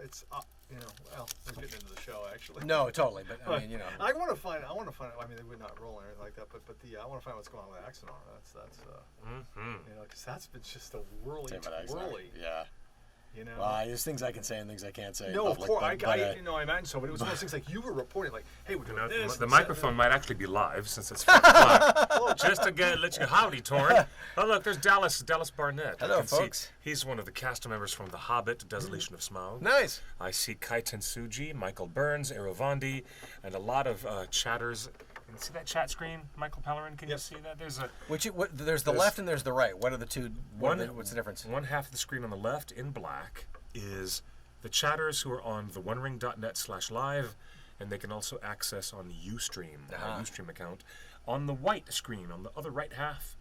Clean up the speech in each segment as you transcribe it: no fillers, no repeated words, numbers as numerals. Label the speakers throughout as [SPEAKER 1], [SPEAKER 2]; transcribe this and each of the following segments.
[SPEAKER 1] It's well, we're getting into the show actually.
[SPEAKER 2] No, totally, but I mean,
[SPEAKER 1] I want to find. I mean, they would not roll or anything like that, but I want to find what's going on with Axonar. That's because that's been just a whirly.
[SPEAKER 2] Yeah. Well, there's things I can say and things I can't say.
[SPEAKER 1] No, of course. I imagine so, but it was one of those things like you were reporting, like, hey, we're doing this.
[SPEAKER 3] The microphone might actually be live since it's 5 o'clock. Just to let you howdy, Torn. Oh, look, there's Dallas Barnett.
[SPEAKER 2] Hello, folks.
[SPEAKER 3] He's one of the cast members from The Hobbit, Desolation of Smaug.
[SPEAKER 2] Nice.
[SPEAKER 3] I see Kaiten Suji, Michael Burns, Erovandi, and a lot of chatters. Can you see that chat screen, Michael Pellerin? Can you see that?
[SPEAKER 2] There's the left and there's the right. What are the two? What's the difference?
[SPEAKER 3] One half of the screen on the left in black is the chatters who are on TheOneRing.net/live, and they can also access on Ustream, our Ustream account. On the white screen, on the other right half,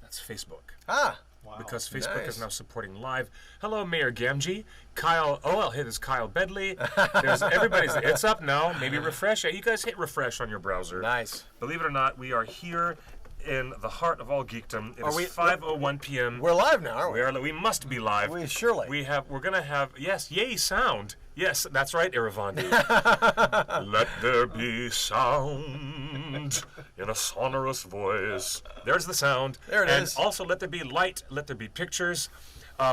[SPEAKER 3] that's Facebook.
[SPEAKER 1] Wow.
[SPEAKER 3] Because Facebook is now supporting live. Hello, Mayor Gamgee. Kyle. Oh, well, there's Kyle Bedley. There's everybody's. It's up now. Maybe refresh. Yeah, you guys hit refresh on your browser.
[SPEAKER 2] Nice.
[SPEAKER 3] Believe it or not, we are here in the heart of all geekdom. It is 5:01 p.m.
[SPEAKER 2] We're live now, aren't we?
[SPEAKER 3] We must be live.
[SPEAKER 2] Surely.
[SPEAKER 3] We're gonna have yay sound. Yes, that's right, Erovandi. Let there be sound in a sonorous voice. There's the sound.
[SPEAKER 2] There it is.
[SPEAKER 3] And also let there be light, let there be pictures.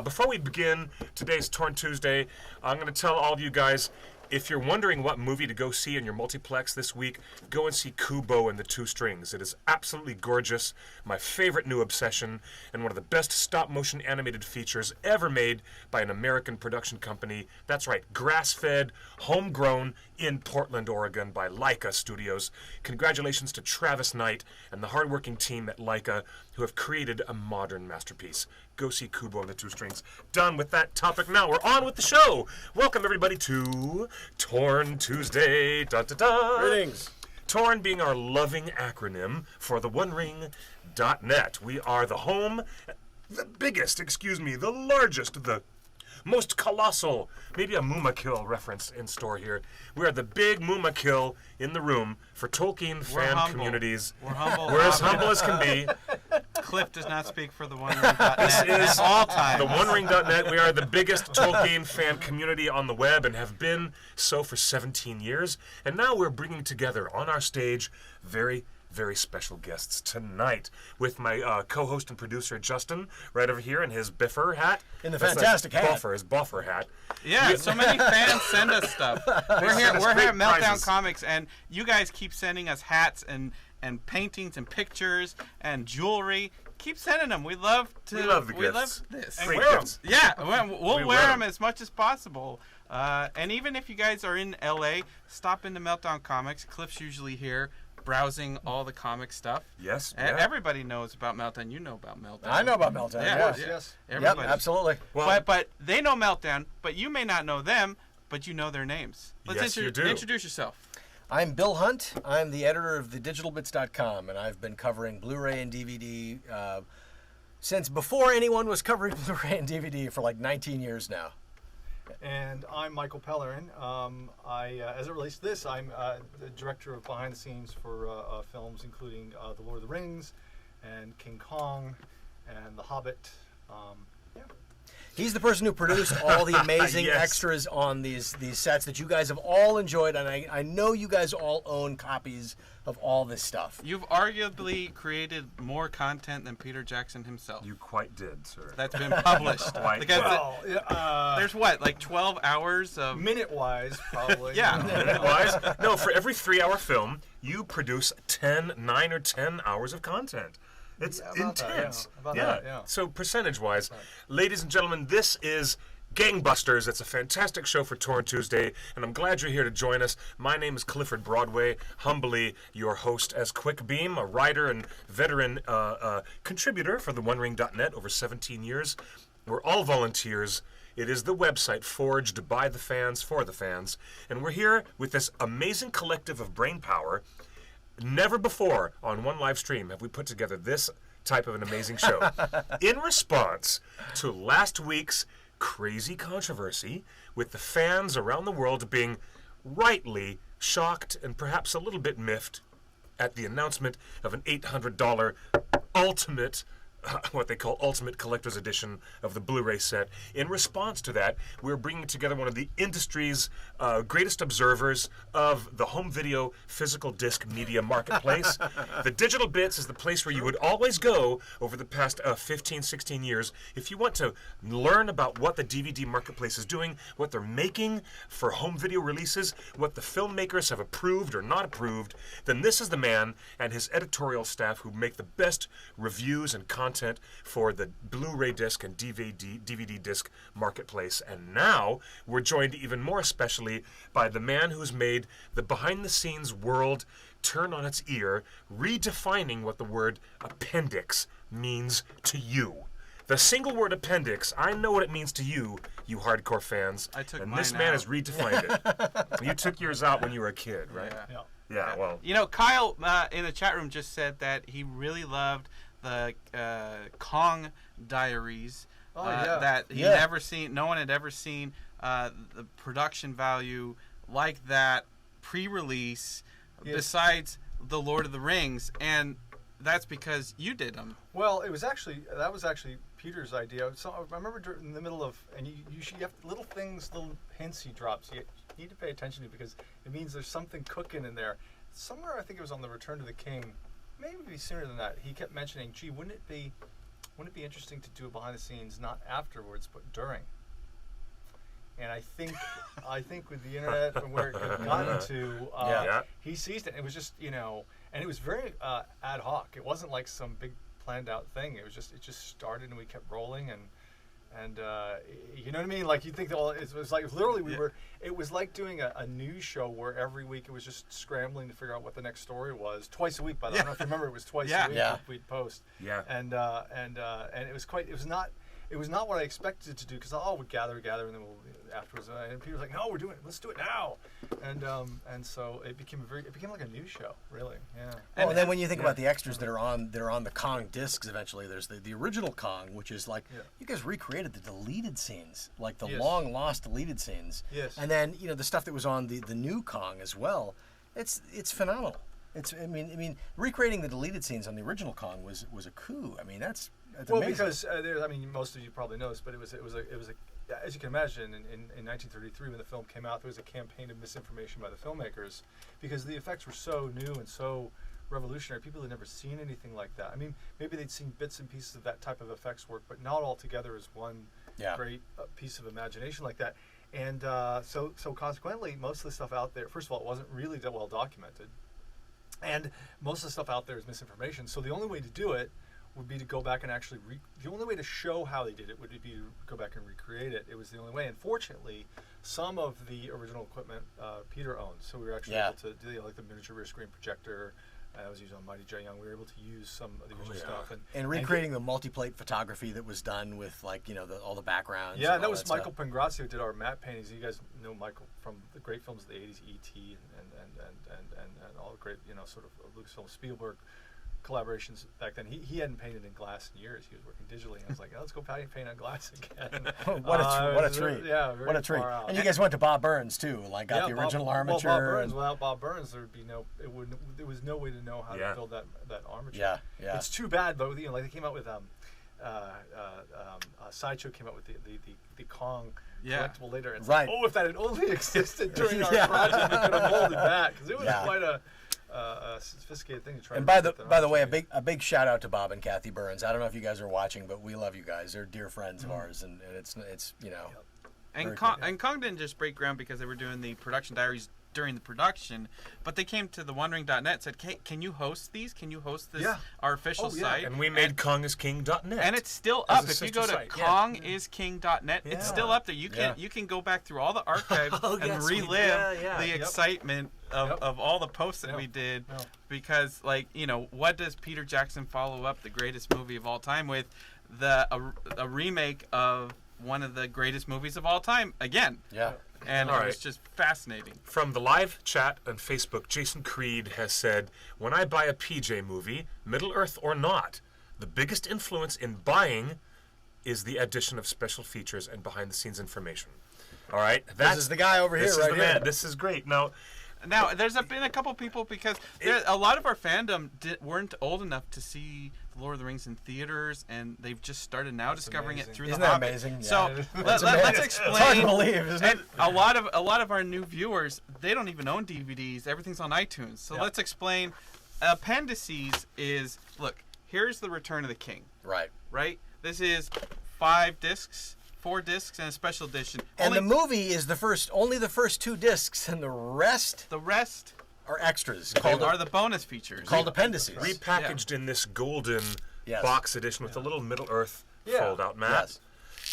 [SPEAKER 3] Before we begin today's Torn Tuesday, I'm going to tell all of you guys, if you're wondering what movie to go see in your multiplex this week, go and see Kubo and the Two Strings. It is absolutely gorgeous, my favorite new obsession, and one of the best stop-motion animated features ever made by an American production company. That's right, grass-fed, homegrown in Portland, Oregon by Laika Studios. Congratulations to Travis Knight and the hardworking team at Laika who have created a modern masterpiece. Go see Kubo and the Two Strings. Done with that topic. Now we're on with the show. Welcome everybody to Torn Tuesday.
[SPEAKER 2] Greetings.
[SPEAKER 3] Torn being our loving acronym for TheOneRing.net. We are the home, the largest, the most colossal, maybe a Moomakill reference in store here. We are the big Moomakill in the room for Tolkien fan communities.
[SPEAKER 4] We're humble.
[SPEAKER 3] We're as humble as can be.
[SPEAKER 4] Cliff does not speak for TheOneRing.net
[SPEAKER 3] This is
[SPEAKER 4] at all times.
[SPEAKER 3] TheOneRing.net. We are the biggest Tolkien fan community on the web and have been so for 17 years. And now we're bringing together on our stage very special guests tonight with my co-host and producer Justin right over here in his Biffer hat.
[SPEAKER 2] In the fantastic hat.
[SPEAKER 3] His buffer hat.
[SPEAKER 4] Yeah, so many fans send us stuff. We're here at Meltdown
[SPEAKER 3] prizes.
[SPEAKER 4] Comics, and you guys keep sending us hats and paintings and pictures and jewelry. Keep sending them. We love
[SPEAKER 3] the
[SPEAKER 4] We
[SPEAKER 3] gifts.
[SPEAKER 4] love this.
[SPEAKER 3] Great
[SPEAKER 1] wear 'em.
[SPEAKER 3] gifts.
[SPEAKER 4] Yeah, we'll
[SPEAKER 3] We
[SPEAKER 4] wear
[SPEAKER 3] wear
[SPEAKER 4] them
[SPEAKER 3] 'em.
[SPEAKER 4] as much as possible. And even if you guys are in LA, stop into Meltdown Comics. Cliff's usually here browsing all the comic stuff.
[SPEAKER 3] Yes.
[SPEAKER 4] Everybody knows about Meltdown. You know about Meltdown.
[SPEAKER 2] I know about Meltdown.
[SPEAKER 4] Yeah.
[SPEAKER 1] Yes.
[SPEAKER 4] Everybody.
[SPEAKER 2] Yep, absolutely.
[SPEAKER 3] Well,
[SPEAKER 4] But they know Meltdown, but you may not know them, but you know their names.
[SPEAKER 3] Yes, you do.
[SPEAKER 4] Introduce yourself.
[SPEAKER 2] I'm Bill Hunt. I'm the editor of TheDigitalBits.com, and I've been covering Blu-ray and DVD since before anyone was covering Blu-ray and DVD for like 19 years now.
[SPEAKER 1] And I'm Michael Pellerin. As it relates to this, I'm the director of behind the scenes for films including The Lord of the Rings and King Kong and The Hobbit.
[SPEAKER 2] He's the person who produced all the amazing
[SPEAKER 3] Yes.
[SPEAKER 2] extras on these sets that you guys have all enjoyed, and I know you guys all own copies of all this stuff.
[SPEAKER 4] You've arguably created more content than Peter Jackson himself.
[SPEAKER 3] You quite did, sir.
[SPEAKER 4] That's been published.
[SPEAKER 3] Quite
[SPEAKER 4] There's what, like 12 hours of...
[SPEAKER 1] Minute-wise, probably.
[SPEAKER 4] Yeah.
[SPEAKER 3] Minute-wise? No, for every 3-hour film, you produce 9 or 10 hours of content. It's intense.
[SPEAKER 1] About that, yeah.
[SPEAKER 3] So percentage-wise, ladies and gentlemen, this is Gangbusters. It's a fantastic show for Torn Tuesday, and I'm glad you're here to join us. My name is Clifford Broadway, humbly your host as Quick Beam, a writer and veteran contributor for TheOneRing.net over 17 years. We're all volunteers. It is the website forged by the fans for the fans, and we're here with this amazing collective of brain power. Never before on one live stream have we put together this type of an amazing show. In response to last week's crazy controversy with the fans around the world being rightly shocked and perhaps a little bit miffed at the announcement of an $800 ultimate what they call Ultimate Collector's Edition of the Blu-ray set. In response to that, we're bringing together one of the industry's greatest observers of the home video physical disc media marketplace. The Digital Bits is the place where you would always go over the past 15, 16 years if you want to learn about what the DVD marketplace is doing, what they're making for home video releases, what the filmmakers have approved or not approved. Then this is the man and his editorial staff who make the best reviews and content for the Blu-ray disc and DVD disc marketplace. And now we're joined even more especially by the man who's made the behind-the-scenes world turn on its ear, redefining what the word appendix means to you. The single word appendix, I know what it means to you, you hardcore fans.
[SPEAKER 4] I took
[SPEAKER 3] and
[SPEAKER 4] mine
[SPEAKER 3] this man
[SPEAKER 4] out.
[SPEAKER 3] has redefined it. You took yours out when you were a kid, right?
[SPEAKER 4] Yeah.
[SPEAKER 3] Yeah, well.
[SPEAKER 4] You know, Kyle in the chat room just said that he really loved the Kong Diaries. That he never seen. No one had ever seen the production value like that pre-release.
[SPEAKER 1] Yes.
[SPEAKER 4] Besides the Lord of the Rings, and that's because you did them.
[SPEAKER 1] Well, that was actually Peter's idea. So I remember in the middle of, and you have little things, little hints he drops. You need to pay attention to because it means there's something cooking in there. Somewhere, I think it was on the Return to the King, maybe sooner than that. He kept mentioning, "Gee, wouldn't it be interesting to do it behind the scenes, not afterwards, but during?" And I think with the internet and where it had gotten to, he seized it. It was just, and it was very ad hoc. It wasn't like some big planned out thing. It just started and we kept rolling and you know what I mean? Like you think that it was like literally it was like doing a news show where every week it was just scrambling to figure out what the next story was. Twice a week, by the way. I don't know if you remember, it was twice a week we'd post.
[SPEAKER 3] Yeah.
[SPEAKER 1] And it was not what I expected to do because we'd gather and then we'll afterwards. And people were like, "No, let's do it now." And so it became like a news show, really. Yeah.
[SPEAKER 2] And then when you think about the extras that are on the Kong discs, eventually there's the original Kong, which is like you guys recreated the deleted scenes, like the long lost deleted scenes.
[SPEAKER 1] Yes.
[SPEAKER 2] And then the stuff that was on the new Kong as well. It's phenomenal. I mean recreating the deleted scenes on the original Kong was a coup. I mean that's amazing.
[SPEAKER 1] Because most of you probably know this, but it was a as you can imagine, in 1933 when the film came out, there was a campaign of misinformation by the filmmakers because the effects were so new and so revolutionary. People had never seen anything like that. I mean, maybe they'd seen bits and pieces of that type of effects work, but not all together as one great piece of imagination like that. And so consequently, most of the stuff out there, first of all, it wasn't really that well documented. And most of the stuff out there is misinformation. So the only way to do it would be to go back and actually the only way to show how they did it would be to go back and recreate it. It was the only way. And fortunately, some of the original equipment Peter owned, so we were actually able to do like the miniature rear screen projector. I was using on Mighty J. Young. We were able to use some of the original stuff
[SPEAKER 2] and recreating the multi-plate photography that was done with like all the backgrounds.
[SPEAKER 1] Yeah, and that was Michael Pangrazzi who did our matte paintings. You guys know Michael from the great films of the '80s, E.T. and all the great sort of Lucasfilm Spielberg collaborations back then. He hadn't painted in glass in years. He was working digitally, and I was like, let's go paint on glass again.
[SPEAKER 2] What a treat!
[SPEAKER 1] Yeah,
[SPEAKER 2] what a treat! And you guys went to Bob Burns too, like got the original armature.
[SPEAKER 1] Well, Bob Burns. Without Bob Burns, there was no way to know how to build that armature.
[SPEAKER 2] Yeah.
[SPEAKER 1] It's too bad though. Like they came out with Sideshow came out with the Kong collectible later. And
[SPEAKER 2] right.
[SPEAKER 1] If that had only existed during our project, we could have molded that because it was quite a sophisticated thing to try.
[SPEAKER 2] And by the way, a big shout out to Bob and Kathy Burns. I don't know if you guys are watching, but we love you guys. They're dear friends of ours, and it's
[SPEAKER 4] And Kong didn't just break ground because they were doing the production diaries during the production, but they came to TheOneRing.net and said, "Hey, can you host these? Can you host this? Our official site?"
[SPEAKER 3] And we made KongIsKing.net, and
[SPEAKER 4] it's still up. If you go to KongIsKing.net, it's still up there. You can go back through all the archives and relive the excitement of all the posts that we did, because what does Peter Jackson follow up the greatest movie of all time with? A remake of one of the greatest movies of all time again.
[SPEAKER 2] Yeah.
[SPEAKER 4] And it was just fascinating.
[SPEAKER 3] From the live chat on Facebook, Jason Creed has said, "When I buy a PJ movie, Middle-earth or not, the biggest influence in buying is the addition of special features and behind-the-scenes information." All right?
[SPEAKER 2] This is the guy over here, right here.
[SPEAKER 3] This is great. Now,
[SPEAKER 4] Now, there's been a couple people because a lot of our fandom weren't old enough to see The Lord of the Rings in theaters, and they've just started now discovering it through
[SPEAKER 2] Isn't
[SPEAKER 4] The
[SPEAKER 2] that
[SPEAKER 4] Hobbit.
[SPEAKER 2] amazing?
[SPEAKER 4] So
[SPEAKER 2] Yeah.
[SPEAKER 4] let's explain.
[SPEAKER 2] It's hard to believe, isn't it?
[SPEAKER 4] And a lot of our new viewers, they don't even own DVDs. Everything's on iTunes. So let's explain. Appendices is, look, here's the Return of the King. Right? This is 4 discs, and a special edition.
[SPEAKER 2] And the movie is only the first 2 discs, and the rest are extras.
[SPEAKER 4] Are the bonus features.
[SPEAKER 2] Called Appendices.
[SPEAKER 3] Repackaged in this golden box edition with a little Middle-earth fold-out map.
[SPEAKER 2] Yes.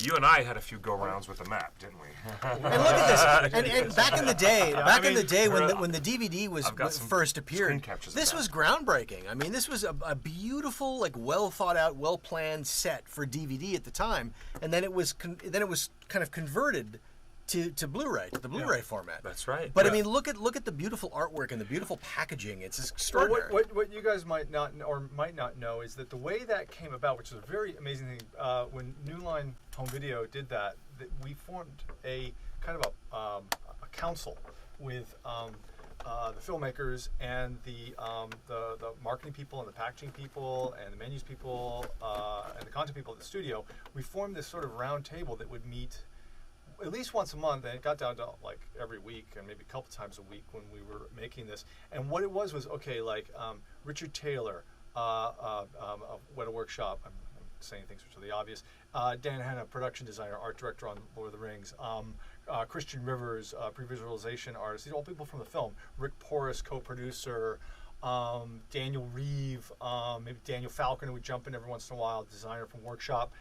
[SPEAKER 3] You and I had a few go-rounds with the map, didn't we?
[SPEAKER 2] And look at this. And back in the day, when the DVD was first appeared, this was groundbreaking. I mean, this was a beautiful, like, well thought out, well planned set for DVD at the time, and then it was kind of converted to Blu-ray, to the Blu-ray format.
[SPEAKER 3] That's right.
[SPEAKER 2] But I mean, look at the beautiful artwork and the beautiful packaging. It's extraordinary.
[SPEAKER 1] Well, what you guys might not know is that the way that came about, which is a very amazing thing, when New Line Home Video did that we formed a kind of a council with the filmmakers and the marketing people and the packaging people and the menus people and the content people at the studio. We formed this sort of round table that would meet at least once a month, and it got down to like every week and maybe a couple times a week when we were making this. And what it was okay, like Richard Taylor of What a Workshop. I'm saying things which are the obvious. Dan Hanna, production designer, art director on Lord of the Rings. Christian Rivers, pre-visualization artist. These are all people from the film. Rick Porras, co-producer. Daniel Reeve, maybe Daniel Falconer would jump in every once in a while, designer from Workshop,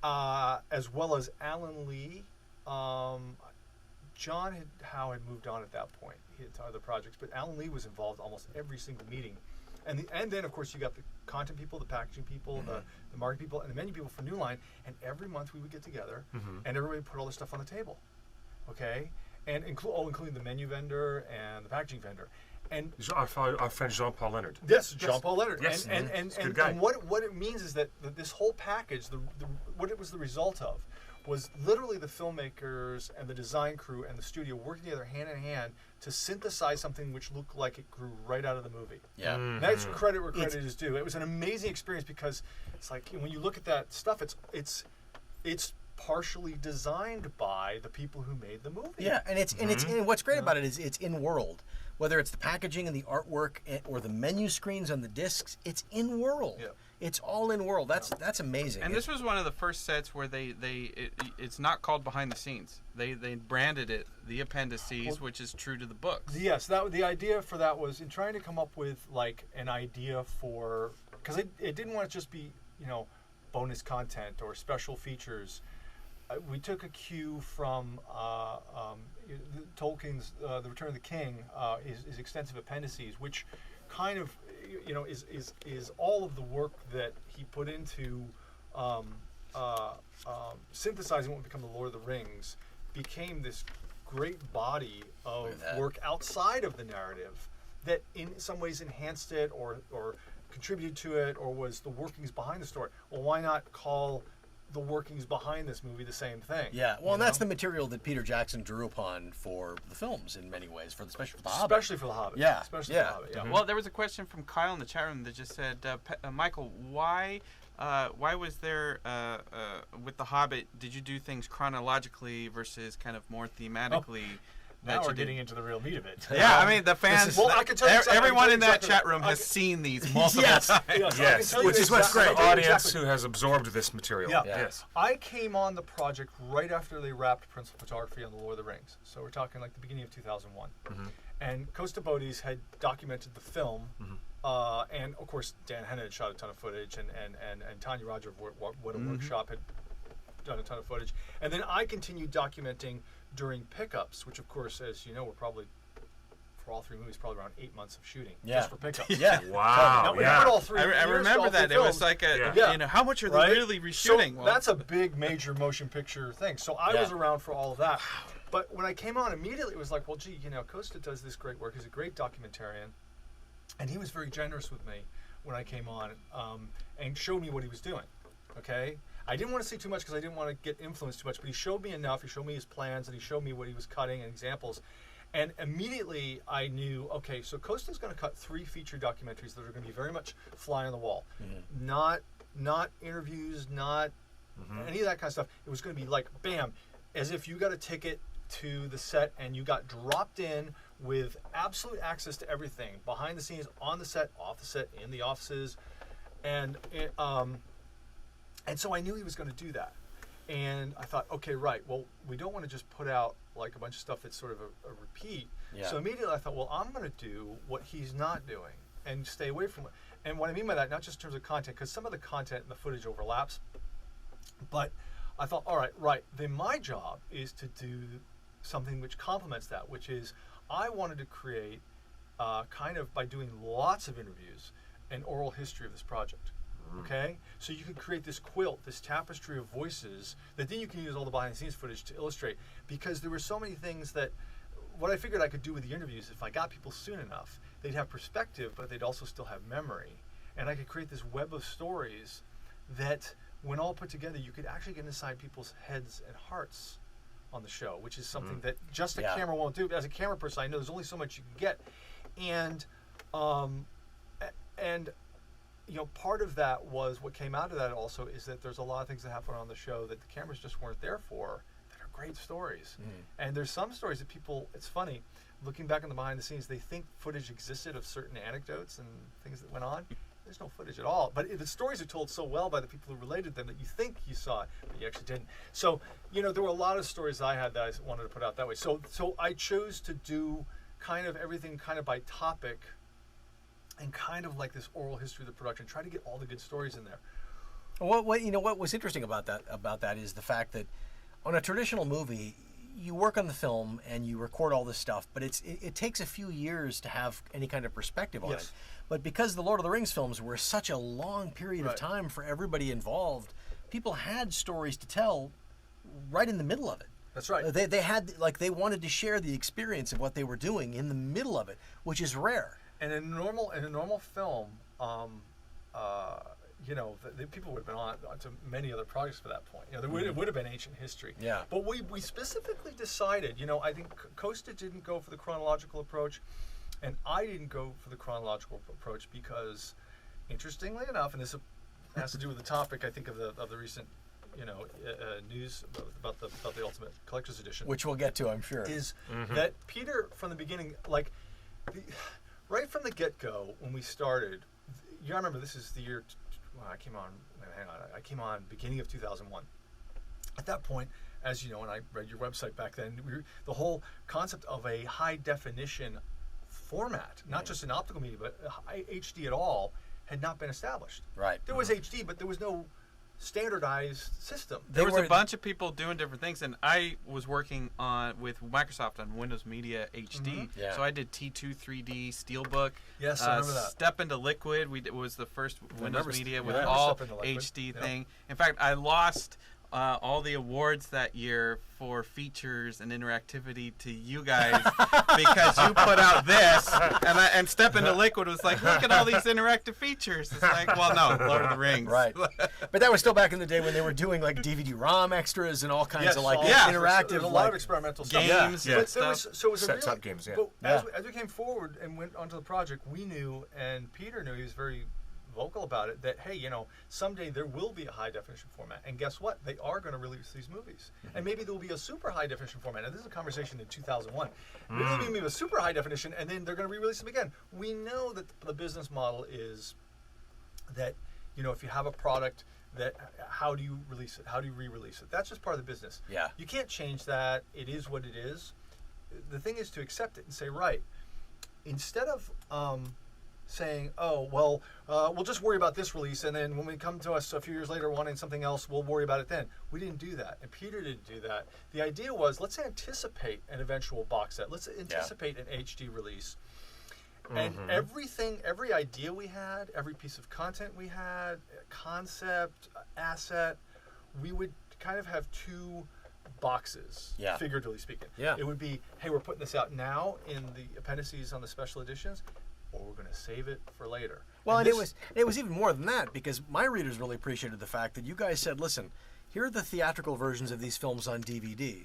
[SPEAKER 1] as well as Alan Lee. John Howe had moved on at that point. He had other projects, but Alan Lee was involved almost every single meeting. And then, of course, you got the content people, the packaging people, the marketing people, and the menu people for New Line. And every month we would get together, and everybody would put all this stuff on the table, okay? And including the menu vendor and the packaging vendor. And
[SPEAKER 3] our friend Jean-Paul Leonard.
[SPEAKER 1] Yes, Jean-Paul Leonard.
[SPEAKER 3] Yes,
[SPEAKER 1] and
[SPEAKER 3] good guy.
[SPEAKER 1] what it means is that this whole package, what it was the result of, was literally the filmmakers and the design crew and the studio working together hand in hand to synthesize something which looked like it grew right out of the movie.
[SPEAKER 2] Yeah.
[SPEAKER 1] That's credit where credit is due. It was an amazing experience because it's like when you look at that stuff, it's partially designed by the people who made the movie.
[SPEAKER 2] Yeah, and what's great about it is it's in world. Whether it's the packaging and the artwork or the menu screens on the discs, it's in world.
[SPEAKER 1] Yeah.
[SPEAKER 2] It's all in world. That's amazing.
[SPEAKER 4] And this was one of the first sets where it's not called behind the scenes. They branded it the Appendices, which is true to the books.
[SPEAKER 1] Yes, the idea for that was in trying to come up with like an idea for, because it didn't want to just be bonus content or special features. We took a cue from Tolkien's The Return of the King, his extensive appendices, which kind of is all of the work that he put into synthesizing what would become the Lord of the Rings, became this great body of work outside of the narrative that in some ways enhanced it or contributed to it or was the workings behind the story. Well, why not call the workings behind this movie the same thing?
[SPEAKER 2] Yeah, well, and that's the material that Peter Jackson drew upon for the films in many ways, especially for the Hobbit.
[SPEAKER 1] Especially for the Hobbit.
[SPEAKER 2] Yeah,
[SPEAKER 1] especially for the Hobbit. Yeah.
[SPEAKER 4] Well, there was a question from Kyle in the chat room that just said, Michael, why was there with the Hobbit? Did you do things chronologically versus kind of more thematically?
[SPEAKER 1] Now we're getting into the real meat of it.
[SPEAKER 4] Yeah, I mean the fans.
[SPEAKER 1] Well, I can tell you
[SPEAKER 4] everyone in that chat room has seen these multiple times.
[SPEAKER 3] Yes, which is what's great. The audience who has absorbed this material.
[SPEAKER 1] Yeah.
[SPEAKER 3] Yes.
[SPEAKER 1] I came on the project right after they wrapped principal photography on The Lord of the Rings. So we're talking like the beginning of 2001. And Costa Bodes had documented the film. And of course, Dan Hanna had shot a ton of footage, and Tanya Roger of What a Workshop had done a ton of footage. And then I continued documenting during pickups, which of course, as you know, were probably, for all three movies, probably around 8 months of shooting just for pickups.
[SPEAKER 3] Wow.
[SPEAKER 1] Now, all three
[SPEAKER 4] I remember that. It was like how much are they really reshooting?
[SPEAKER 1] So that's a big major motion picture thing. So I was around for all of that. But when I came on immediately, it was like, well, gee, Costa does this great work. He's a great documentarian. And he was very generous with me when I came on and showed me what he was doing. Okay? I didn't want to see too much because I didn't want to get influenced too much, but he showed me enough. He showed me his plans, and he showed me what he was cutting and examples. And immediately I knew, okay, so Costa's going to cut 3 feature documentaries that are going to be very much fly on the wall. Not interviews, not any of that kind of stuff. It was going to be like, bam, as if you got a ticket to the set and you got dropped in with absolute access to everything, behind the scenes, on the set, off the set, in the offices. And so I knew he was going to do that. And I thought, okay, right, well, we don't want to just put out like a bunch of stuff that's sort of a repeat. Yeah. So immediately I thought, well, I'm going to do what he's not doing and stay away from it. And what I mean by that, not just in terms of content, because some of the content and the footage overlaps, but I thought, all right, then my job is to do something which complements that, which is I wanted to create, kind of by doing lots of interviews, an oral history of this project. Okay, so you could create this quilt, this tapestry of voices that then you can use all the behind-the-scenes footage to illustrate, because there were so many things that what I figured I could do with the interviews, if I got people soon enough, they'd have perspective, but they'd also still have memory, and I could create this web of stories that, when all put together, you could actually get inside people's heads and hearts on the show, which is something that just a camera won't do. But as a camera person, I know there's only so much you can get, and you know, part of that was what came out of that also is that there's a lot of things that happen on the show that the cameras just weren't there for, that are great stories. And there's some stories that people, it's funny, looking back on the behind the scenes, they think footage existed of certain anecdotes and things that went on. There's no footage at all. But the stories are told so well by the people who related them that you think you saw it, but you actually didn't. So, you know, there were a lot of stories I had that I wanted to put out that way. So I chose to do kind of everything kind of by topic, and kind of like this oral history of the production, try to get all the good stories in there.
[SPEAKER 2] What you know, what was interesting about that is the fact that on a traditional movie, you work on the film and you record all this stuff, but it takes a few years to have any kind of perspective on it. But because the Lord of the Rings films were such a long period of time for everybody involved, people had stories to tell right in the middle of it.
[SPEAKER 1] That's right.
[SPEAKER 2] They had, like, they wanted to share the experience of what they were doing in the middle of it, which is rare.
[SPEAKER 1] And in a normal film, you know, the people would have been on to many other projects for that point. You know, it would have been ancient history.
[SPEAKER 2] Yeah.
[SPEAKER 1] But we specifically decided, you know, I think Costa didn't go for the chronological approach, and I didn't go for the chronological approach because, interestingly enough, and this has to do with the topic, I think, of the recent, you know, news about the Ultimate Collector's Edition,
[SPEAKER 2] which we'll get to, I'm sure,
[SPEAKER 1] is that Peter, from the beginning, like, right from the get-go, when we started, I remember this is the year, I came on beginning of 2001. At that point, as you know, and I read your website back then, the whole concept of a high-definition format, not just in optical media, but HD at all, had not been established.
[SPEAKER 2] Right.
[SPEAKER 1] There was HD, but there was no standardized system.
[SPEAKER 4] There was a bunch of people doing different things, and I was working with Microsoft on Windows Media HD. So I did T2 3D Steelbook.
[SPEAKER 1] Yes, I remember that.
[SPEAKER 4] Step into Liquid. It was the first Windows Media with all HD thing. In fact, I lost all the awards that year for features and interactivity to you guys because you put out this, and Step into Liquid was like, look at all these interactive features. It's like, well, no, Lord of the Rings.
[SPEAKER 2] Right. But that was still back in the day when they were doing like DVD-ROM extras and all kinds of like interactive.
[SPEAKER 1] There's a lot of experimental
[SPEAKER 4] games.
[SPEAKER 1] Stuff. But there was, so it was
[SPEAKER 3] set-top games.
[SPEAKER 1] But as we came forward and went onto the project, we knew, and Peter knew, he was very vocal about it, that, hey, you know, someday there will be a high definition format, and guess what, they are going to release these movies, and maybe there will be a super high definition format. Now, this is a conversation in 2001. Maybe there'll be a super high definition, and then they're going to re-release them again. We know that the business model is that, you know, if you have a product, that how do you release it, how do you re-release it? That's just part of the business. You can't change that. It is what it is. The thing is to accept it and say, right, instead of saying, oh, well, we'll just worry about this release, and then when we come to us a few years later wanting something else, we'll worry about it then. We didn't do that, and Peter didn't do that. The idea was, let's anticipate an eventual box set. Let's anticipate an HD release. And every idea we had, every piece of content we had, concept, asset, we would kind of have two boxes, figuratively speaking. It would be, hey, we're putting this out now in the appendices on the special editions, or we're going to save it for later.
[SPEAKER 2] Well, and it was even more than that, because my readers really appreciated the fact that you guys said, listen, here are the theatrical versions of these films on DVD,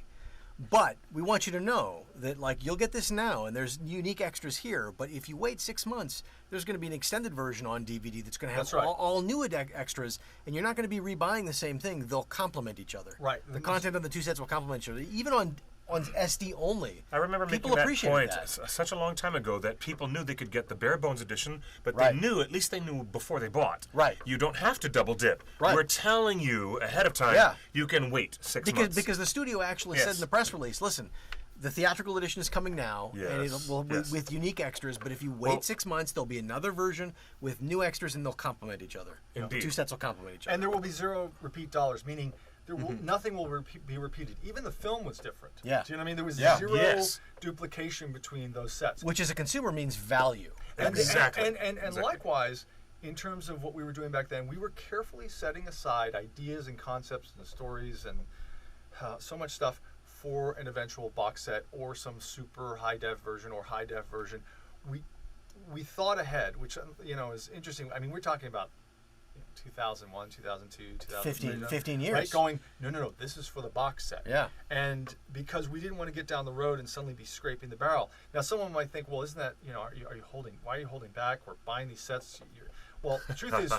[SPEAKER 2] But we want you to know that, like, you'll get this now, and there's unique extras here. But if you wait 6 months, there's going to be an extended version on DVD that's going to have all new extras, and you're not going to be rebuying the same thing. They'll complement each other.
[SPEAKER 1] Right.
[SPEAKER 2] The content on the 2 sets will complement each other, even on SD only.
[SPEAKER 3] I remember
[SPEAKER 2] people
[SPEAKER 3] making that point such a long time ago that people knew they could get the bare bones edition, but they knew, at least they knew before they bought.
[SPEAKER 2] Right.
[SPEAKER 3] You don't have to double dip.
[SPEAKER 2] Right.
[SPEAKER 3] We're telling you ahead of time, you can wait 6 months.
[SPEAKER 2] Because the studio actually said in the press release, listen, the theatrical edition is coming now, and it'll, with unique extras, but if you wait 6 months, there'll be another version with new extras, and they'll complement each other.
[SPEAKER 3] Indeed.
[SPEAKER 2] The 2 sets will complement each other.
[SPEAKER 1] And there will be zero repeat dollars, meaning there will, nothing will be repeated. Even the film was different.
[SPEAKER 2] Yeah.
[SPEAKER 1] Do you know what I mean? There was zero duplication between those sets.
[SPEAKER 2] Which as a consumer means value.
[SPEAKER 3] Exactly.
[SPEAKER 1] And likewise, in terms of what we were doing back then, we were carefully setting aside ideas and concepts and stories and so much stuff for an eventual box set or some super high def version or high def version. We thought ahead, which is interesting. I mean, we're talking about 2001, 2002, 2003.
[SPEAKER 2] 15 years.
[SPEAKER 1] Right? Going, no, this is for the box set.
[SPEAKER 2] Yeah.
[SPEAKER 1] And because we didn't want to get down the road and suddenly be scraping the barrel. Now, someone might think, well, isn't that, why are you holding back? We're buying these sets. Well, the truth is,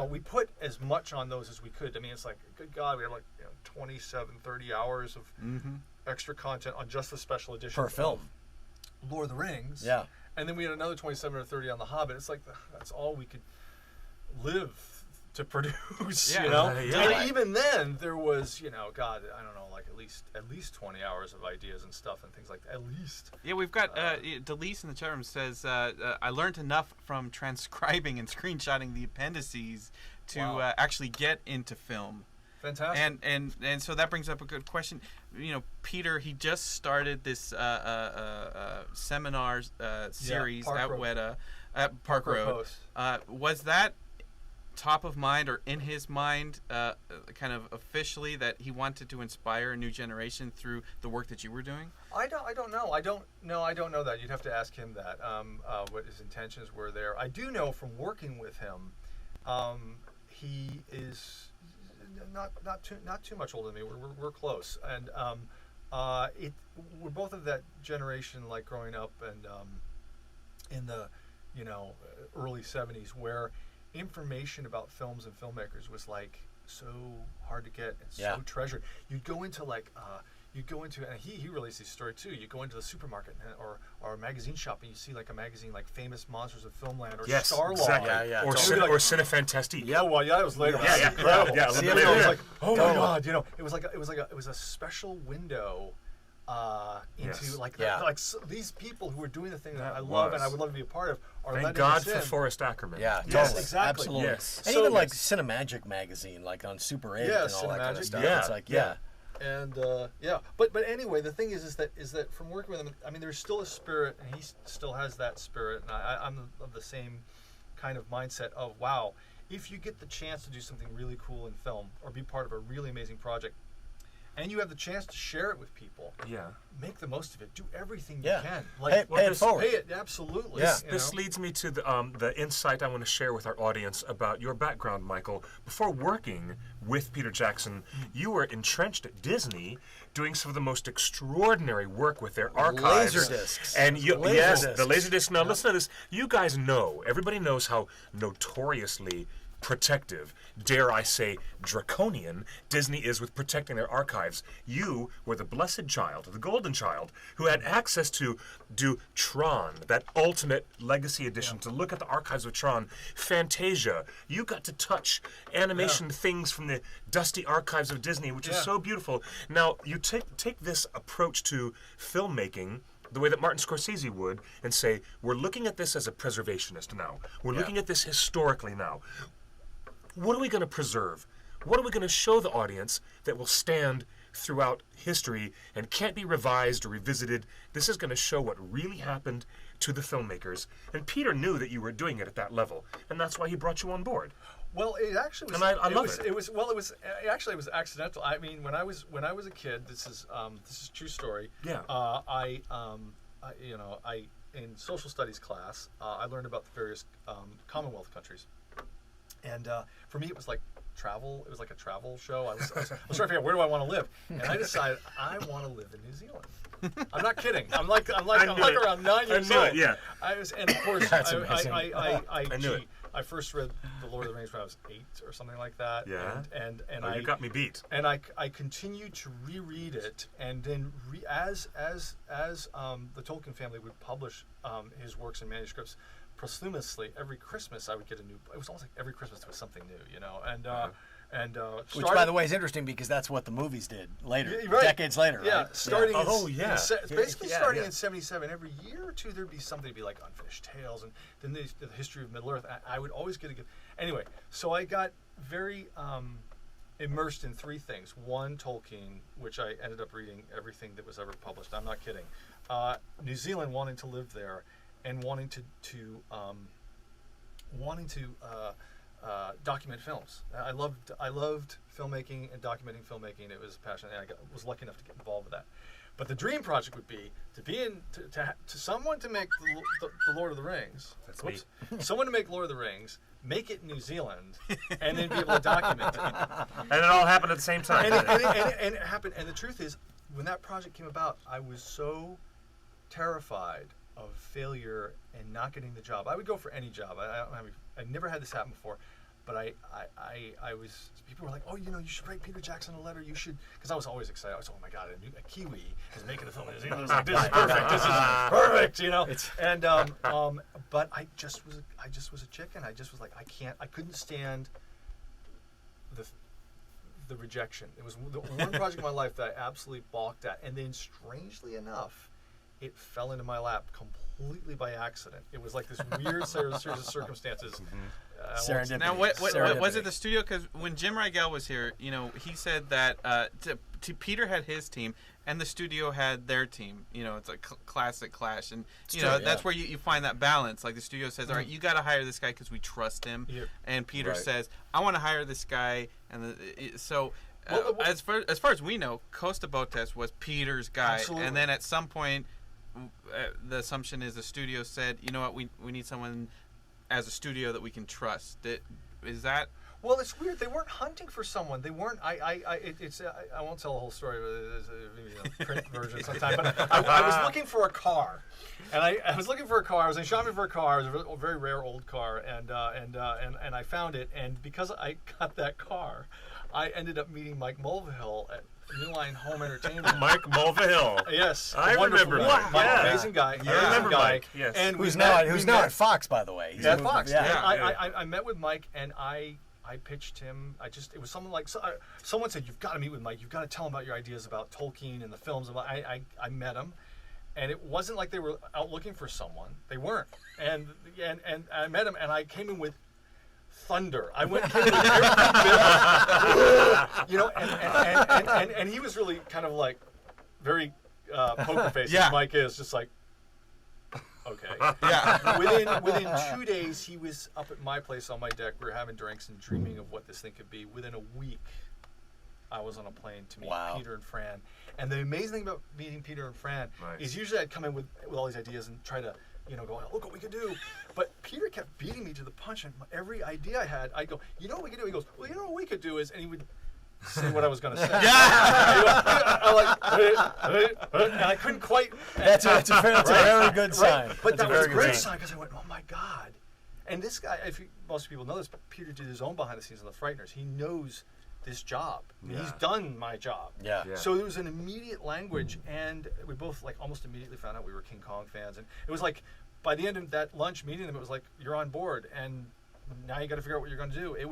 [SPEAKER 1] we put as much on those as we could. I mean, it's like, good God, we have 27, 30 hours of extra content on just the special edition.
[SPEAKER 2] Per film.
[SPEAKER 1] Lord of the Rings.
[SPEAKER 2] Yeah.
[SPEAKER 1] And then we had another 27 or 30 on The Hobbit. It's like, that's all we could live to produce, And even then, there was, God, I don't know, like at least 20 hours of ideas and stuff and things like that. At least.
[SPEAKER 4] Yeah, we've got Delise in the chat room says, I learned enough from transcribing and screenshotting the appendices to actually get into film.
[SPEAKER 1] Fantastic.
[SPEAKER 4] And so that brings up a good question. Peter, he just started this seminar series at Weta, at Park Road. Was that top of mind or in his mind kind of officially that he wanted to inspire a new generation through the work that you were doing?
[SPEAKER 1] I don't know. I don't know that. You'd have to ask him that, what his intentions were there. I do know from working with him, he is not too much older than me. We're close, and we're both of that generation, like growing up and in the early 70s, where information about films and filmmakers was like so hard to get and so treasured. You'd go into and he released this story too. You go into the supermarket or a magazine shop and you see like a magazine like Famous Monsters of Filmland or Star Law.
[SPEAKER 3] Exactly. Or Cinefantastique.
[SPEAKER 1] Yeah, well, it was later.
[SPEAKER 3] Yeah, incredible.
[SPEAKER 1] Yeah, it was like, oh my God, it was a special window into like these people who are doing the thing that I love and I would love to be a part of.
[SPEAKER 3] Thank God for Forrest Ackerman.
[SPEAKER 2] Yeah,
[SPEAKER 1] yes,
[SPEAKER 2] totally.
[SPEAKER 1] exactly.
[SPEAKER 2] Absolutely.
[SPEAKER 3] Yes.
[SPEAKER 2] And even like Cinemagic magazine, like on Super 8 and all that kind of stuff.
[SPEAKER 3] Yeah.
[SPEAKER 2] It's like,
[SPEAKER 1] And but anyway, the thing is that from working with him, I mean, there's still a spirit, and he still has that spirit, and I'm of the same kind of mindset of, wow, if you get the chance to do something really cool in film or be part of a really amazing project, and you have the chance to share it with people, make the most of it. Do everything you can. Like,
[SPEAKER 2] pay it forward.
[SPEAKER 1] Pay it, absolutely.
[SPEAKER 2] Yeah.
[SPEAKER 3] This leads me to the insight I want to share with our audience about your background, Michael. Before working with Peter Jackson, you were entrenched at Disney doing some of the most extraordinary work with their archives.
[SPEAKER 2] Laserdiscs.
[SPEAKER 3] And the Laserdisc. Now listen to this. You guys know, everybody knows how notoriously protective, dare I say draconian, Disney is with protecting their archives. You were the blessed child, the golden child, who had access to do Tron, that ultimate legacy edition, to look at the archives of Tron. Fantasia. You got to touch animation things from the dusty archives of Disney, which is so beautiful. Now, you take this approach to filmmaking the way that Martin Scorsese would and say, we're looking at this as a preservationist now. We're looking at this historically now. What are we going to preserve? What are we going to show the audience that will stand throughout history and can't be revised or revisited? This is going to show what really happened to the filmmakers. And Peter knew that you were doing it at that level, and that's why he brought you on board.
[SPEAKER 1] Well, it actually was.
[SPEAKER 3] And I love it.
[SPEAKER 1] It was accidental. I mean, when I was a kid, this is true story.
[SPEAKER 3] Yeah.
[SPEAKER 1] I in social studies class, I learned about the various Commonwealth countries. And for me, it was like travel. It was like a travel show. I was trying to figure out where do I want to live, and I decided I want to live in New Zealand. I'm not kidding. I'm like around 9 years old.
[SPEAKER 3] It, yeah.
[SPEAKER 1] And of course,
[SPEAKER 3] I knew it.
[SPEAKER 1] I first read The Lord of the Rings when I was 8 or something like that.
[SPEAKER 3] Yeah.
[SPEAKER 1] And
[SPEAKER 3] you got me beat.
[SPEAKER 1] And I continued to reread it, and then as the Tolkien family would publish his works and manuscripts posthumously every Christmas, I would get a new. It was almost like every Christmas there was something new,
[SPEAKER 2] which, by the way, is interesting because that's what the movies did later,
[SPEAKER 1] right.
[SPEAKER 2] Decades later.
[SPEAKER 1] Yeah,
[SPEAKER 2] right?
[SPEAKER 1] starting.
[SPEAKER 3] Yeah.
[SPEAKER 1] Basically, starting in '77, every year or two there'd be something to be like Unfinished Tales, and then the history of Middle Earth. I would always get a good. Anyway, so I got very immersed in 3 things. One, Tolkien, which I ended up reading everything that was ever published. I'm not kidding. New Zealand, wanting to live there, and wanting to document films. I loved filmmaking and documenting filmmaking. It was passionate, and I was lucky enough to get involved with that. But the dream project would be to someone to make the Lord of the Rings.
[SPEAKER 3] That's me.
[SPEAKER 1] Someone to make Lord of the Rings, make it in New Zealand, and then be able to document it.
[SPEAKER 3] And it all happened at the same time.
[SPEAKER 1] And it happened. And the truth is, when that project came about, I was so terrified of failure and not getting the job. I would go for any job. I never had this happen before, but I was. People were like, "Oh, you should write Peter Jackson a letter. You should," because I was always excited. I was, "Oh my God, a Kiwi is making a film in New Zealand." I was like, "This is perfect. This is perfect," but I just was a chicken. I just was like, I couldn't stand the rejection. It was the one project in my life that I absolutely balked at, and then strangely enough, it fell into my lap completely by accident. It was like this weird series of circumstances.
[SPEAKER 2] Serendipity.
[SPEAKER 4] Now, what was it? The studio? Because when Jim Rigel was here, he said that Peter had his team and the studio had their team. It's a classic clash, and that's where you find that balance. Like the studio says, "All right, you got to hire this guy because we trust him," and Peter says, "I want to hire this guy," and as far as we know, Costa Botes was Peter's guy,
[SPEAKER 1] Absolutely.
[SPEAKER 4] And then at some point. The assumption is the studio said, "You know what? We need someone as a studio that we can trust." Is that?
[SPEAKER 1] Well, it's weird. They weren't hunting for someone. They weren't. I won't tell the whole story. There's a print version sometime. But I was looking for a car, and I was looking for a car. I was in shopping for a car. It was a very rare old car, and I found it. And because I got that car, I ended up meeting Mike Mulvihill at New Line Home Entertainment.
[SPEAKER 3] Mike Mulvihill.
[SPEAKER 1] Yes,
[SPEAKER 3] I remember Mike.
[SPEAKER 1] Mike, amazing guy.
[SPEAKER 3] Yeah. I remember Mike. Yes.
[SPEAKER 1] And
[SPEAKER 2] who's now at Fox, by the way.
[SPEAKER 1] He's at Fox.
[SPEAKER 2] Yeah.
[SPEAKER 1] I met with Mike, and I pitched him. It was someone like someone said, "You've got to meet with Mike. You've got to tell him about your ideas about Tolkien and the films." I met him, and it wasn't like they were out looking for someone. They weren't. And I met him, and I came in with thunder. I went with everything, and he was really kind of like very poker face. As Mike is just like. Okay. Yeah. Within 2 days, he was up at my place on my deck. We were having drinks and dreaming of what this thing could be. Within a week, I was on a plane to meet Peter and Fran. And the amazing thing about meeting Peter and Fran is usually I'd come in with all these ideas and try to, go, look what we could do. But Peter kept beating me to the punch, and every idea I had, I'd go, you know what we could do? He goes, well, you know what we could do is, and he would say what I was going to say. And I couldn't quite.
[SPEAKER 2] That's a very good sign.
[SPEAKER 1] But that was a great sign because I went, oh my God. And this guy, most people know this, but Peter did his own behind the scenes on The Frighteners. He knows this job. Yeah. He's done my job. Yeah. So there was an immediate language, and we both almost immediately found out we were King Kong fans. And it was like, by the end of that lunch meeting them, it was like, you're on board, and now you got to figure out what you're going to do. It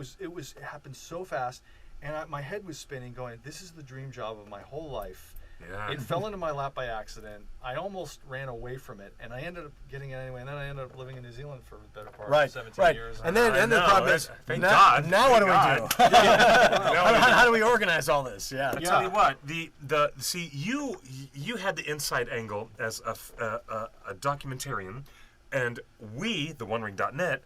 [SPEAKER 1] happened so fast. And my head was spinning, going, this is the dream job of my whole life. Yeah. It fell into my lap by accident. I almost ran away from it, and I ended up getting it anyway. And then I ended up living in New Zealand for the better part of 17 years.
[SPEAKER 2] And then the problem is,
[SPEAKER 3] thank God.
[SPEAKER 2] Now what do we do? How do we organize all this? Yeah.
[SPEAKER 3] I tell you what, see, you had the inside angle as a documentarian, and we, TheOneRing.net,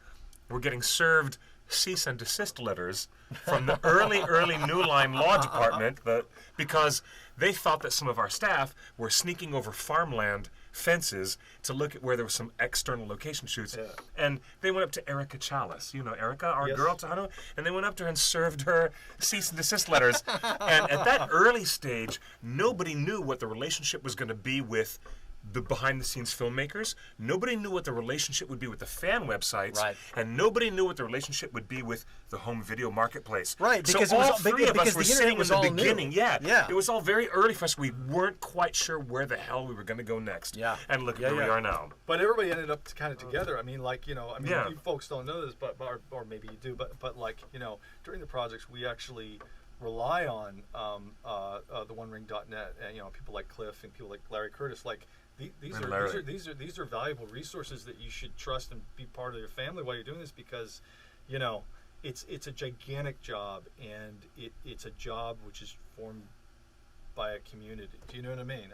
[SPEAKER 3] were getting served cease and desist letters from the early New Line law department because they thought that some of our staff were sneaking over farmland fences to look at where there was some external location shoots. Yeah. And they went up to Erica Chalice, you know Erica, our girl, Tahano, and they went up to her and served her cease and desist letters. And at that early stage, nobody knew what the relationship was going to be with the behind-the-scenes filmmakers. Nobody knew what the relationship would be with the fan websites, and nobody knew what the relationship would be with the home video marketplace.
[SPEAKER 2] Right,
[SPEAKER 3] because
[SPEAKER 2] so
[SPEAKER 3] all three of us were sitting in the beginning.
[SPEAKER 2] New.
[SPEAKER 3] Yeah, it was all very early for us. We weren't quite sure where the hell we were going to go next.
[SPEAKER 2] Yeah,
[SPEAKER 3] and look where we are now.
[SPEAKER 1] But everybody ended up kind of together. I mean, like you folks don't know this, but or maybe you do. But like during the projects, we actually rely on TheOneRing.net and people like Cliff and people like Larry Curtis, like. These are valuable resources that you should trust and be part of your family while you're doing this, because it's a gigantic job, and it's a job which is formed by a community. Do you know what I mean?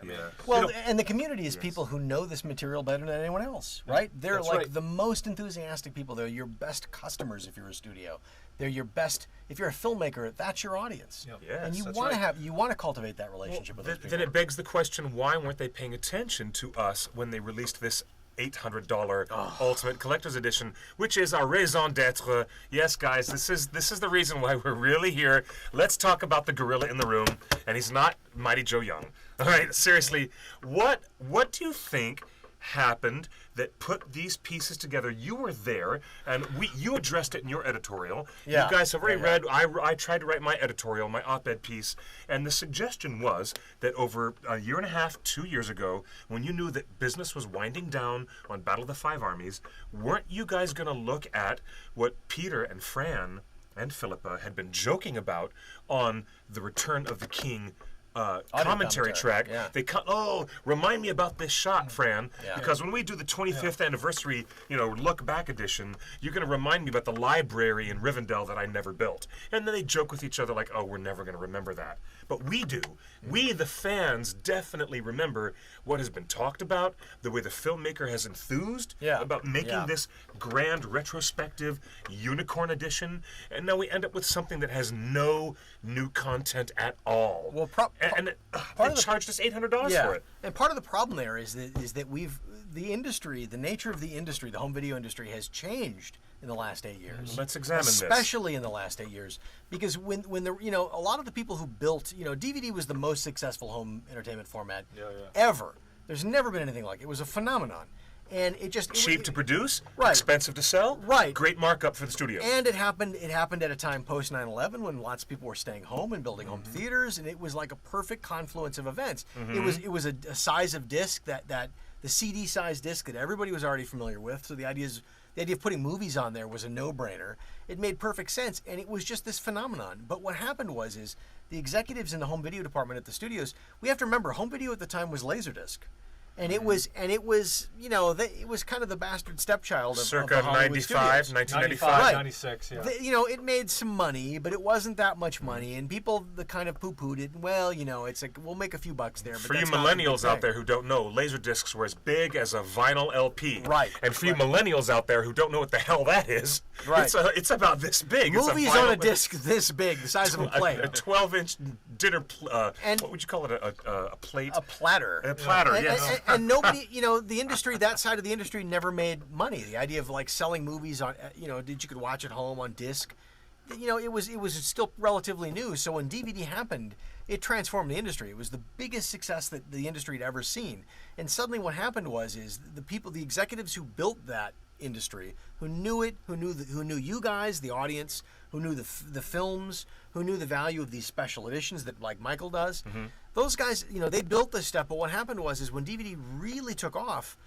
[SPEAKER 2] Well, and the community is people who know this material better than anyone else, right? They're the most enthusiastic people. They're your best customers if you're a studio. They're your best. If you're a filmmaker, that's your audience.
[SPEAKER 3] Yes,
[SPEAKER 2] and you want to cultivate that relationship with those people.
[SPEAKER 3] Then it begs the question: why weren't they paying attention to us when they released this $800 Ultimate Collector's Edition, which is our raison d'etre? Yes, guys, this is the reason why we're really here. Let's talk about the gorilla in the room, and he's not Mighty Joe Young. All right, seriously, what do you think happened that put these pieces together? You were there, and you addressed it in your editorial. You guys have already read. I tried to write my editorial, my op-ed piece, and the suggestion was that over a year and a half, 2 years ago, when you knew that business was winding down on Battle of the Five Armies, weren't you guys going to look at what Peter and Fran and Philippa had been joking about on the Return of the King commentary track? They remind me about this shot, Fran, because when we do the 25th anniversary, look back edition, you're going to remind me about the library in Rivendell that I never built. And then they joke with each other like, oh, we're never going to remember that. But we do. We, the fans, definitely remember what has been talked about, the way the filmmaker has enthused about making this grand retrospective unicorn edition, and now we end up with something that has no new content at all. Well, they charged us $800 for it.
[SPEAKER 2] And part of the problem there is that the nature of the industry, the home video industry, has changed in the last 8 years.
[SPEAKER 3] Let's examine this.
[SPEAKER 2] Especially in the last 8 years, because when a lot of the people who built, DVD was the most successful home entertainment format ever. There's never been anything like it. It was a phenomenon. And
[SPEAKER 3] cheap to produce, expensive to sell, great markup for the studio.
[SPEAKER 2] And it happened at a time post 9/11 when lots of people were staying home and building home theaters, and it was like a perfect confluence of events. It was a size of disc that the CD size disc that everybody was already familiar with. So the idea of putting movies on there was a no-brainer. It made perfect sense, and it was just this phenomenon. But what happened was the executives in the home video department at the studios, we have to remember, home video at the time was Laserdisc. And it was it was kind of the bastard stepchild of
[SPEAKER 3] circa
[SPEAKER 2] of the Hollywood
[SPEAKER 3] 95,
[SPEAKER 2] studios.
[SPEAKER 3] 1995,
[SPEAKER 1] 96,
[SPEAKER 2] it made some money, but it wasn't that much money, and people kind of poo-pooed it. Well, it's like we'll make a few bucks there. But
[SPEAKER 3] for you millennials out there who don't know, Laserdiscs were as big as a vinyl LP.
[SPEAKER 2] Right.
[SPEAKER 3] And for you millennials out there who don't know what the hell that is, it's about this big.
[SPEAKER 2] Movies on a disc this big, the size of a plate.
[SPEAKER 3] A 12-inch dinner. What would you call it? A plate.
[SPEAKER 2] A platter.
[SPEAKER 3] A platter. Yes.
[SPEAKER 2] And nobody, the industry, that side of the industry never made money. The idea of like selling movies on, that you could watch at home on disc, it was still relatively new. So when DVD happened, it transformed the industry. It was the biggest success that the industry had ever seen. And suddenly what happened was the executives who built that industry, who knew it, who knew you guys, the audience, who knew the films, who knew the value of these special editions that like Michael does. Those guys, they built this stuff, but what happened was when DVD really took off,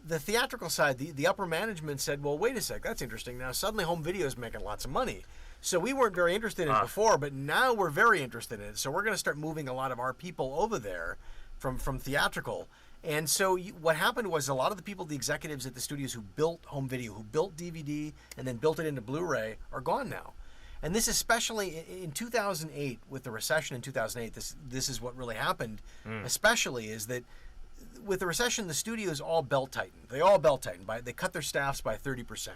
[SPEAKER 2] the theatrical side, the upper management said, well, wait a sec, that's interesting. Now suddenly home video is making lots of money. So we weren't very interested in it before, but now we're very interested in it. So we're going to start moving a lot of our people over there from theatrical. And so what happened was a lot of the people, the executives at the studios who built home video, who built DVD and then built it into Blu-ray are gone now. And this especially in 2008, with the recession in 2008, this is what really happened, especially is that with the recession, the studios all belt-tightened. They all belt-tightened. They cut their staffs by 30%.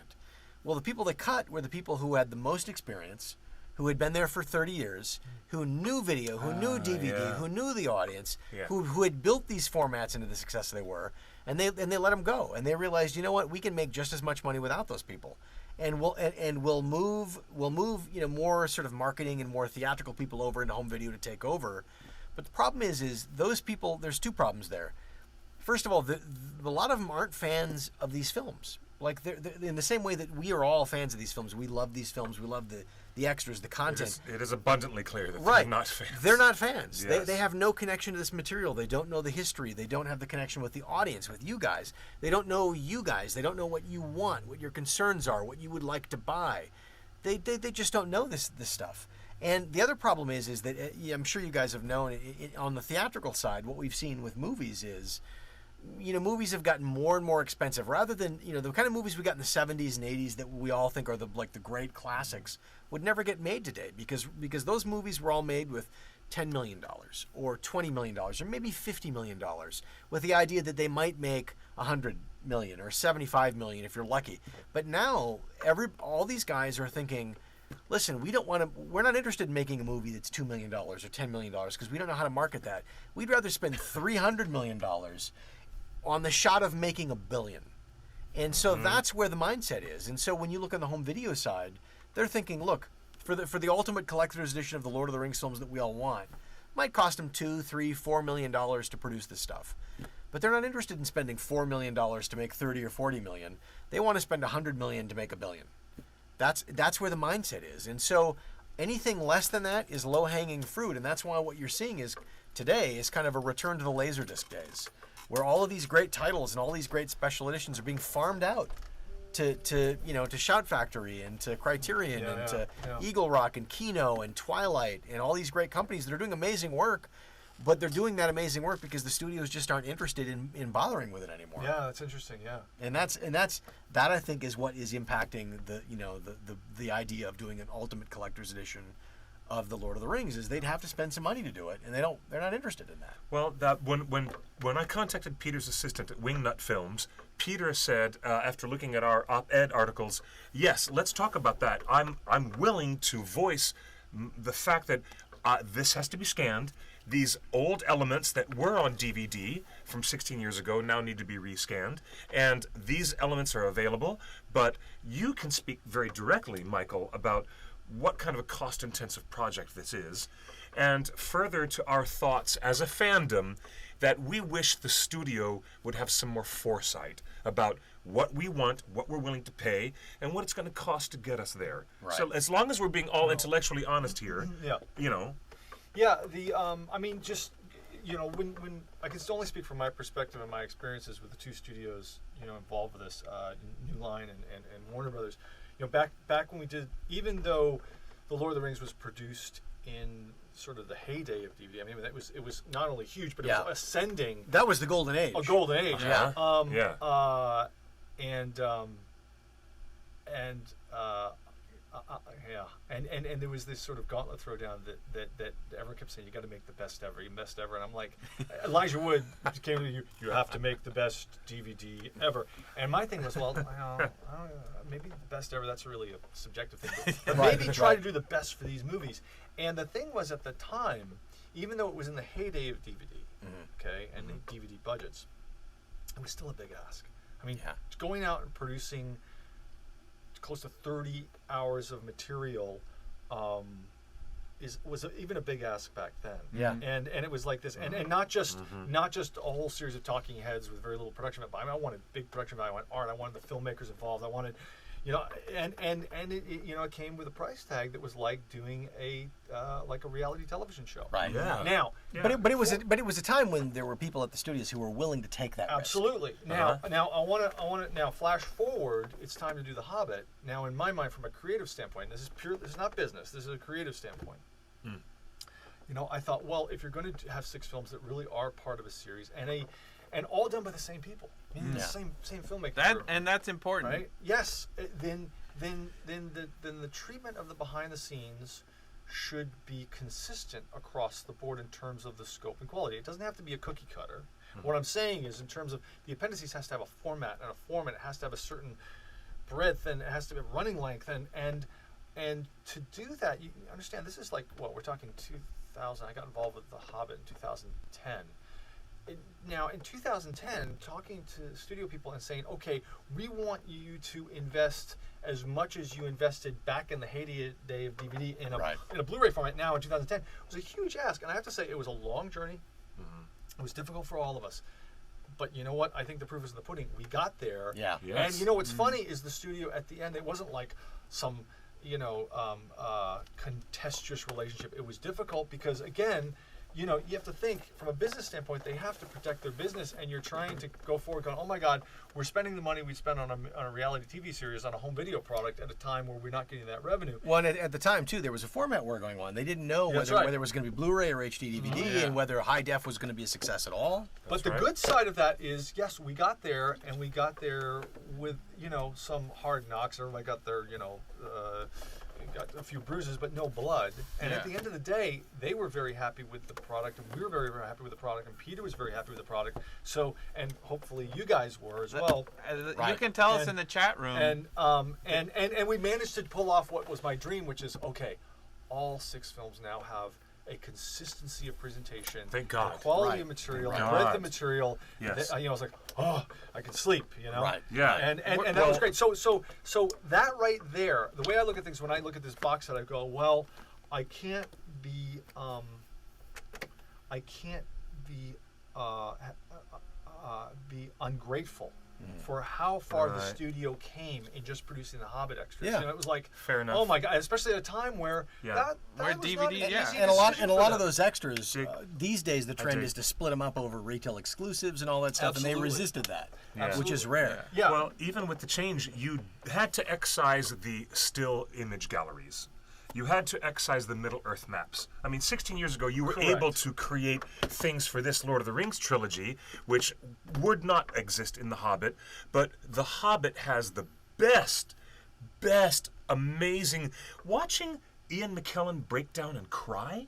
[SPEAKER 2] Well, the people that cut were the people who had the most experience, who had been there for 30 years, who knew video, who knew DVD, who knew the audience, who had built these formats into the success they were, and they let them go. And they realized, you know what, we can make just as much money without those people. And we'll move more sort of marketing and more theatrical people over into home video to take over. But the problem is those people, there's two problems there. First of all, a lot of them aren't fans of these films. Like they're in the same way that we are all fans of these films. We love these films. We love the extras, the content.
[SPEAKER 3] It is abundantly clear that they're not fans.
[SPEAKER 2] They're not fans.
[SPEAKER 3] Yes.
[SPEAKER 2] They have no connection to this material. They don't know the history. They don't have the connection with the audience, with you guys. They don't know you guys. They don't know what you want, what your concerns are, what you would like to buy. They just don't know this stuff. And the other problem is that I'm sure you guys have known on the theatrical side, what we've seen with movies is, movies have gotten more and more expensive. Rather than, the kind of movies we got in the 70s and 80s that we all think are the great classics would never get made today because those movies were all made with $10 million or $20 million or maybe $50 million with the idea that they might make $100 million or $75 million if you're lucky. But now all these guys are thinking, listen, we're not interested in making a movie that's $2 million or $10 million because we don't know how to market that. We'd rather spend $300 million on the shot of making $1 billion. And so that's where the mindset is. And so when you look on the home video side, they're thinking, look, for the ultimate collector's edition of the Lord of the Rings films that we all want, it might cost them $2, $3, $4 million to produce this stuff. But they're not interested in spending $4 million to make 30 or 40 million. They want to spend $100 million to make $1 billion. That's where the mindset is. And so anything less than that is low-hanging fruit. And that's why what you're seeing today is kind of a return to the Laserdisc days, where all of these great titles and all these great special editions are being farmed out to Shout Factory and to Criterion and to Eagle Rock and Kino and Twilight and all these great companies that are doing amazing work, but they're doing that amazing work because the studios just aren't interested in bothering with it anymore.
[SPEAKER 1] Yeah, that's interesting. Yeah,
[SPEAKER 2] and that I think is what is impacting the idea of doing an ultimate collector's edition of the Lord of the Rings is they'd have to spend some money to do it, and they're not interested in that.
[SPEAKER 3] Well, that when I contacted Peter's assistant at Wingnut Films, Peter said after looking at our op-ed articles, yes, let's talk about that. I'm willing to voice the fact that this has to be scanned. These old elements that were on DVD from 16 years ago now need to be rescanned, and these elements are available. But you can speak very directly, Michael, about what kind of a cost-intensive project this is, and further to our thoughts as a fandom that we wish the studio would have some more foresight about what we want, what we're willing to pay, and what it's going to cost to get us there. Right. So as long as we're being all intellectually honest here,
[SPEAKER 1] Yeah, when I can only speak from my perspective and my experiences with the two studios, involved with this, New Line and Warner Brothers. Back when we did, even though The Lord of the Rings was produced in sort of the heyday of DVD, it was not only huge, but it was ascending.
[SPEAKER 2] That was the golden age.
[SPEAKER 1] A golden age.
[SPEAKER 2] Yeah.
[SPEAKER 1] And there was this sort of gauntlet throwdown that everyone kept saying, you got to make the best ever, and I'm like, Elijah Wood came to me, you have to make the best DVD ever. And my thing was, well, maybe the best ever, that's really a subjective thing, but maybe try to do the best for these movies. And the thing was, at the time, even though it was in the heyday of DVD, and the DVD budgets, it was still a big ask. Going out and producing close to 30 hours of material was even a big ask back then.
[SPEAKER 2] Yeah.
[SPEAKER 1] And it was like this, and not just a whole series of talking heads with very little production value. I wanted big production value. I wanted art. I wanted the filmmakers involved. I wanted, and it came with a price tag that was like doing a reality television show.
[SPEAKER 2] Right.
[SPEAKER 3] Yeah.
[SPEAKER 1] Now,
[SPEAKER 2] but it was a time when there were people at the studios who were willing to take that
[SPEAKER 1] absolutely risk. Now I want to flash forward. It's time to do The Hobbit. Now, in my mind, from a creative standpoint, this is not business. This is a creative standpoint. I thought, well, if you're going to have 6 films that really are part of a series and all done by the same people, the same filmmaker,
[SPEAKER 4] and that's important,
[SPEAKER 1] right? Yes. Then the treatment of the behind the scenes should be consistent across the board in terms of the scope and quality. It doesn't have to be a cookie cutter. What I'm saying is, in terms of the Appendices has to have a format, and a format has to have a certain breadth and it has to be running length and to do that, you understand this is like what we're talking 2000. I got involved with The Hobbit in 2010. Now, in 2010, talking to studio people and saying, okay, we want you to invest as much as you invested back in the heyday of DVD in a Blu-ray format now in 2010 was a huge ask. And I have to say, it was a long journey. Mm-hmm. It was difficult for all of us. But you know what? I think the proof is in the pudding. We got there.
[SPEAKER 2] Yeah.
[SPEAKER 3] Yes.
[SPEAKER 1] And you know what's funny is the studio at the end, it wasn't like some, contentious relationship. It was difficult because, again, you have to think from a business standpoint, they have to protect their business, and you're trying to go forward going, oh my God, we're spending the money we spent on a reality TV series, on a home video product at a time where we're not getting that revenue.
[SPEAKER 2] Well, and at the time, too, there was a format war going on. They didn't know whether it was going to be Blu-ray or HD DVD and whether high def was going to be a success at all.
[SPEAKER 1] But the good side of that is, yes, we got there, and we got there with, some hard knocks. Everybody got their, got a few bruises, but no blood. And at the end of the day, they were very happy with the product, and we were very, very happy with the product, and Peter was very happy with the product. So, and hopefully you guys were as well.
[SPEAKER 4] You can tell us in the chat room.
[SPEAKER 1] And we managed to pull off what was my dream, which is, okay, all 6 films now have a consistency of presentation,
[SPEAKER 3] thank God,
[SPEAKER 1] quality of material, I read the material.
[SPEAKER 3] Yes.
[SPEAKER 1] I was like, oh, I can sleep,
[SPEAKER 2] Right.
[SPEAKER 3] Yeah.
[SPEAKER 1] And that was great. So that right there, the way I look at things when I look at this box set, I go, well, I can't be ungrateful for how far the studio came in just producing the Hobbit extras.
[SPEAKER 2] Yeah.
[SPEAKER 1] It was like,
[SPEAKER 3] fair enough.
[SPEAKER 1] Oh my God, especially at a time where that
[SPEAKER 4] where
[SPEAKER 1] was
[SPEAKER 4] DVD,
[SPEAKER 1] not an easy
[SPEAKER 2] and a lot
[SPEAKER 1] decision
[SPEAKER 2] of those extras these days the trend is to split them up over retail exclusives and all that stuff,
[SPEAKER 1] Absolutely.
[SPEAKER 2] and they resisted that,
[SPEAKER 1] Absolutely.
[SPEAKER 2] which is rare.
[SPEAKER 1] Yeah.
[SPEAKER 3] Well, even with the change, you had to excise the still image galleries. You had to excise the Middle-earth maps. I mean, 16 years ago, you were able to create things for this Lord of the Rings trilogy, which would not exist in The Hobbit, but The Hobbit has the best, amazing... Watching Ian McKellen break down and cry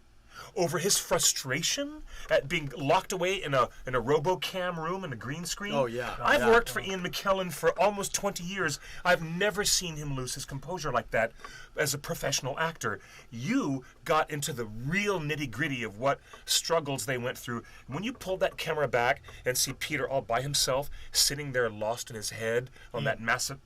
[SPEAKER 3] over his frustration at being locked away in a RoboCam room in a green screen.
[SPEAKER 2] Oh, yeah.
[SPEAKER 3] I've worked for Ian McKellen for almost 20 years. I've never seen him lose his composure like that as a professional actor. You got into the real nitty-gritty of what struggles they went through. When you pull that camera back and see Peter all by himself, sitting there lost in his head on that massive...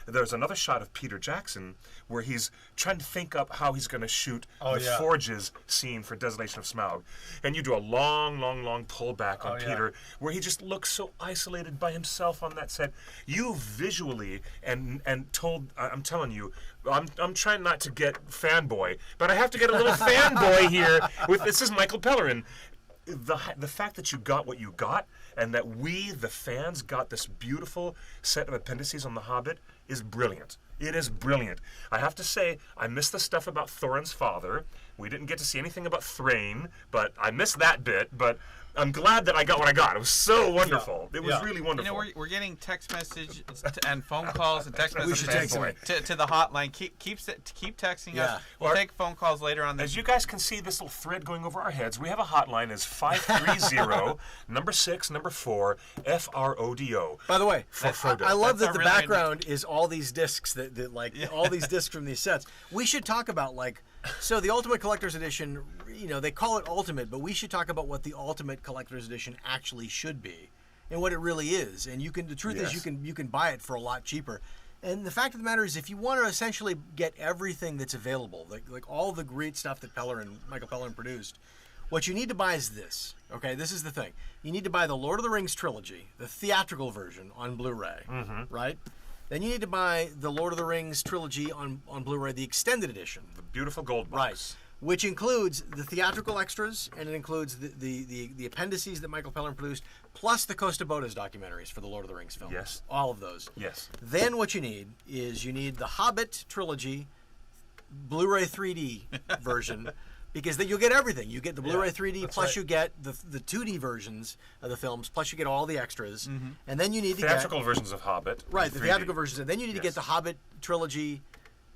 [SPEAKER 3] there's another shot of Peter Jackson where he's trying to think up how he's going to shoot the Forges scene for Desolation of Smaug. And you do a long pullback on Peter where he just looks so isolated by himself on that set. You visually and told... I'm telling you, I'm trying not to get fanboy, but I have to get a little fanboy here. This is Michael Pellerin. The fact that you got what you got, and that we, the fans, got this beautiful set of appendices on The Hobbit is brilliant. It is brilliant. I have to say, I missed the stuff about Thorin's father. We didn't get to see anything about Thrain, but I missed that bit. But I'm glad that I got what I got. It was so wonderful. It was really wonderful.
[SPEAKER 4] We're getting text messages and phone calls and text messages to the hotline. Keep texting us. We'll take phone calls later on.
[SPEAKER 3] As you guys can see, this little thread going over our heads, we have a hotline. It's 530 number 6 number 4 FRODO.
[SPEAKER 2] By the way, I love that the
[SPEAKER 4] really
[SPEAKER 2] background is all these discs all these discs from these sets. We should talk about so the Ultimate Collector's Edition, they call it Ultimate, but we should talk about what the Ultimate Collector's Edition actually should be and what it really is. And the truth is you can buy it for a lot cheaper. And the fact of the matter is, if you want to essentially get everything that's available, like all the great stuff that Michael Pellerin produced, what you need to buy is this. Okay, this is the thing. You need to buy the Lord of the Rings trilogy, the theatrical version on Blu-ray, right? Then you need to buy the Lord of the Rings trilogy on Blu-ray, the extended edition.
[SPEAKER 3] The beautiful gold box.
[SPEAKER 2] Right. Which includes the theatrical extras, and it includes the appendices that Michael Pellerin produced, plus the Costa Bodas documentaries for the Lord of the Rings film.
[SPEAKER 3] Yes.
[SPEAKER 2] All of those.
[SPEAKER 3] Yes.
[SPEAKER 2] Then what you need is the Hobbit trilogy, Blu-ray 3D version, because then you'll get everything. You get the Blu-ray 3D, plus you get the 2D versions of the films, plus you get all the extras. And then you need
[SPEAKER 3] theatrical versions of Hobbit.
[SPEAKER 2] Right, the theatrical versions. And then you need to get the Hobbit trilogy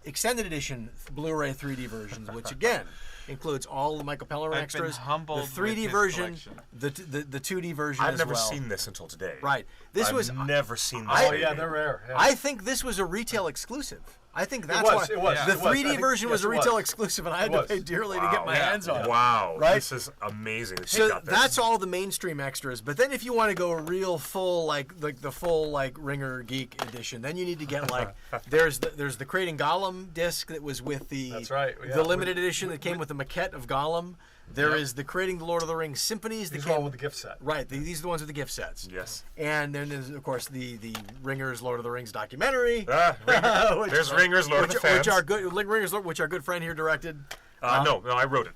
[SPEAKER 2] extended edition Blu-ray 3D versions, which again includes all the Michael Pellerin extras, the 3D version, the 2D version.
[SPEAKER 3] I've
[SPEAKER 2] as
[SPEAKER 3] never
[SPEAKER 2] well.
[SPEAKER 3] seen this until today.
[SPEAKER 2] Right. I've
[SPEAKER 3] never seen this.
[SPEAKER 1] Oh yeah, they're rare. Yeah.
[SPEAKER 2] I think this was a retail exclusive. I think that's
[SPEAKER 1] it was.
[SPEAKER 2] The 3D version was a retail exclusive, and I had to pay dearly to get my hands on it.
[SPEAKER 3] Wow,
[SPEAKER 2] right?
[SPEAKER 3] This is amazing.
[SPEAKER 2] So that's all the mainstream extras. But then, if you want to go a real full, like the full Ringer Geek edition, then you need to get there's the Creating Gollum disc that was with the the limited edition that came with the maquette of Gollum. There is the Creating the Lord of the Rings Symphonies.
[SPEAKER 1] These are all with the gift set.
[SPEAKER 2] Right. These are the ones with the gift sets.
[SPEAKER 3] Yes.
[SPEAKER 2] And then there's, of course, the Ringer's Lord of the Rings documentary.
[SPEAKER 3] There's Ringer's Lord of the Fans.
[SPEAKER 2] Which our good friend here directed.
[SPEAKER 3] No, I wrote it.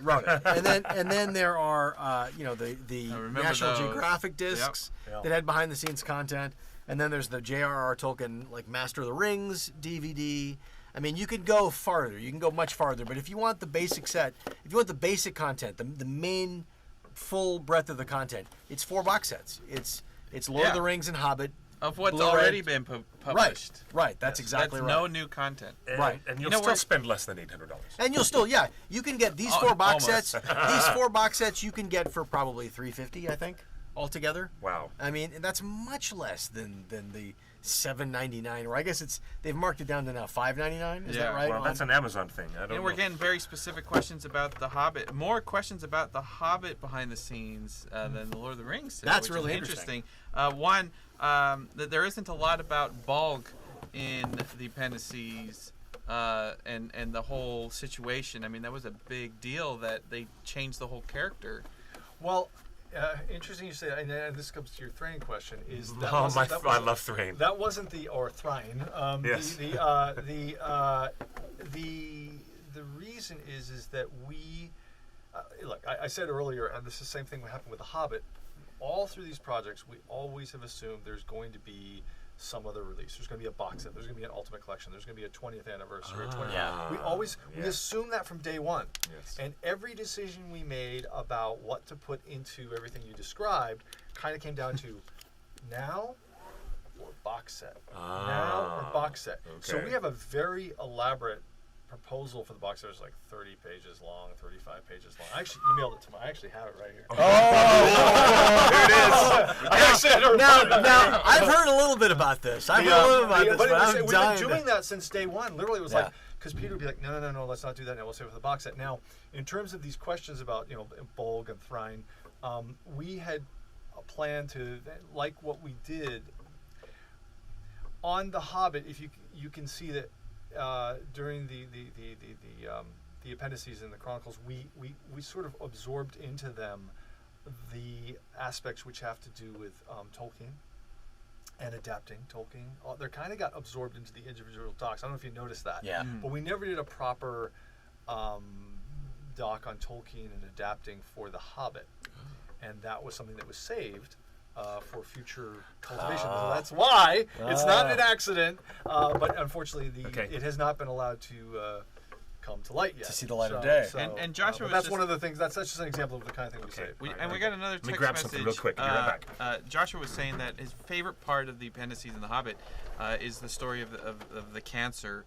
[SPEAKER 2] Wrote it. And then there are the National Geographic discs that had behind the scenes content. And then there's the J.R.R. Tolkien Master of the Rings DVD. I mean, you could go farther. You can go much farther. But if you want the basic set, if you want the basic content, the main full breadth of the content, it's 4 box sets. It's Lord of the Rings and Hobbit.
[SPEAKER 4] Of what's already been published.
[SPEAKER 2] Right. That's exactly
[SPEAKER 4] right. No new content.
[SPEAKER 3] And you'll still spend less than $800.
[SPEAKER 2] And you'll still, you can get these 4 box sets. These 4 box sets you can get for probably $350, I think, altogether.
[SPEAKER 3] Wow.
[SPEAKER 2] I mean, that's much less than the $7.99, or I guess they've marked it down to now $5.99. Is that right?
[SPEAKER 3] Well, that's an Amazon thing. I don't know.
[SPEAKER 4] We're getting very specific questions about The Hobbit. More questions about The Hobbit behind the scenes than The Lord of the Rings. Today,
[SPEAKER 2] that's really interesting.
[SPEAKER 4] One, that there isn't a lot about Bolg in the appendices and the whole situation. I mean, that was a big deal that they changed the whole character.
[SPEAKER 1] Well, interesting you say that, and this comes to your Thrain question. Is that
[SPEAKER 3] I love Thrain.
[SPEAKER 1] That wasn't Thrain.
[SPEAKER 3] Yes.
[SPEAKER 1] The reason is that we look. I said earlier, and this is the same thing that happened with The Hobbit. All through these projects, we always have assumed there's going to be some other release. There's going to be a box set. There's going to be an Ultimate Collection. There's going to be a 20th anniversary. We assume that from day one.
[SPEAKER 3] Yes.
[SPEAKER 1] And every decision we made about what to put into everything you described kind of came down to now or box set. Now or box set.
[SPEAKER 3] Okay.
[SPEAKER 1] So we have a very elaborate proposal for the box set. It's like 30 pages long, 35 pages long. I actually emailed it to I actually have it right here.
[SPEAKER 3] There it is.
[SPEAKER 1] I actually had it
[SPEAKER 2] now, I've heard a little bit about this. We've
[SPEAKER 1] been doing that since day one. Literally, it was like, because Peter would be like, no, let's not do that now. We'll save it for the box set. Now, in terms of these questions about, Bolg and Thrain, we had a plan to, like what we did on The Hobbit, if you can see that during the appendices and the chronicles, we sort of absorbed into them the aspects which have to do with Tolkien and adapting Tolkien. They kind of got absorbed into the individual docs. I don't know if you noticed that.
[SPEAKER 2] Yeah.
[SPEAKER 1] But we never did a proper doc on Tolkien and adapting for The Hobbit, and that was something that was saved for future cultivation. So that's why it's not an accident, but unfortunately it has not been allowed to come to light yet.
[SPEAKER 2] To see the light of day.
[SPEAKER 4] And Joshua was
[SPEAKER 1] that's one of the things. That's just an example of the kind of thing we say.
[SPEAKER 4] We got another text
[SPEAKER 3] Let me grab
[SPEAKER 4] message.
[SPEAKER 3] something real quick. Be right back.
[SPEAKER 4] Joshua was saying that his favorite part of the appendices in The Hobbit is the story of the cancer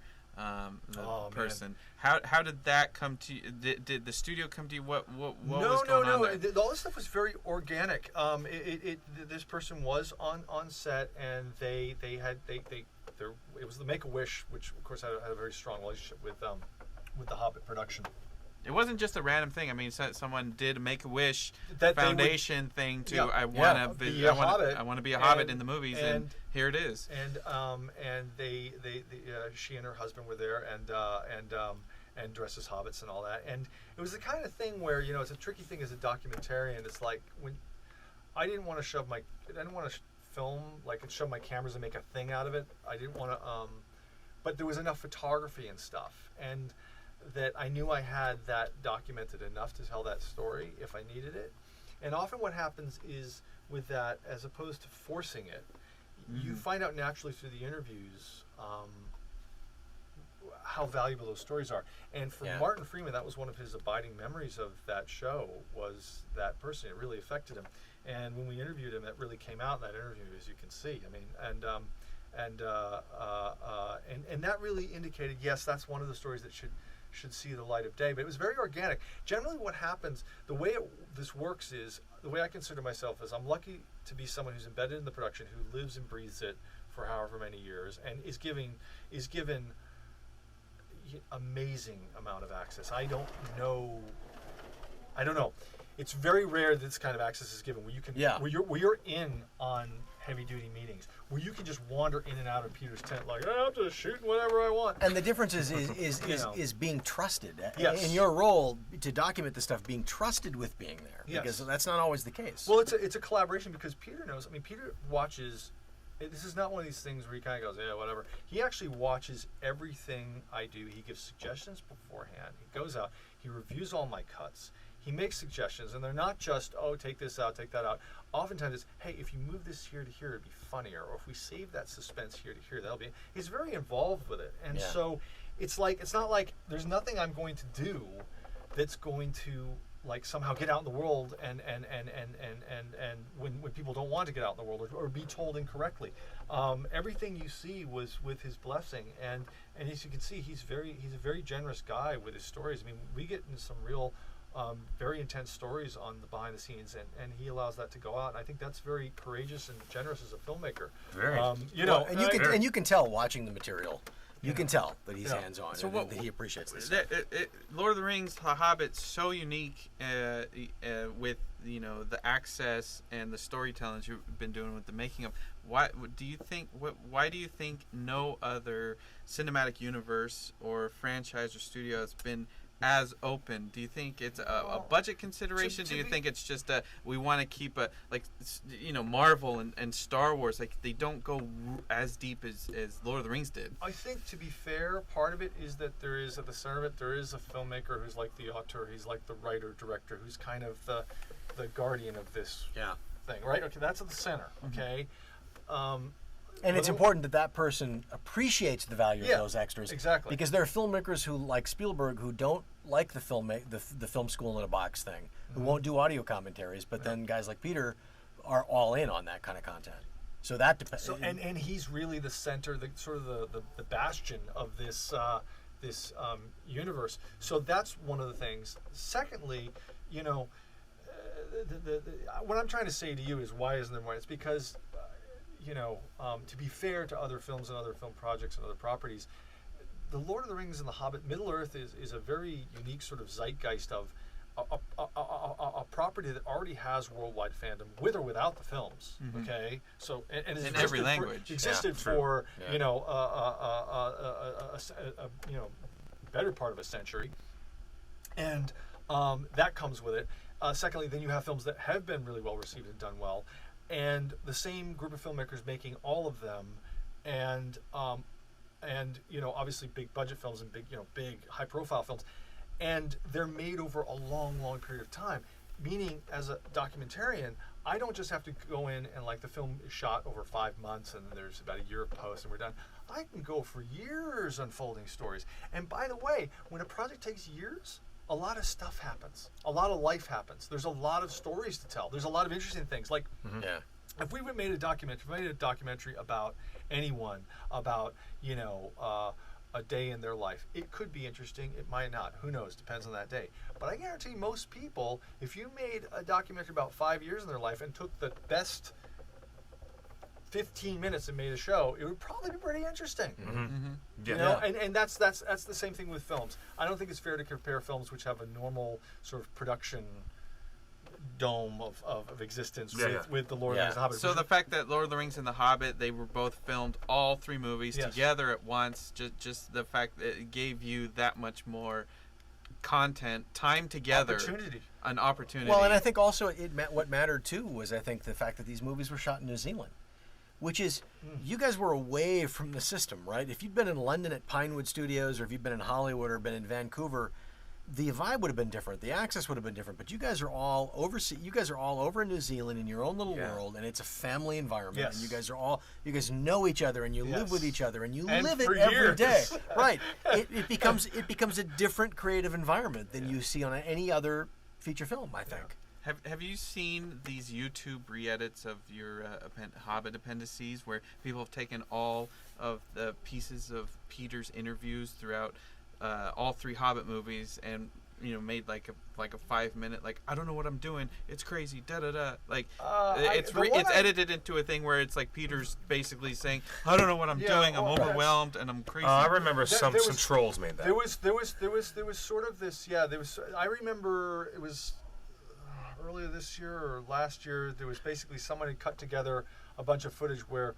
[SPEAKER 4] person. How did that come to you? Did the studio come to you? What was going on there?
[SPEAKER 1] All this stuff was very organic. This person was on set, and it was the Make-A-Wish, which of course had a very strong relationship with the Hobbit production.
[SPEAKER 4] It wasn't just a random thing. I mean, someone did a Make-A-Wish foundation thing to I want to be a Hobbit in the movies, and here it is.
[SPEAKER 1] And she and her husband were there, and dressed as hobbits and all that. And it was the kind of thing where it's a tricky thing as a documentarian. It's like when I didn't want to shove film and shove my cameras and make a thing out of it. I didn't want to, but there was enough photography and stuff, and that I knew I had that documented enough to tell that story if I needed it. And often what happens is with that, as opposed to forcing it, you find out naturally through the interviews how valuable those stories are. And for Martin Freeman, that was one of his abiding memories of that show, was that person. It really affected him. And when we interviewed him, that really came out in that interview, as you can see. I mean, that really indicated, yes, that's one of the stories that should see the light of day. But it was very organic. Generally, what happens, the way this works is, the way I consider myself is, I'm lucky to be someone who's embedded in the production, who lives and breathes it for however many years, and is given amazing amount of access. I don't know. It's very rare that this kind of access is given, where you can, where you're in on heavy duty meetings, where you can just wander in and out of Peter's tent like, I'm just shooting whatever I want.
[SPEAKER 2] And the difference is being trusted.
[SPEAKER 1] Yes.
[SPEAKER 2] In your role to document the stuff, being trusted with being there, because that's not always the case.
[SPEAKER 1] Well, it's a collaboration, because Peter knows. I mean, Peter watches. This is not one of these things where he kind of goes, yeah, whatever. He actually watches everything I do. He gives suggestions beforehand. He goes out. He reviews all my cuts. He makes suggestions, and they're not just, oh, take this out, take that out. Oftentimes it's, hey, if you move this here to here, it'd be funnier. Or if we save that suspense here to here, that'll be. He's very involved with it. And so it's not like there's nothing I'm going to do that's going to like somehow get out in the world and when people don't want to get out in the world or be told incorrectly. Everything you see was with his blessing, and as you can see, he's a very generous guy with his stories. I mean, we get into some real very intense stories on the behind the scenes, and he allows that to go out. And I think that's very courageous and generous as a filmmaker.
[SPEAKER 3] Very.
[SPEAKER 2] And you can tell watching the material. You can tell that he's hands-on, and that he appreciates this.
[SPEAKER 4] Lord of the Rings, The Hobbit's so unique with the access and the storytelling that you've been doing with the making of. Why do you think no other cinematic universe or franchise or studio has been as open? Do you think it's a budget consideration? Do you think it's just we want to keep Marvel and Star Wars, like they don't go as deep as Lord of the Rings did?
[SPEAKER 1] I think, to be fair, part of it is that there is, at the center of it, there is a filmmaker who's like the auteur, he's like the writer, director, who's kind of the guardian of this thing, right? Okay, that's at the center, okay?
[SPEAKER 2] And it's important that person appreciates the value of those extras.
[SPEAKER 1] Exactly.
[SPEAKER 2] Because there are filmmakers who, like Spielberg, who don't like the film school in a box thing, who won't do audio commentaries, but then guys like Peter are all in on that kind of content. So that depends.
[SPEAKER 1] So, and he's really the center, the sort of the bastion of this universe. So that's one of the things. Secondly, what I'm trying to say to you is, why isn't there more? It's because to be fair to other films and other film projects and other properties, The Lord of the Rings and The Hobbit, Middle-earth is a very unique sort of zeitgeist of a property that already has worldwide fandom, with or without the films. Okay, so and
[SPEAKER 4] in every language
[SPEAKER 1] existed for better part of a century, and that comes with it. Secondly, then you have films that have been really well received and done well, and the same group of filmmakers making all of them, and obviously big budget films and big high profile films, and they're made over a long period of time. Meaning, as a documentarian, I don't just have to go in and the film is shot over 5 months and there's about a year of post and we're done. I can go for years unfolding stories. And by the way, when a project takes years, a lot of stuff happens. A lot of life happens. There's a lot of stories to tell. There's a lot of interesting things. If we made a documentary about anyone, about a day in their life, it could be interesting. It might not. Who knows? Depends on that day. But I guarantee most people, if you made a documentary about 5 years in their life and took the best 15 minutes and made a show, it would probably be pretty interesting. And that's the same thing with films. I don't think it's fair to compare films which have a normal sort of production dome of existence with The Lord of the Rings and The Hobbit.
[SPEAKER 4] So the fact that Lord of the Rings and The Hobbit, they were both filmed, all 3 movies together at once, just the fact that it gave you that much more content, time together, an opportunity.
[SPEAKER 2] Well, and I think also what mattered too was, I think, the fact that these movies were shot in New Zealand, which is, you guys were away from the system, right? If you'd been in London at Pinewood Studios, or if you'd been in Hollywood or been in Vancouver, the vibe would have been different. The access would have been different. But you guys are all overseas. You guys are all over in New Zealand in your own little world, and it's a family environment. And you guys know each other, and you live with each other, and you live it every day. Right. It becomes a different creative environment than you see on any other feature film, I think.
[SPEAKER 4] Have you seen these YouTube re-edits of your Hobbit Appendices, where people have taken all of the pieces of Peter's interviews throughout all 3 Hobbit movies and made like a 5-minute, like, I don't know what I'm doing, it's crazy, da da da, like it's edited into a thing where it's like Peter's basically saying, I don't know what I'm doing, I'm overwhelmed and I'm crazy.
[SPEAKER 3] I remember some trolls made that.
[SPEAKER 1] There was sort of this, I remember it was earlier this year or last year, there was basically someone had cut together a bunch of footage where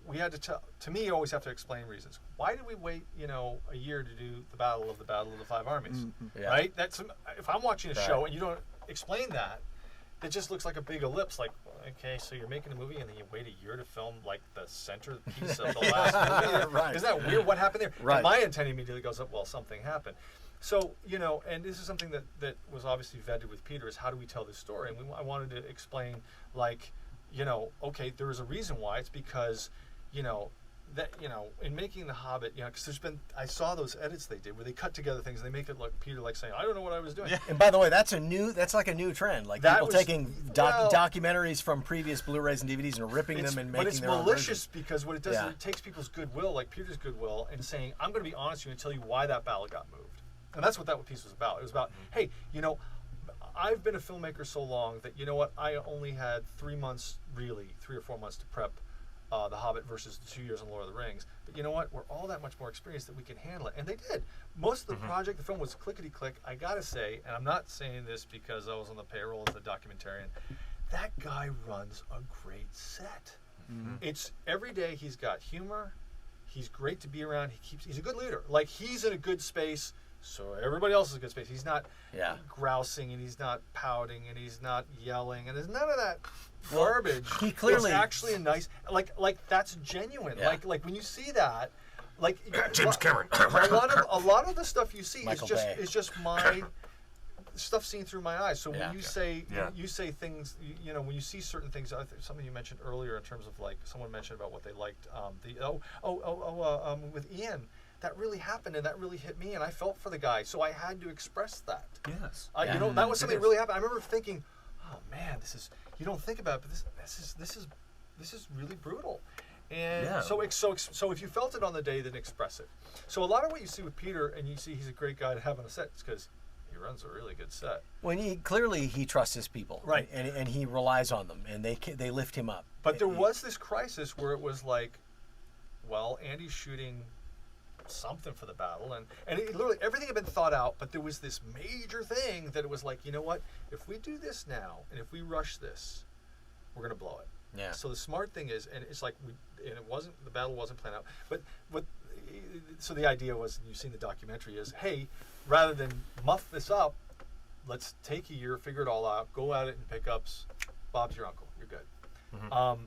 [SPEAKER 1] we had to tell. To me, you always have to explain reasons. Why did we wait, a year to do the Battle of the 5 Armies? Mm-hmm. Yeah. Right? That's if I'm watching a show and you don't explain that, it just looks like a big ellipse. Like, okay, so you're making a movie and then you wait a year to film like the centerpiece of the last movie. Right. Isn't that weird? What happened there? Right. And my antenna immediately goes up. Well, something happened. So, and this is something that was obviously vetted with Peter, is how do we tell this story? And I wanted to explain, like, okay, there is a reason why. It's because, that, in making The Hobbit, because I saw those edits they did where they cut together things and they make it look Peter like saying, I don't know what I was doing.
[SPEAKER 2] Yeah. And by the way, that's like a new trend. Like people taking documentaries from previous Blu-rays and DVDs and ripping them and making their own versions.
[SPEAKER 1] But it's malicious because what it does is it takes people's goodwill, like Peter's goodwill, and saying, I'm going to be honest with you and tell you why that battle got moved. And that's what that piece was about. It was about, hey, I've been a filmmaker so long that, I only had 3 or 4 months to prep The Hobbit versus the 2 years on Lord of the Rings. But you know what? We're all that much more experienced that we can handle it. And they did. Most of the the film was clickety-click. I got to say, and I'm not saying this because I was on the payroll as a documentarian, that guy runs a great set. Mm-hmm. It's every day he's got humor. He's great to be around. He's a good leader. Like, he's in a good space. So everybody else is in a good space. He's not grousing, and he's not pouting, and he's not yelling, and there's none of that garbage.
[SPEAKER 2] He clearly,
[SPEAKER 1] it's actually a nice, like that's genuine. Yeah. Like when you see that, like
[SPEAKER 3] James Cameron.
[SPEAKER 1] a lot of the stuff you see is just my stuff seen through my eyes. So when you say things, when you see certain things, something you mentioned earlier in terms of, like, someone mentioned about what they liked, with Ian. That really happened, and that really hit me, and I felt for the guy, so I had to express that.
[SPEAKER 3] Yes.
[SPEAKER 1] That was something that really happened. I remember thinking, oh man, this is, you don't think about it, but this is really brutal. And so if you felt it on the day, then express it. So a lot of what you see with Peter, and you see he's a great guy to have on a set, is because he runs a really good set.
[SPEAKER 2] Well, he trusts his people, right? And he relies on them, and they lift him up.
[SPEAKER 1] But there was this crisis where it was like, well, Andy's shooting something for the battle, and it literally everything had been thought out, but there was this major thing that it was like, you know what, if we do this now and if we rush this, we're gonna blow it. Yeah. So the smart thing is, and it's like the battle wasn't planned out, but so the idea was, and you've seen the documentary, is, hey, rather than muff this up, let's take a year, figure it all out, go at it in pickups. Bob's your uncle, you're good. Mm-hmm.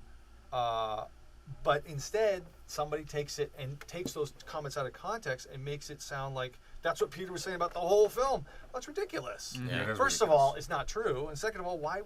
[SPEAKER 1] But instead, somebody takes it and takes those comments out of context and makes it sound like that's what Peter was saying about the whole film. Well, that's ridiculous. Yeah, First of all, it's not true, and second of all, why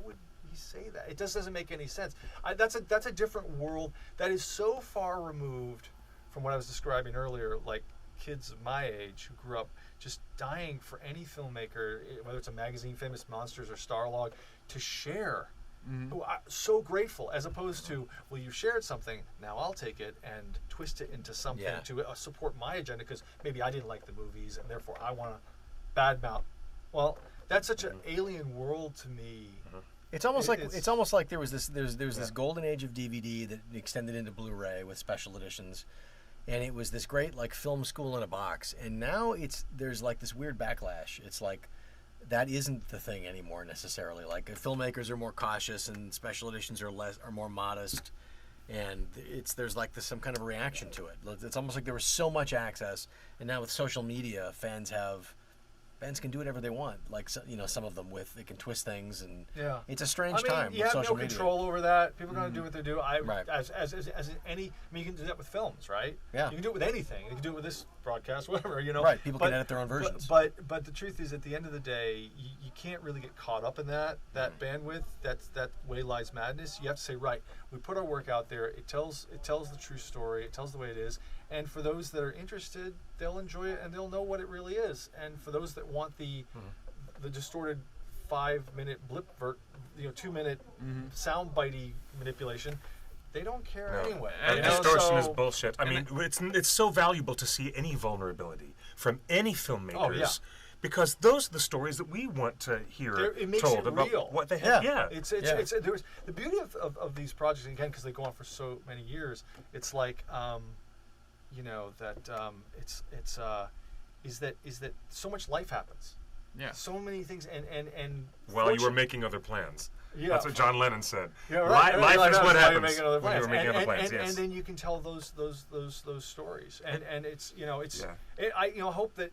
[SPEAKER 1] would he say that? It just doesn't make any sense. That's a different world that is so far removed from what I was describing earlier, like kids of my age who grew up just dying for any filmmaker, whether it's a magazine, Famous Monsters or Starlog, to share. Mm-hmm. So grateful, as opposed to, well, you shared something, now I'll take it and twist it into something to support my agenda because maybe I didn't like the movies and therefore I want to badmouth. Well, that's such an alien world to me. Mm-hmm.
[SPEAKER 2] It's almost like there was this golden age of DVD that extended into Blu-ray with special editions, and it was this great, like, film school in a box. And now there's like this weird backlash. It's like, that isn't the thing anymore necessarily. Like, filmmakers are more cautious, and special editions are more modest, and there's like some kind of reaction to it. It's almost like there was so much access, and now with social media, fans can do whatever they want. Like, some of them they can twist things, and it's a strange time.
[SPEAKER 1] You have no control over that. People are going to do what they do. You can do that with films, right? Yeah. You can do it with anything. You can do it with this broadcast, whatever.
[SPEAKER 2] Right. People can edit their own versions.
[SPEAKER 1] But the truth is, at the end of the day, you can't really get caught up in that bandwidth. That way lies madness. You have to say, right, we put our work out there. It tells the true story. It tells the way it is. And for those that are interested, they'll enjoy it and they'll know what it really is. And for those that want the distorted 5-minute blip 2-minute sound bitey manipulation. They don't care anyway.
[SPEAKER 3] And distortion is bullshit. I mean, it's so valuable to see any vulnerability from any filmmakers.
[SPEAKER 1] Oh, yeah.
[SPEAKER 3] Because those are the stories that we want to hear
[SPEAKER 1] it makes
[SPEAKER 3] told
[SPEAKER 1] it
[SPEAKER 3] about
[SPEAKER 1] real.
[SPEAKER 3] what they have.
[SPEAKER 1] Yeah. It's the beauty of these projects, again, because they go on for so many years. It's like, is that so much life happens.
[SPEAKER 4] Yeah.
[SPEAKER 1] So many things, and
[SPEAKER 3] while you were making other plans.
[SPEAKER 1] Yeah.
[SPEAKER 3] That's what John Lennon said.
[SPEAKER 1] Yeah, right.
[SPEAKER 3] Life is what happens
[SPEAKER 1] when you were making other plans.
[SPEAKER 3] Yes.
[SPEAKER 1] And then you can tell those stories, and it's I hope that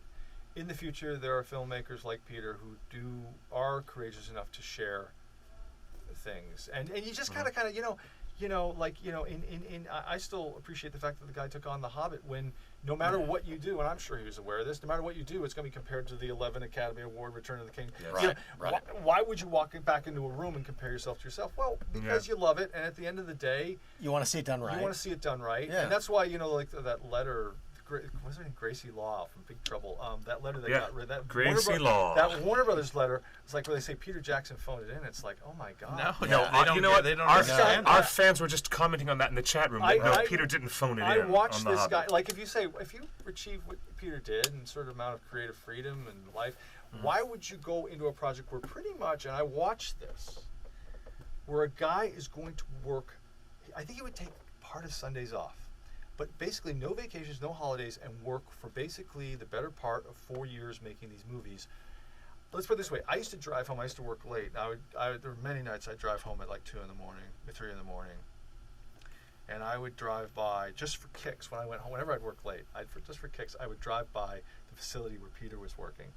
[SPEAKER 1] in the future there are filmmakers like Peter who are courageous enough to share things, and you just kind of I still appreciate the fact that the guy took on The Hobbit when no matter what you do, and I'm sure he was aware of this, no matter what you do, it's going to be compared to the 11 Academy Award Return of the King.
[SPEAKER 2] Yes. Right.
[SPEAKER 1] Why would you walk back into a room and compare yourself to yourself? Well, because you love it, and at the end of the day,
[SPEAKER 2] you want to see it done right.
[SPEAKER 1] You want to see it done right, and that's why that letter. What's her name? Gracie Law from Big Trouble. That letter that got rid. That
[SPEAKER 3] Gracie Law.
[SPEAKER 1] That Warner Brothers letter. It's like where they say Peter Jackson phoned it in. It's like, oh my god.
[SPEAKER 4] No,
[SPEAKER 3] you know what? They don't understand. Our fans were just commenting on that in the chat room. Peter didn't phone it in.
[SPEAKER 1] I watched
[SPEAKER 3] on
[SPEAKER 1] this
[SPEAKER 3] The
[SPEAKER 1] guy.
[SPEAKER 3] Hobbit.
[SPEAKER 1] Like if you achieve what Peter did and sort of amount of creative freedom and life, why would you go into a project where pretty much? And I watched this, where a guy is going to work. I think he would take part of Sundays off. But basically no vacations, no holidays, and work for basically the better part of 4 years making these movies. Let's put it this way. I used to drive home. I used to work late. There were many nights I'd drive home at like 2 in the morning, or 3 in the morning. And I would drive by, just for kicks, when I went home, whenever I'd work late, just for kicks, I would drive by the facility where Peter was working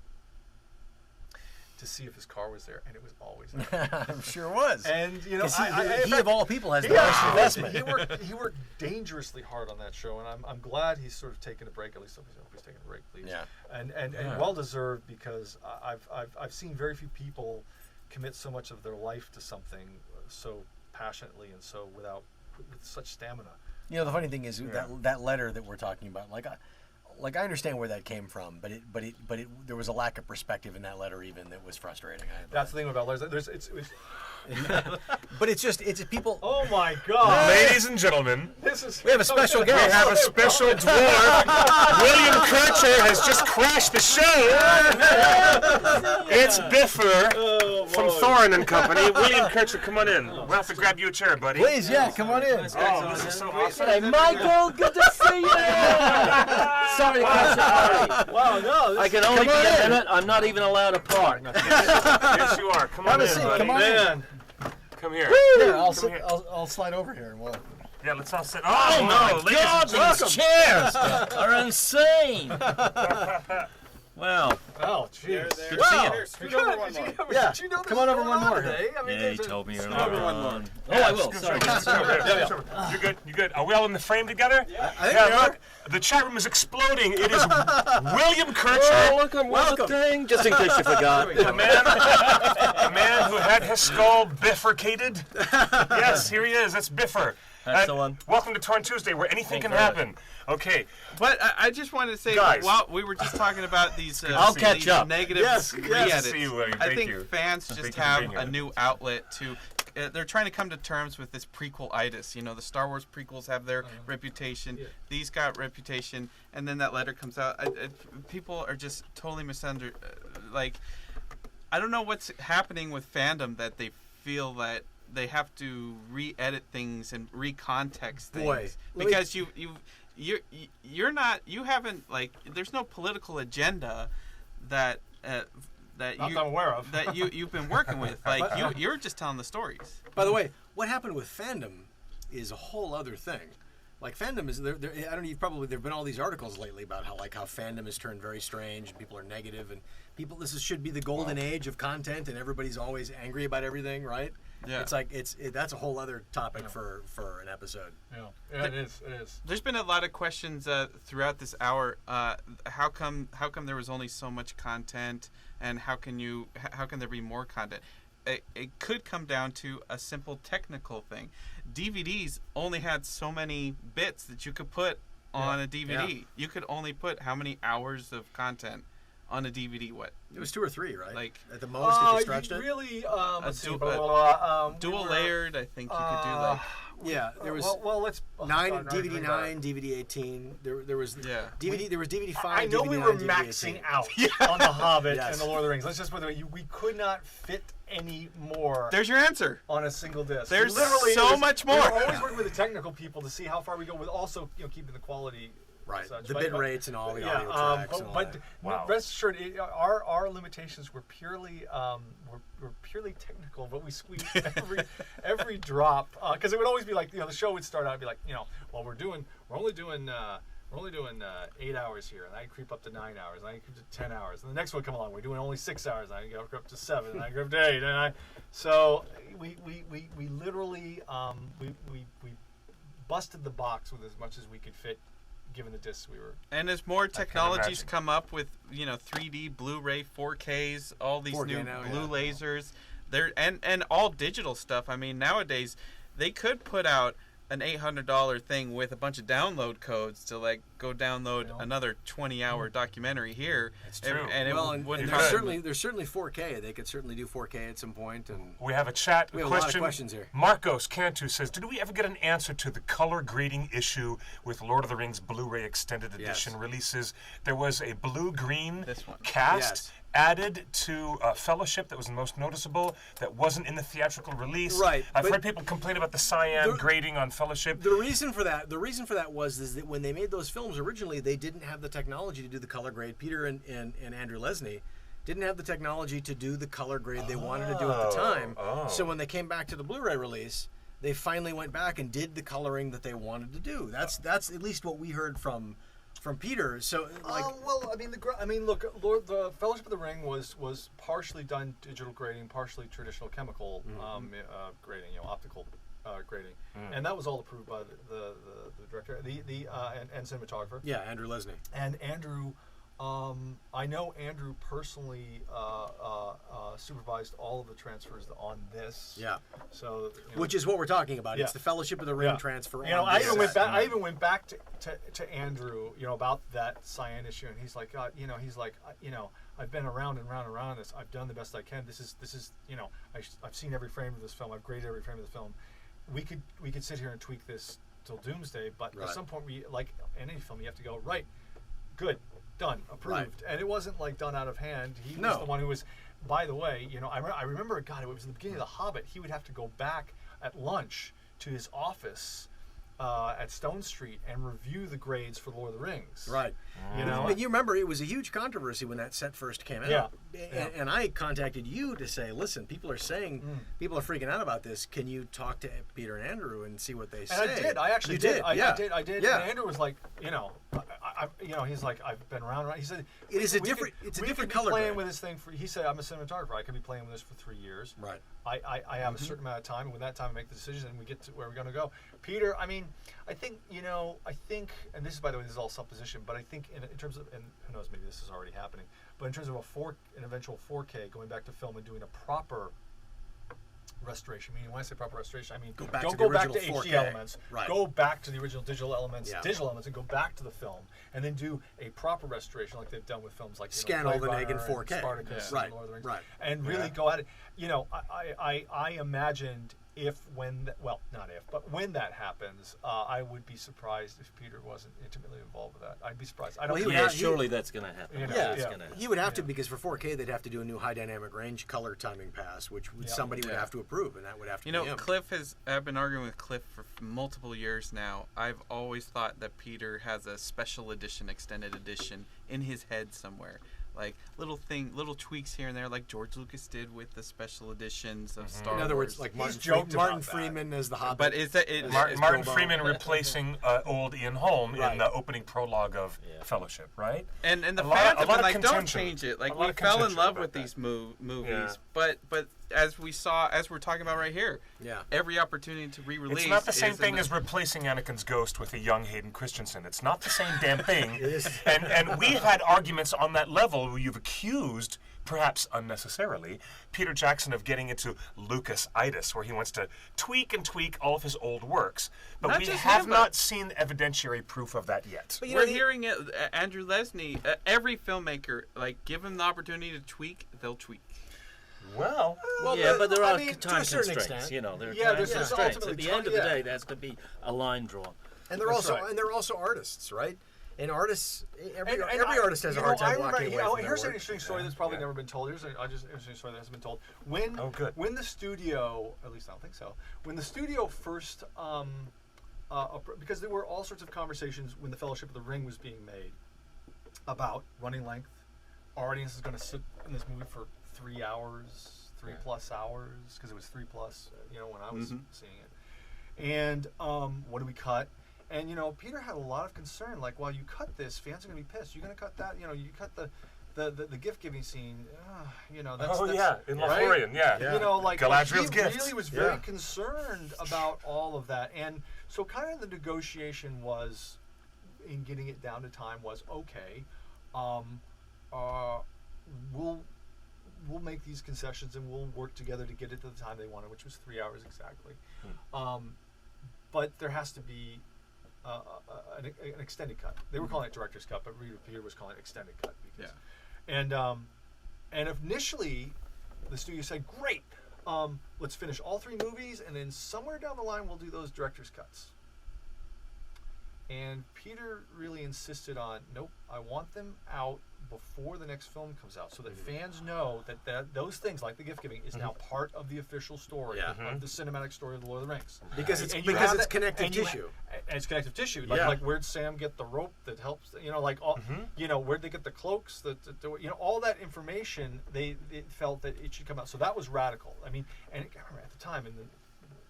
[SPEAKER 1] to see if his car was there, and it was always there.
[SPEAKER 2] I'm sure it was.
[SPEAKER 1] And
[SPEAKER 2] he of all people has the best investment.
[SPEAKER 1] He worked dangerously hard on that show, and I'm glad he's sort of taken a break. At least he's taking a break, please.
[SPEAKER 2] Yeah.
[SPEAKER 1] And well deserved, because I've seen very few people commit so much of their life to something so passionately and so with such stamina.
[SPEAKER 2] The funny thing is that letter that we're talking about, like I understand where that came from, but there was a lack of perspective in that letter even that was frustrating.
[SPEAKER 1] That's the thing about letters.
[SPEAKER 2] But it's people.
[SPEAKER 1] Oh my God!
[SPEAKER 3] Ladies and gentlemen,
[SPEAKER 2] we have a special guest.
[SPEAKER 3] We have a special dwarf. William Kircher has just crashed the show. It's Biffer from Thorin and Company. William Kircher, come on in. We'll have to grab you a chair, buddy.
[SPEAKER 2] Please, come on in.
[SPEAKER 3] Oh, this is so awesome.
[SPEAKER 5] Hey, Michael, good to see you. Sorry to catch you early.
[SPEAKER 1] Wow, no.
[SPEAKER 5] I can only be a minute. I'm not even allowed to park.
[SPEAKER 3] Yes, you are. Come on in, buddy.
[SPEAKER 2] Come on in.
[SPEAKER 3] Come here.
[SPEAKER 2] Here, I'll slide over here.
[SPEAKER 3] Yeah, let's all sit. Oh no, ladies
[SPEAKER 5] God, these chairs are insane. Well.
[SPEAKER 1] Oh, jeez.
[SPEAKER 5] Good to see you.
[SPEAKER 2] Did you know come on over one more.
[SPEAKER 5] Yeah, he told me earlier on.
[SPEAKER 3] Oh, I will. Sorry. You're good. Are we all in the frame together?
[SPEAKER 2] Yeah,
[SPEAKER 3] look. The chat room is exploding. It is William Kircher.
[SPEAKER 5] Oh, look, I'm welcome. Thing, just in case you forgot.
[SPEAKER 3] A man who had his skull bifurcated. Yes, here he is. That's Biffer.
[SPEAKER 5] That's the one.
[SPEAKER 3] Welcome to Torn Tuesday, where anything can happen. Okay.
[SPEAKER 4] But I just wanted to say,
[SPEAKER 3] guys,
[SPEAKER 4] while we were just talking about these,
[SPEAKER 5] I'll catch
[SPEAKER 4] these
[SPEAKER 5] up.
[SPEAKER 4] negative re-edits,
[SPEAKER 3] see you, William.
[SPEAKER 4] I think
[SPEAKER 3] you.
[SPEAKER 4] fans just have a new outlet to. They're trying to come to terms with this prequel-itis. The Star Wars prequels have their reputation. Yeah. These got reputation, and then that letter comes out. People are just totally misunderstood. I don't know what's happening with fandom that they feel that they have to re-edit things and recontext things because you're not, you haven't, there's no political agenda that
[SPEAKER 1] I'm aware of
[SPEAKER 4] that you've been working with. You're just telling the stories.
[SPEAKER 2] By the way, what happened with fandom is a whole other thing. Fandom is there. I don't know. There've been all these articles lately about how fandom has turned very strange and people are negative and people. Should be the golden age of content and everybody's always angry about everything, right?
[SPEAKER 4] Yeah.
[SPEAKER 2] That's a whole other topic for an episode.
[SPEAKER 1] Yeah, it is.
[SPEAKER 4] There's been a lot of questions throughout this hour. How come there was only so much content, and how can there be more content? It could come down to a simple technical thing. DVDs only had so many bits that you could put on a DVD. Yeah. You could only put how many hours of content on a DVD? What?
[SPEAKER 2] It was 2 or 3, right?
[SPEAKER 4] Like
[SPEAKER 2] at the most, if you stretched it.
[SPEAKER 1] Really,
[SPEAKER 4] dual layered. I think you could do like.
[SPEAKER 2] Yeah, there was
[SPEAKER 1] let's
[SPEAKER 2] DVD 9, DVD 18. There was DVD. There was DVD 5.
[SPEAKER 1] I know
[SPEAKER 2] DVD
[SPEAKER 1] we
[SPEAKER 2] 9,
[SPEAKER 1] were
[SPEAKER 2] DVD
[SPEAKER 1] maxing
[SPEAKER 2] 18.
[SPEAKER 1] out on The Hobbit and The Lord of the Rings. Let's just put it that way. We could not fit any more.
[SPEAKER 4] There's your answer.
[SPEAKER 1] On a single disc.
[SPEAKER 4] There's literally so much more.
[SPEAKER 1] We're always working with the technical people to see how far we go with also keeping the quality.
[SPEAKER 2] Right,
[SPEAKER 1] such,
[SPEAKER 2] the bit rates and all the audio tracks.
[SPEAKER 1] But rest assured, our limitations were purely technical. But we squeezed every drop because it would always be like the show would start out and be like well we're only doing 8 hours here, and I creep up to 9 hours, and I creep to 10 hours, and the next one come along, we're doing only 6 hours, and I go up to 7, and I go up to 8, and so we literally we busted the box with as much as we could fit. Given the discs we were, and
[SPEAKER 4] as more technologies come up with 3D, Blu-ray, 4Ks, all these new blue lasers, and all digital stuff. I mean, nowadays they could put out an $800 thing with a bunch of download codes to go download another 20-hour documentary here.
[SPEAKER 3] It's true.
[SPEAKER 2] There's certainly 4K. They could certainly do 4K at some point. And
[SPEAKER 3] we have a chat.
[SPEAKER 2] We have a lot of questions here.
[SPEAKER 3] Marcos Cantu says, "Did we ever get an answer to the color grading issue with Lord of the Rings Blu-ray Extended Edition releases? There was a blue-green cast." Added to Fellowship that was the most noticeable that wasn't in the theatrical release.
[SPEAKER 2] Right.
[SPEAKER 3] I've heard people complain about the cyan grading on Fellowship.
[SPEAKER 2] The reason for that was that when they made those films originally, they didn't have the technology to do the color grade. Peter and Andrew Lesney didn't have the technology to do the color grade they wanted to do at the time. So when they came back to the Blu-ray release, they finally went back and did the coloring that they wanted to do. That's at least what we heard from Peter. So
[SPEAKER 1] look, the Fellowship of the Ring was partially done digital grading, partially traditional chemical grading, optical grading, and that was all approved by the director, and cinematographer.
[SPEAKER 2] Yeah, Andrew Lesney.
[SPEAKER 1] And Andrew, I know Andrew personally supervised all of the transfers on this.
[SPEAKER 2] Yeah.
[SPEAKER 1] So
[SPEAKER 2] which is what we're talking about. Yeah. It's the Fellowship of the Ring transfer.
[SPEAKER 1] I even went back to Andrew, about that cyan issue, and he's like, I've been around and around and around this. I've done the best I can. This is I've seen every frame of this film. I've graded every frame of the film. We could sit here and tweak this till doomsday, but at some point, like in any film, you have to go right, good. Done, approved, and it wasn't done out of hand. He was the one who was. By the way, I remember. God, it was in the beginning of The Hobbit. He would have to go back at lunch to his office at Stone Street and review the grades for Lord of the Rings.
[SPEAKER 2] Right. But you remember it was a huge controversy when that set first came out. And I contacted you to say, listen, people are freaking out about this. Can you talk to Peter and Andrew and see what they say?
[SPEAKER 1] And I did. I actually did. I did.
[SPEAKER 2] Yeah.
[SPEAKER 1] And Andrew was like, he's like, I've been around. He said,
[SPEAKER 2] it's a different color.
[SPEAKER 1] Playing with this thing he said, I'm a cinematographer. I could be playing with this for 3 years.
[SPEAKER 2] Right.
[SPEAKER 1] I have a certain amount of time, and when that time I make the decision, and we get to where we're going to go. Peter, I think, and this is, by the way, this is all supposition, but I think in terms of, and who knows, maybe this is already happening, but in terms of an eventual 4K, going back to film and doing a proper restoration, meaning when I say proper restoration, I mean don't go back to HD elements, go back to the original digital elements, and go back to the film, and then do a proper restoration like they've done with films like
[SPEAKER 2] Scan all the egg in 4K,
[SPEAKER 1] Spartacus, and Lord of the Rings, and really go at it. I imagined when that happens, I would be surprised if Peter wasn't intimately involved with that. I'd be surprised. I don't.
[SPEAKER 5] Surely that's going to happen.
[SPEAKER 2] He would have to, because for 4K they'd have to do a new high dynamic range color timing pass, which somebody would have to approve, and that would have to be him.
[SPEAKER 4] I've been arguing with Cliff for multiple years now. I've always thought that Peter has a special edition, extended edition in his head somewhere. Like little tweaks here and there, like George Lucas did with the special editions of Star Wars.
[SPEAKER 2] In other words, like Martin Freeman as the Hobbit.
[SPEAKER 4] But is that it?
[SPEAKER 3] Martin Freeman replacing old Ian Holm in the opening prologue of Fellowship, right?
[SPEAKER 4] And the fans have been like, don't change it. Like we fell in love with these movies, but as we're talking about right here, every opportunity to re-release.
[SPEAKER 3] It's not the same thing as replacing Anakin's ghost with a young Hayden Christensen. It's not the same damn thing. And we've had arguments on that level where you've accused, perhaps unnecessarily, Peter Jackson of getting into Lucas-itis, where he wants to tweak all of his old works. But we have not seen evidentiary proof of that yet.
[SPEAKER 4] But we're hearing it, Andrew Lesnie, every filmmaker, like, give him the opportunity to tweak, they'll tweak.
[SPEAKER 3] Well,
[SPEAKER 5] yeah, but there are time constraints. You know, there are time constraints. At the end of the day, there has to be a line drawn.
[SPEAKER 2] And they're also artists, right? And artists, every artist has a hard time walking away from their
[SPEAKER 1] Here's an
[SPEAKER 2] work.
[SPEAKER 1] interesting story that's probably never been told. Here's an interesting story that hasn't been told. When the studio, at least I don't think so, when the studio first, because there were all sorts of conversations when the Fellowship of the Ring was being made about running length. Our audience is going to sit in this movie for 3 hours, 3+ hours, because it was 3+, when I was seeing it. And what do we cut? And, Peter had a lot of concern, like, while you cut this, fans are going to be pissed. You're going to cut that, you cut the gift-giving scene, in
[SPEAKER 3] Lothlorien, Galadriel's
[SPEAKER 1] he
[SPEAKER 3] gift.
[SPEAKER 1] really was very concerned about all of that. And so kind of the negotiation was, in getting it down to time, was, okay, we'll make these concessions and we'll work together to get it to the time they wanted, which was 3 hours exactly. But there has to be an extended cut. They were calling it director's cut, but Peter was calling it extended cut. And initially, the studio said, "Great, let's finish all 3 movies, and then somewhere down the line we'll do those director's cuts." And Peter really insisted on, nope, I want them out before the next film comes out, so that fans know that those things, like the gift giving, is now part of the official story of the cinematic story of the Lord of the Rings.
[SPEAKER 2] Because it's connective tissue.
[SPEAKER 1] And it's connective tissue. Like where'd Sam get the rope that helps? Where'd they get the cloaks? All that information. They felt that it should come out. So that was radical. I mean, and I remember at the time, and the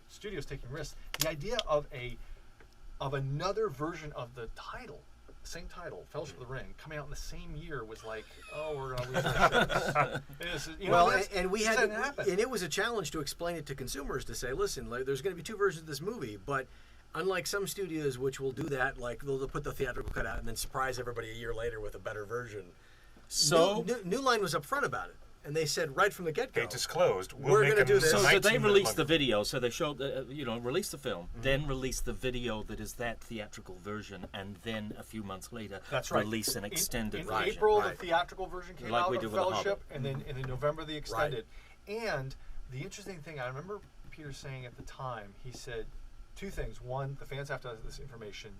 [SPEAKER 1] studio's taking risks. The idea of another version of the title, same title, Fellowship of the Ring, coming out in the same year was like, oh, we're gonna lose our ships.
[SPEAKER 2] And it was a challenge to explain it to consumers, to say, listen, there's going to be 2 versions of this movie, but unlike some studios which will do that, like they'll put the theatrical cut out and then surprise everybody a year later with a better version. So New Line was upfront about it. And they said right from the get-go,
[SPEAKER 3] they disclosed,
[SPEAKER 2] we're going to do this.
[SPEAKER 5] So did they release the video? So they showed, release the film, then release the video that is that theatrical version, and then a few months later, release an extended version.
[SPEAKER 1] In April, the theatrical version came out of Fellowship, and then in November, the extended. And the interesting thing, I remember Peter saying at the time, he said 2 things. 1, the fans have to have this information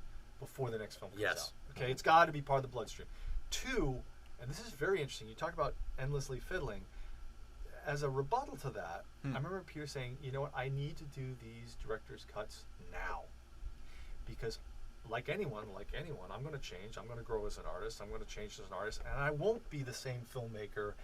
[SPEAKER 1] before the next film comes out. Okay, it's got to be part of the bloodstream. 2, and this is very interesting. You talk about endlessly fiddling. As a rebuttal to that, I remember Peter saying, you know what, I need to do these director's cuts now. Because like anyone, I'm going to change. I'm going to grow as an artist. I'm going to change as an artist. And I won't be the same filmmaker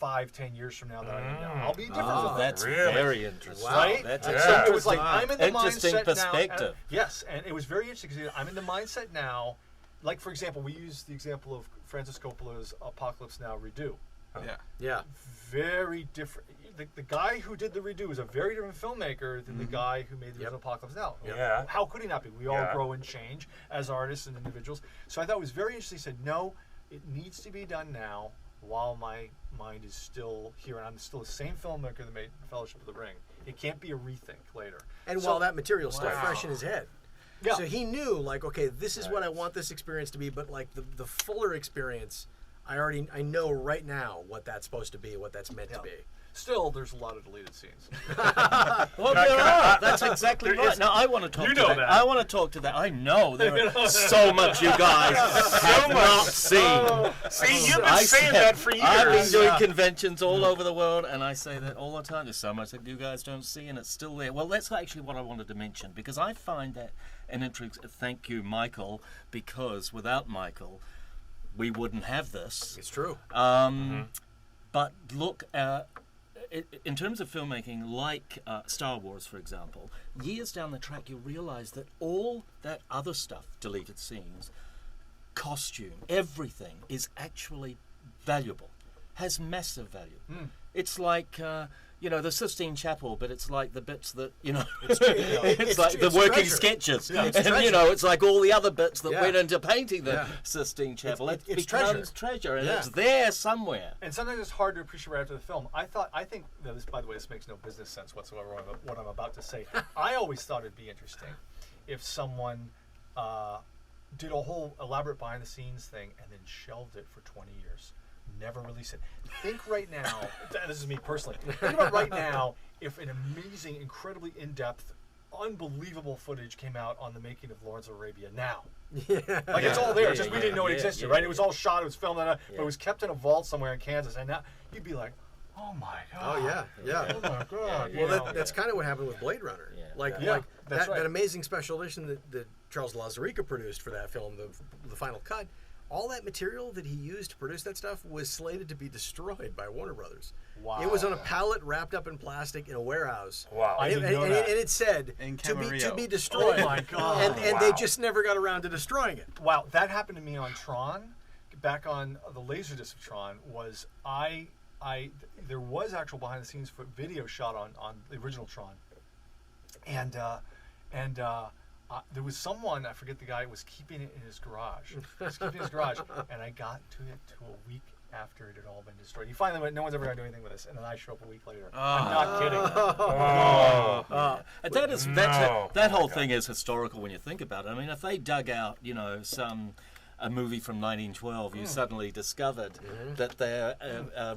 [SPEAKER 1] 5-10 years from now that I am now. I'll be different.
[SPEAKER 5] That's very interesting.
[SPEAKER 1] Right?
[SPEAKER 5] That's
[SPEAKER 1] so it was like, I'm in the
[SPEAKER 5] interesting
[SPEAKER 1] mindset
[SPEAKER 5] perspective.
[SPEAKER 1] now. Yes, and it was very interesting because I'm in the mindset now. Like, for example, we use the example of Francis Coppola's Apocalypse Now redo.
[SPEAKER 2] Yeah.
[SPEAKER 1] Very different. The guy who did the redo is a very different filmmaker than the guy who made the original Apocalypse Now.
[SPEAKER 3] Yeah.
[SPEAKER 1] How could he not be? We all grow and change as artists and individuals. So I thought it was very interesting. He said, no, it needs to be done now while my mind is still here, and I'm still the same filmmaker that made Fellowship of the Ring. It can't be a rethink later.
[SPEAKER 2] And while that material's still fresh in his head. Yeah. So he knew, like, okay, this is what I want this experience to be, but like the fuller experience, I know right now what that's supposed to be, what that's meant to be.
[SPEAKER 1] Still, there's a lot of deleted scenes.
[SPEAKER 5] Well, there are. That's exactly right. Now, I want to talk to that. I want to talk to that. I know there is so much you guys have not seen.
[SPEAKER 3] See, you've been saying that for years.
[SPEAKER 5] I've been doing conventions all over the world, and I say that all the time. There's so much that you guys don't see, and it's still there. Well, that's actually what I wanted to mention, because I find that an interesting. Thank you, Michael, because without Michael, we wouldn't have this.
[SPEAKER 2] It's true.
[SPEAKER 5] But look, in terms of filmmaking, like Star Wars, for example, years down the track, you realize that all that other stuff, deleted scenes, costume, everything is actually valuable, has massive value. It's like, you know, the Sistine Chapel, but it's like the bits that, you know, it's like the working sketches. Yeah, and, you know, it's like all the other bits that went into painting the Sistine Chapel. It becomes treasure, and it's there somewhere.
[SPEAKER 1] And sometimes it's hard to appreciate right after the film. I think, this, by the way, this makes no business sense whatsoever, what I'm about to say. I always thought it'd be interesting if someone did a whole elaborate behind-the-scenes thing and then shelved it for 20 years. Never release it. Think right now, this is me personally, think about right now if an amazing, incredibly in-depth, unbelievable footage came out on the making of Lawrence of Arabia now. Like it's all there, just we didn't know it existed, right? It was all shot, it was filmed, but it was kept in a vault somewhere in Kansas, and now you'd be like, oh my God.
[SPEAKER 6] Oh yeah.
[SPEAKER 1] Oh my God.
[SPEAKER 6] Well, that's kind of what happened with Blade Runner. Like that amazing special edition that Charles Lauzarica produced for that film, the final cut. All that material that he used to produce that stuff was slated to be destroyed by Warner Brothers. Wow. It was on a pallet wrapped up in plastic in a warehouse.
[SPEAKER 1] Wow.
[SPEAKER 6] And it said to be destroyed.
[SPEAKER 1] Oh my God.
[SPEAKER 6] And they just never got around to destroying it.
[SPEAKER 1] Wow. That happened to me on Tron. Back on the Laserdisc of Tron was there was actual behind the scenes video shot on the original Tron. And there was someone, I forget the guy, was keeping it in his garage. And I got to it a week after it had all been destroyed. You finally went, no one's ever going to do anything with this, and then I show up a week later. I'm not kidding.
[SPEAKER 5] That whole thing is historical when you think about it. I mean, if they dug out, you know, a movie from 1912, you suddenly discovered that they're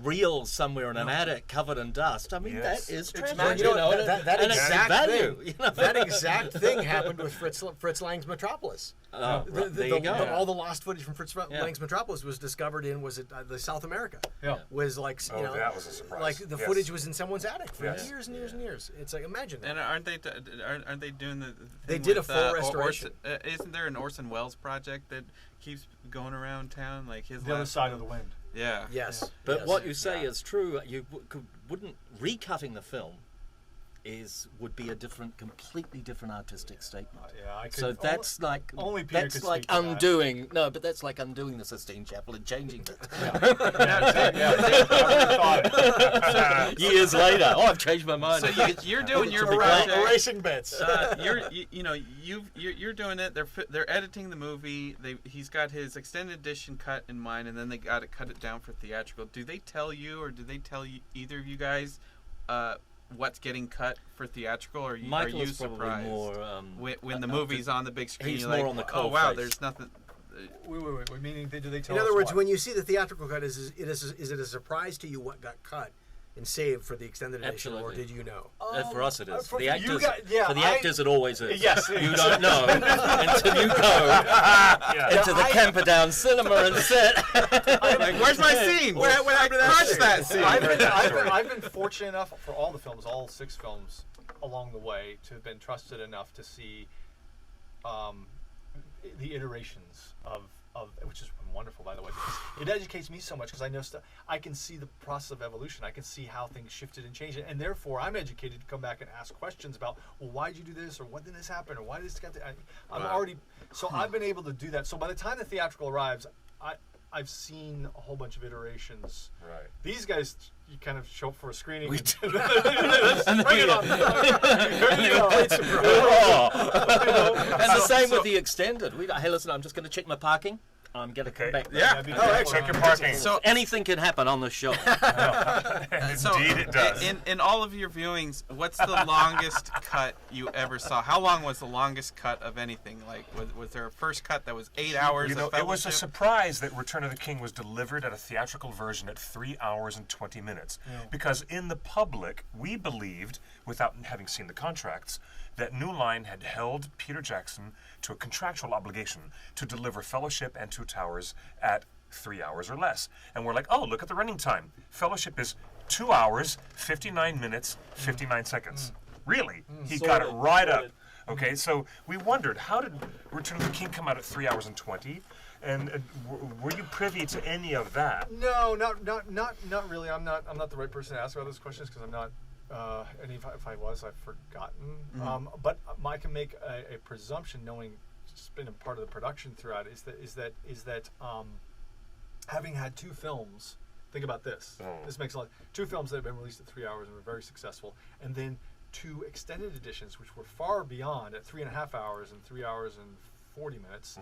[SPEAKER 5] real somewhere in an attic covered in dust. I mean, that is treasure.
[SPEAKER 6] That exact thing happened with Fritz Lang's Metropolis.
[SPEAKER 5] There you go.
[SPEAKER 6] All the lost footage from Fritz Lang's Metropolis was discovered in the South America. Was like
[SPEAKER 3] that was a surprise.
[SPEAKER 6] Like the footage was in someone's attic for years and years and years. It's like, imagine that.
[SPEAKER 4] And aren't they doing the?
[SPEAKER 6] They did a full restoration.
[SPEAKER 4] Isn't there an Orson Welles project that keeps going around town, like his
[SPEAKER 1] The Other Side of the Wind?
[SPEAKER 4] Yeah.
[SPEAKER 6] Yes.
[SPEAKER 5] But what you say is true. You wouldn't recutting the film would be a completely different artistic statement. So that's like undoing. No, but that's like undoing the Sistine Chapel and changing it. Years later, I've changed my mind.
[SPEAKER 4] So you're doing your project,
[SPEAKER 6] erasing bits.
[SPEAKER 4] You're doing it. They're editing the movie. He's got his extended edition cut in mind, and then they got to cut it down for theatrical. Do they tell you, or do they tell you, either of you guys, what's getting cut for theatrical, or are you surprised
[SPEAKER 5] more,
[SPEAKER 4] when the movie's on the big screen?
[SPEAKER 5] He's
[SPEAKER 4] you're
[SPEAKER 5] more
[SPEAKER 4] like,
[SPEAKER 5] on the
[SPEAKER 4] oh wow, there's nothing.
[SPEAKER 1] Wait. Meaning, do they tell
[SPEAKER 6] us? In other words,
[SPEAKER 1] what?
[SPEAKER 6] when you see the theatrical cut, is it a surprise to you what got cut and saved for the extended edition, or did you know?
[SPEAKER 5] For us, it is. For the actors, it always is.
[SPEAKER 1] Yes,
[SPEAKER 5] you don't know until you go into the Camperdown cinema and sit.
[SPEAKER 4] Like, where's my scene? What happened to that scene?
[SPEAKER 1] I've been fortunate enough for all the films, all 6 films along the way, to have been trusted enough to see the iterations of which is wonderful, by the way, because it educates me so much, because I know I can see the process of evolution. I can see how things shifted and changed, and therefore I'm educated to come back and ask questions about, well, why did you do this, or what did this happen, or why did this get? I've been able to do that. So by the time the theatrical arrives, I've seen a whole bunch of iterations.
[SPEAKER 3] Right.
[SPEAKER 1] These guys, you kind of show up for a screening.
[SPEAKER 5] And
[SPEAKER 1] bring it on.
[SPEAKER 5] And the same with the extended. Hey, listen, I'm just going to check my parking. I'm going to come back.
[SPEAKER 3] Yeah. Check your parking.
[SPEAKER 5] So anything can happen on the show.
[SPEAKER 3] Indeed it does.
[SPEAKER 4] In all of your viewings, what's the longest cut you ever saw? How long was the longest cut of anything? Like, was there a first cut that was 8 hours?
[SPEAKER 3] It was a surprise that Return of the King was delivered at a theatrical version at 3 hours and 20 minutes. Yeah. Because in the public, we believed, without having seen the contracts, that New Line had held Peter Jackson to a contractual obligation to deliver Fellowship and Two Towers at 3 hours or less. And we're like, oh, look at the running time. Fellowship is 2 hours, 59 minutes, 59 seconds. Really? He got it right up. Okay, so we wondered, how did Return of the King come out at 3 hours and 20? And were you privy to any of that?
[SPEAKER 1] No, not really. I'm not the right person to ask about those questions, because I'm not. And if I was, I've forgotten. But I can make a presumption, knowing it's been a part of the production throughout, is that having had 2 films Think about this. This makes a lot. 2 films that have been released at 3 hours and were very successful, and then 2 extended editions, which were far beyond at 3.5 hours and 3 hours and 40 minutes,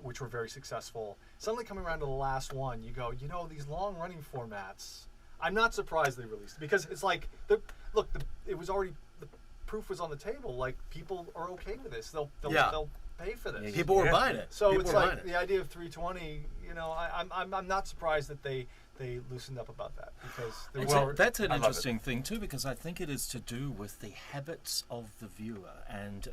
[SPEAKER 1] which were very successful. Suddenly coming around to the last one, you go, these long-running formats. I'm not surprised they released it, because it's like, it was already, the proof was on the table. Like, people are okay with this. They'll pay for this.
[SPEAKER 2] People were buying it.
[SPEAKER 1] So it's like the idea of 320. I'm not surprised that they loosened up about that, because
[SPEAKER 5] that's an interesting thing too, because I think it is to do with the habits of the viewer, and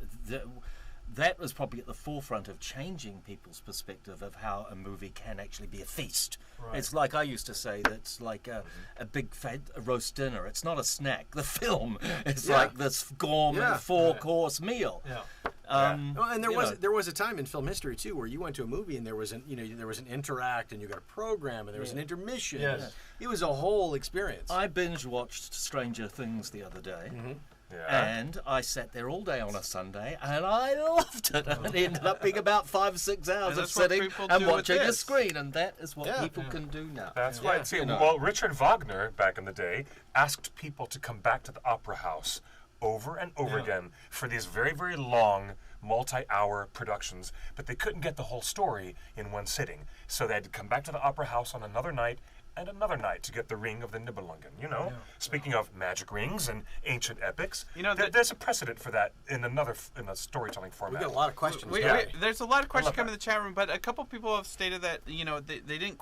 [SPEAKER 5] that was probably at the forefront of changing people's perspective of how a movie can actually be a feast. Right. It's like I used to say that it's like a big fat roast dinner. It's not a snack. The film is like this gourmet 4-course meal.
[SPEAKER 6] And there was a time in film history too where you went to a movie and there was an interact, and you got a program, and there was an intermission.
[SPEAKER 1] Yes.
[SPEAKER 6] It was a whole experience.
[SPEAKER 5] I binge watched Stranger Things the other day. And I sat there all day on a Sunday, and I loved it. And it ended up being about 5 or 6 hours of sitting and watching a screen, and that is what people can do now.
[SPEAKER 3] That's right. See, well, Richard Wagner, back in the day, asked people to come back to the opera house over and over again for these very, very long, multi-hour productions, but they couldn't get the whole story in one sitting. So they had to come back to the opera house on another night and another night to get the Ring of the Nibelungen. Speaking of magic rings and ancient epics, there's a precedent for that in a storytelling format.
[SPEAKER 6] We got a lot of questions.
[SPEAKER 4] There's a lot of questions coming in the chat room, but a couple people have stated that they didn't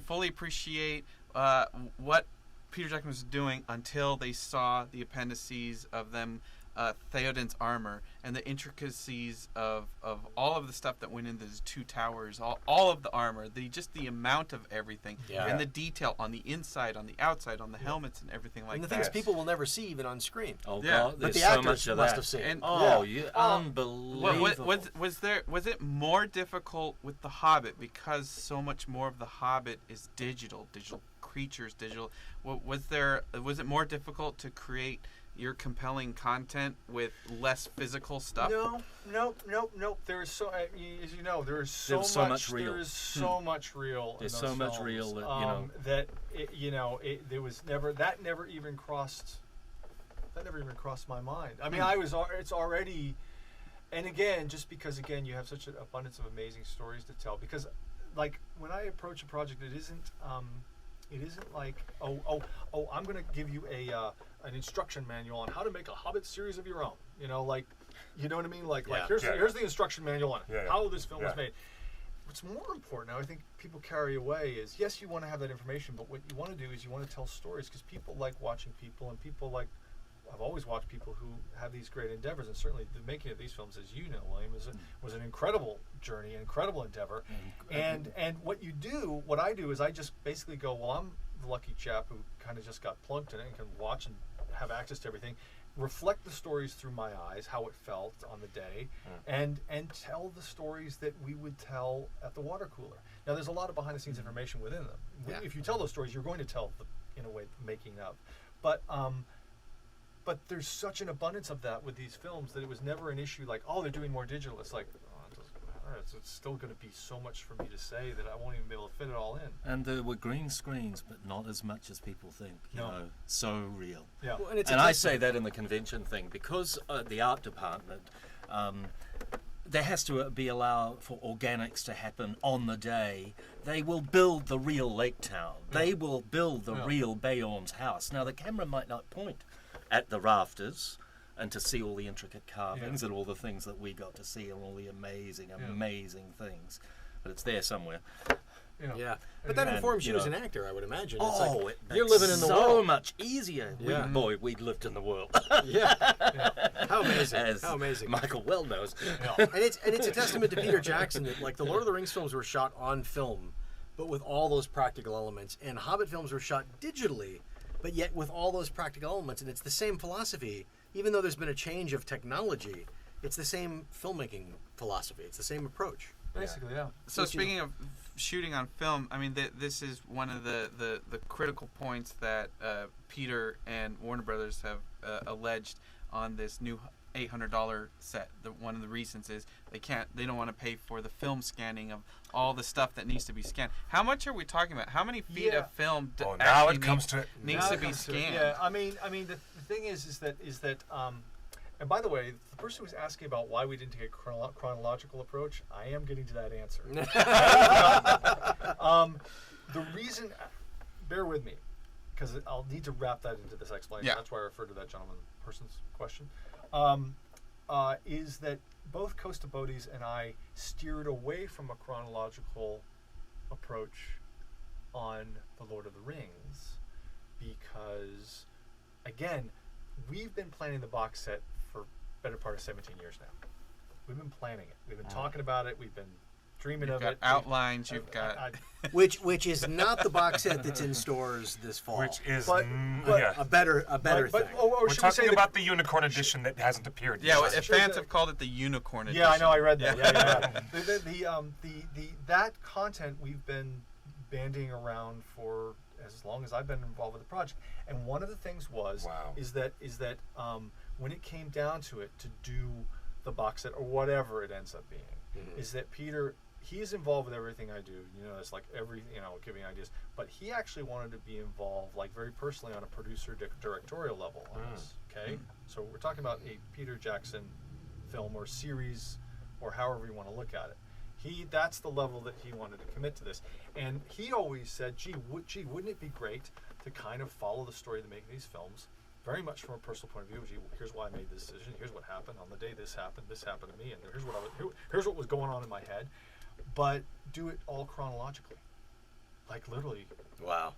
[SPEAKER 4] fully appreciate what Peter Jackson was doing until they saw the appendices of them. Theoden's armor and the intricacies of all of the stuff that went into the 2 towers, all of the armor, the amount of everything, and the detail on the inside, on the outside, on the helmets, and everything like that.
[SPEAKER 6] And the things people will never see even on screen.
[SPEAKER 5] Oh God,
[SPEAKER 6] but the
[SPEAKER 5] so
[SPEAKER 6] actors
[SPEAKER 5] much of
[SPEAKER 6] must
[SPEAKER 5] that.
[SPEAKER 6] have seen.
[SPEAKER 5] And, unbelievable.
[SPEAKER 4] Was it more difficult with The Hobbit because so much more of The Hobbit is digital creatures, digital? Was it more difficult to create your compelling content with less physical stuff?
[SPEAKER 1] No. There's so, as you know, there's so much real. There is so much real.
[SPEAKER 5] There's
[SPEAKER 1] in
[SPEAKER 5] so
[SPEAKER 1] those
[SPEAKER 5] much
[SPEAKER 1] films,
[SPEAKER 5] real that
[SPEAKER 1] that there was never that never even crossed my mind. I mean, it's already, and again, just because you have such an abundance of amazing stories to tell. Because, like, when I approach a project, it isn't like I'm going to give you an instruction manual on how to make a Hobbit series of your own. You know what I mean? Like here's the instruction manual on how this film was made. What's more important, I think people carry away, is yes, you want to have that information, but what you want to do is you want to tell stories, because people like watching people, and people like, I've always watched people who have these great endeavors, and certainly the making of these films, as you know, William, was an incredible journey, an incredible endeavor. And what I do is I just basically go, well, I'm the lucky chap who kind of just got plunked in it and can watch and have access to everything, reflect the stories through my eyes, how it felt on the day, and tell the stories that we would tell at the water cooler. Now, there's a lot of behind-the-scenes information within them. If you tell those stories, you're going to tell in a way, the making of. But there's such an abundance of that with these films that it was never an issue like, they're doing more digital. It's like, it doesn't matter. It's still going to be so much for me to say that I won't even be able to fit it all in.
[SPEAKER 5] And there were green screens, but not as much as people think. You know, so real.
[SPEAKER 1] Yeah.
[SPEAKER 6] Well,
[SPEAKER 5] and I say that in the convention thing, because the art department, there has to be allowed for organics to happen on the day. They will build the real lake town. They will build the real Bayon's house. Now, the camera might not point at the rafters and to see all the intricate carvings and all the things that we got to see and all the amazing things, but it's there somewhere.
[SPEAKER 6] But that informs you as an actor, I would imagine.
[SPEAKER 5] Oh,
[SPEAKER 6] it's like, you're living in the world.
[SPEAKER 5] So much easier. We lived in the world.
[SPEAKER 6] How amazing! How amazing!
[SPEAKER 5] Michael well knows.
[SPEAKER 6] And it's a testament to Peter Jackson that, like, the Lord of the Rings films were shot on film, but with all those practical elements, and Hobbit films were shot digitally, but yet with all those practical elements. And it's the same philosophy, even though there's been a change of technology. It's the same filmmaking philosophy. It's the same approach.
[SPEAKER 1] Basically,
[SPEAKER 4] So speaking of shooting on film, I mean, this is one of the critical points that Peter and Warner Brothers have alleged on this new $800 set. One of the reasons is they don't want to pay for the film scanning of all the stuff that needs to be scanned. How much are we talking about? How many feet of film needs to be scanned?
[SPEAKER 1] Yeah, I mean the thing is that and by the way, the person who was asking about why we didn't take a chronological approach, I am getting to that answer. The reason, bear with me, because I'll need to wrap that into this explanation. Yeah. That's why I referred to that person's question. Is that both Costa Bodis and I steered away from a chronological approach on The Lord of the Rings because, again, we've been planning the box set for better part of 17 years now. We've been planning it. We've been talking about it. We've been dreaming of it.
[SPEAKER 4] Outlines. You've got
[SPEAKER 6] which is not the box set that's in stores this fall.
[SPEAKER 3] Which is
[SPEAKER 6] a better thing.
[SPEAKER 3] We're talking about the Unicorn Edition that hasn't appeared yet.
[SPEAKER 4] Yeah, fans have called it the Unicorn Edition.
[SPEAKER 1] Yeah, I know. I read that. Yeah. That content we've been bandying around for as long as I've been involved with the project, and one of the things is that when it came down to it, to do the box set or whatever it ends up being, is that Peter, he's involved with everything I do. It's like giving ideas, but he actually wanted to be involved, like very personally, on a producer directorial level on this. Okay, so we're talking about a Peter Jackson film or series, or however you want to look at it. That's the level that he wanted to commit to this, and he always said, "Gee, wouldn't it be great to kind of follow the story of the making of these films, very much from a personal point of view? Gee, here's why I made this decision. Here's what happened on the day this happened to me, and here's what was going on in my head, but do it all chronologically, like literally."
[SPEAKER 6] Wow.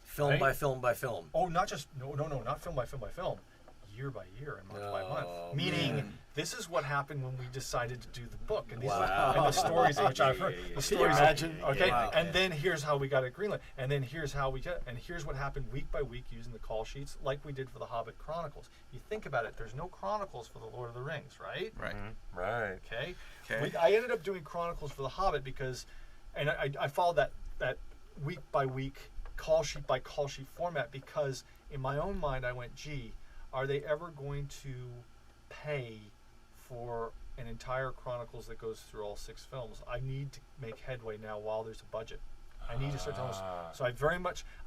[SPEAKER 6] Film by film by film.
[SPEAKER 1] Oh, not film by film by film. Year by year and month by month. Meaning, this is what happened when we decided to do the book, and these and the stories which I've heard. The stories, okay. And then here's how we got it greenlit, and then here's how we get, and here's what happened week by week using the call sheets, like we did for the Hobbit Chronicles. You think about it. There's no Chronicles for the Lord of the Rings, right?
[SPEAKER 4] Right.
[SPEAKER 3] Mm-hmm. Right.
[SPEAKER 1] Okay. I ended up doing Chronicles for the Hobbit because, and I followed that week by week, call sheet by call sheet format because in my own mind I went, gee, are they ever going to pay for an entire Chronicles that goes through all 6 films? I need to make headway now while there's a budget. I need to start telling us. So I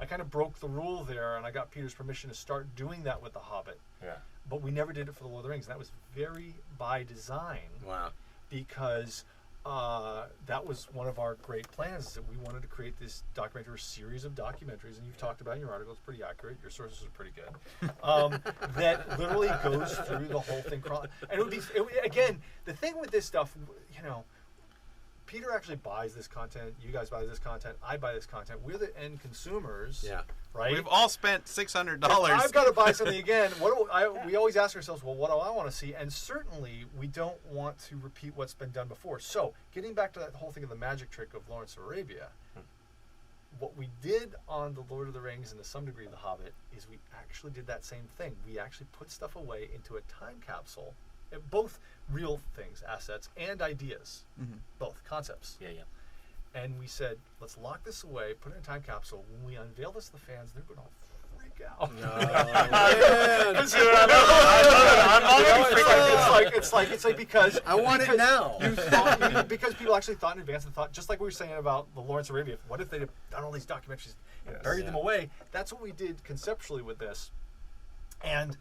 [SPEAKER 1] kind of broke the rule there, and I got Peter's permission to start doing that with The Hobbit.
[SPEAKER 3] Yeah.
[SPEAKER 1] But we never did it for The Lord of the Rings. And that was very by design.
[SPEAKER 6] Wow.
[SPEAKER 1] Because that was one of our great plans, is that we wanted to create this documentary series of documentaries, and you've talked about in your article, it's pretty accurate, your sources are pretty good, that literally goes through the whole thing. And again, the thing with this stuff, Peter actually buys this content, you guys buy this content, I buy this content, we're the end consumers.
[SPEAKER 6] Yeah.
[SPEAKER 1] Right?
[SPEAKER 4] We've all spent $600.
[SPEAKER 1] I've got to buy something again. We always ask ourselves, well, what do I want to see? And certainly, we don't want to repeat what's been done before. So, getting back to that whole thing of the magic trick of Lawrence of Arabia, what we did on The Lord of the Rings and to some degree The Hobbit is we actually did that same thing. We actually put stuff away into a time capsule, both real things, assets, and ideas, both concepts.
[SPEAKER 5] Yeah.
[SPEAKER 1] And we said, let's lock this away, put it in a time capsule. When we unveil this to the fans, they're going to freak out. It's like because
[SPEAKER 6] I want it now.
[SPEAKER 1] Because people actually thought in advance and thought, just like we were saying about the Lawrence of Arabia, what if they'd done all these documentaries and buried them away? That's what we did conceptually with this. And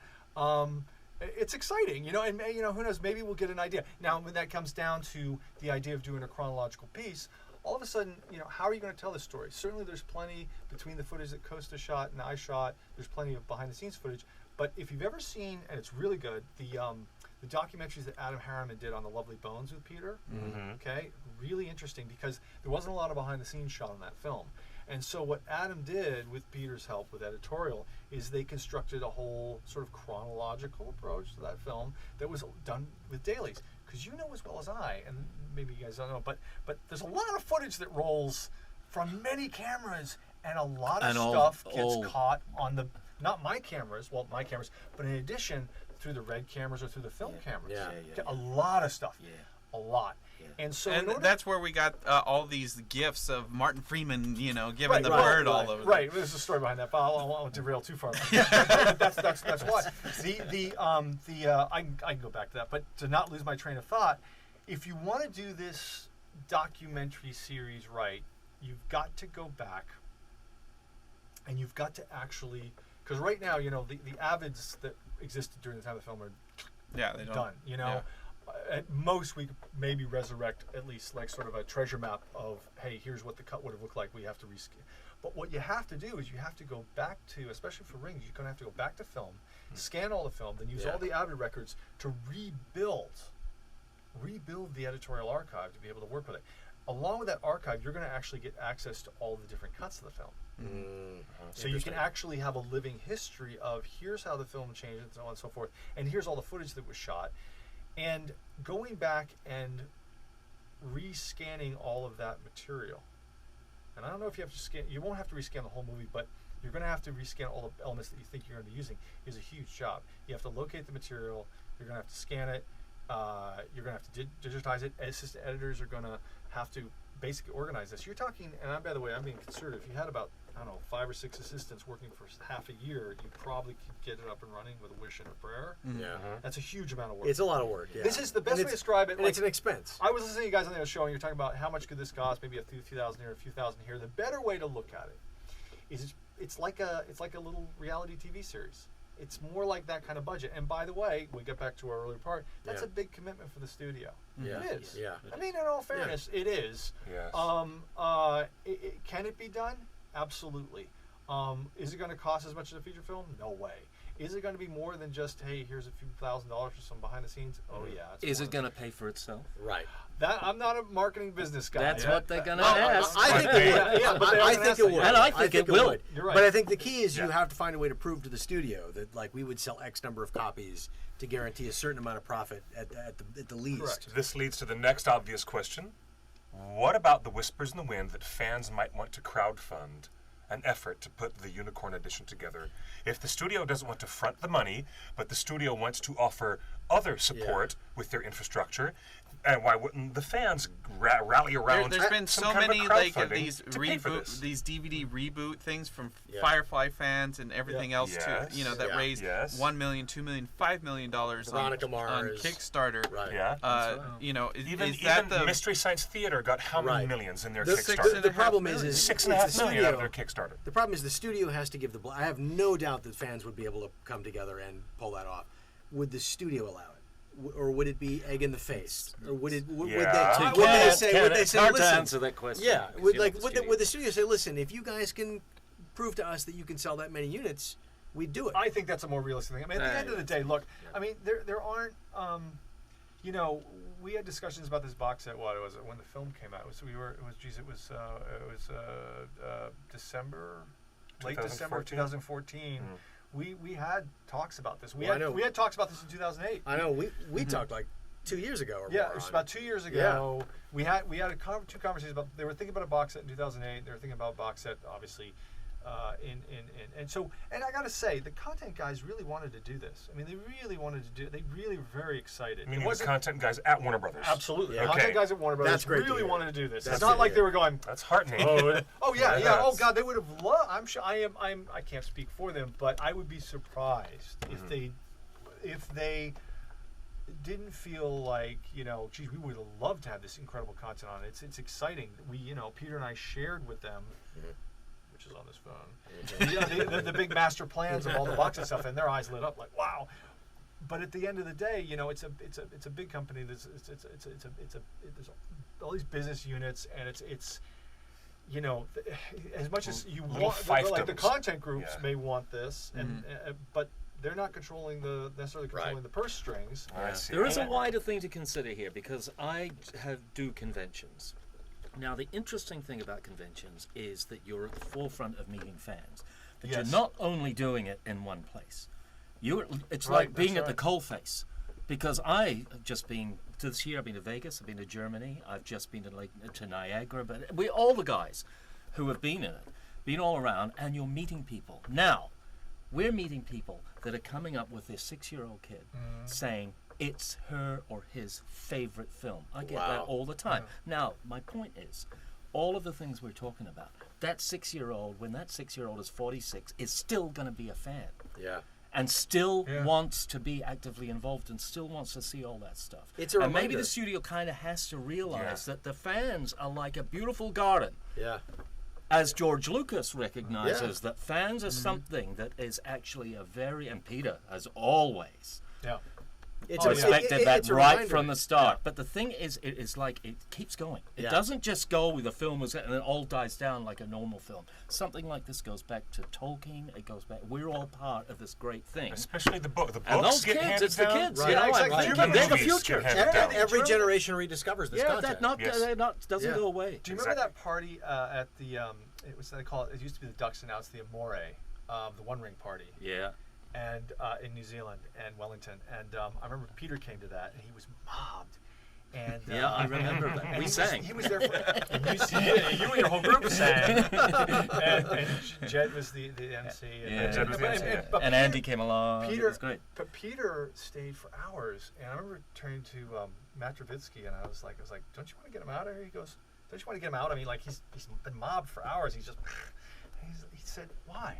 [SPEAKER 1] it's exciting, and who knows, maybe we'll get an idea. Now, when that comes down to the idea of doing a chronological piece, all of a sudden, how are you going to tell this story? Certainly there's plenty between the footage that Costa shot and I shot, there's plenty of behind-the-scenes footage, but if you've ever seen, and it's really good, the documentaries that Adam Harriman did on The Lovely Bones with Peter, okay, really interesting because there wasn't a lot of behind-the-scenes shot on that film. And so what Adam did with Peter's help with editorial is they constructed a whole sort of chronological approach to that film that was done with dailies. Because you know as well as I, and maybe you guys don't know, but there's a lot of footage that rolls from many cameras, and a lot of stuff gets caught on the, not my cameras, but in addition, through the red cameras or through the film cameras.
[SPEAKER 5] Yeah.
[SPEAKER 1] A lot of stuff.
[SPEAKER 5] Yeah.
[SPEAKER 1] a lot. And so
[SPEAKER 4] that's where we got all these gifts of Martin Freeman, giving the bird all over.
[SPEAKER 1] Right, there's a story behind that, but I won't derail too far. that's why. I can go back to that, but to not lose my train of thought, if you want to do this documentary series right, you've got to go back, and you've got to actually, because right now, the avids that existed during the time of the film are
[SPEAKER 4] they
[SPEAKER 1] done. At most, we could maybe resurrect at least like sort of a treasure map of, hey, here's what the cut would have looked like. We have to rescan. But what you have to do is you have to go back to, especially for rings, you're going to have to go back to film, scan all the film, then use all the avid records to rebuild the editorial archive to be able to work with it. Along with that archive, you're going to actually get access to all the different cuts of the film. So you can actually have a living history of here's how the film changed and so on and so forth, and here's all the footage that was shot. And going back and rescanning all of that material. And I don't know if you have to scan, you won't have to rescan the whole movie, but you're going to have to rescan all the elements that you think you're going to be using is a huge job. You have to locate the material, you're going to have to scan it, you're going to have to digitize it. Assistant editors are going to have to basically organize this. You're talking, and by the way, I'm being conservative. If you had about, 5 or 6 assistants working for half a year, you probably could get it up and running with a wish and a prayer. That's a huge amount of work.
[SPEAKER 6] It's a lot of work. Yeah.
[SPEAKER 1] This is the best way to describe it.
[SPEAKER 6] And it's an expense.
[SPEAKER 1] I was listening to you guys on the show, and you're talking about how much could this cost? Maybe a few thousand here, a few thousand here. The better way to look at it is it's like a little reality TV series. It's more like that kind of budget. And by the way, we get back to our earlier part. That's a big commitment for the studio. It is.
[SPEAKER 6] Yeah.
[SPEAKER 1] I mean, in all fairness, it is.
[SPEAKER 3] Yes.
[SPEAKER 1] Can it be done? Absolutely. Is it going to cost as much as a feature film? No way. Is it going to be more than just, hey, here's a few $1,000s for some behind the scenes? Oh yeah.
[SPEAKER 5] Is it going to pay for itself?
[SPEAKER 6] Right.
[SPEAKER 1] That I'm not a marketing business guy.
[SPEAKER 5] That's what they're going to ask.
[SPEAKER 6] I think it would.
[SPEAKER 1] Yeah, but
[SPEAKER 6] I think it would.
[SPEAKER 5] And I think it will.
[SPEAKER 1] You're right.
[SPEAKER 6] But I think the key is you have to find a way to prove to the studio that we would sell X number of copies to guarantee a certain amount of profit at the least.
[SPEAKER 1] Correct.
[SPEAKER 3] This leads to the next obvious question. What about the whispers in the wind that fans might want to crowdfund an effort to put the Unicorn Edition together? If the studio doesn't want to front the money, but the studio wants to offer other support with their infrastructure, and why wouldn't the fans rally around?
[SPEAKER 4] There's been so many these DVD reboot things from Firefly fans and everything else too. That raised $1 million, $2 million, $5 million on Kickstarter.
[SPEAKER 6] Right.
[SPEAKER 3] Yeah.
[SPEAKER 4] Even
[SPEAKER 3] Mystery Science Theater got how many millions in their Kickstarter?
[SPEAKER 6] The problem is
[SPEAKER 3] $6.5 million out of their Kickstarter.
[SPEAKER 6] The problem is the studio has to give I have no doubt that fans would be able to come together and pull that off. Would the studio allow it? Or would it be egg in the face? Or would they say,
[SPEAKER 5] hard to
[SPEAKER 6] listen,
[SPEAKER 5] answer that question.
[SPEAKER 6] Yeah, would the studio say, listen, if you guys can prove to us that you can sell that many units, we'd do it.
[SPEAKER 1] I think that's a more realistic thing. I mean, at the end of the day, look, I mean, there aren't, we had discussions about this box set. What was it when the film came out? It was December, late December 2014. We had talks about this. We had talks about this in 2008.
[SPEAKER 6] I know. We talked like 2 years ago or more.
[SPEAKER 1] Yeah, it was about 2 years ago. Yeah. We had two conversations about. They were thinking about a box set in 2008. They were thinking about a box set, obviously, and I gotta say, the content guys really wanted to do this. I mean, they really wanted to do. They really were very excited.
[SPEAKER 3] Meaning the content guys at Warner Brothers.
[SPEAKER 1] Absolutely.
[SPEAKER 3] Okay.
[SPEAKER 1] Content guys at Warner Brothers
[SPEAKER 6] That's great
[SPEAKER 1] really wanted to do this.
[SPEAKER 6] That's
[SPEAKER 1] it's not like they were going.
[SPEAKER 3] That's heartening.
[SPEAKER 1] Oh yeah. Oh God, they would have loved. I'm sure. I can't speak for them, but I would be surprised if they didn't feel like, geez, we would have loved to have this incredible content on it. It's exciting. We, Peter and I shared with them. Which is on this phone. The big master plans of all the box and stuff, and their eyes lit up like, wow. But at the end of the day, it's a big company. There's all these business units, and it's as much as you want, like the content groups may want this, and but they're not necessarily controlling the purse strings.
[SPEAKER 5] There is a wider thing to consider here, because I do conventions. Now, the interesting thing about conventions is that you're at the forefront of meeting fans. That you're not only doing it in one place. It's like being at the coalface. Because I have just been, this year I've been to Vegas, I've been to Germany, I've just been to Niagara, but all the guys who have been in it, been all around, and you're meeting people. Now, we're meeting people that are coming up with their 6-year-old kid saying, it's her or his favorite film. I get that all the time. Now, my point is, all of the things we're talking about, that 6-year-old, when that 6-year-old is 46, is still going to be a fan.
[SPEAKER 6] Yeah.
[SPEAKER 5] And still wants to be actively involved and still wants to see all that stuff.
[SPEAKER 6] It's a reminder.
[SPEAKER 5] And maybe the studio kind of has to realize that the fans are like a beautiful garden.
[SPEAKER 6] Yeah.
[SPEAKER 5] As George Lucas recognizes that fans are something that is actually a very, and Peter, as always, respected that right from the start. But the thing is, it is like it keeps going. It doesn't just go with the film and it all dies down like a normal film. Something like this goes back to Tolkien. It goes back. We're all part of this great thing.
[SPEAKER 3] Especially the book. The books
[SPEAKER 5] and those
[SPEAKER 3] get
[SPEAKER 5] kids,
[SPEAKER 3] handed
[SPEAKER 5] it's
[SPEAKER 3] down.
[SPEAKER 5] the kids.
[SPEAKER 6] Right.
[SPEAKER 5] You know,
[SPEAKER 6] Exactly.
[SPEAKER 5] they're the future.
[SPEAKER 6] And every generation rediscovers this content.
[SPEAKER 5] That doesn't go away.
[SPEAKER 1] Do you remember that party at the? It was they call it. It used to be the Ducks, and now it's the Amore, the OneRing party.
[SPEAKER 5] Yeah.
[SPEAKER 1] And in New Zealand and Wellington, and I remember Peter came to that, and he was mobbed. And
[SPEAKER 5] I remember that. We sang.
[SPEAKER 1] He was there for. You and your whole group sang. and Jed was the MC.
[SPEAKER 3] Jed was the MC.
[SPEAKER 5] And Andy came along.
[SPEAKER 1] Peter,
[SPEAKER 5] it was great.
[SPEAKER 1] But Peter stayed for hours, and I remember turning to Matt Dravitsky, and I was like, "Don't you want to get him out of here?" He goes, "Don't you want to get him out? I mean, like he's been mobbed for hours. He said, why?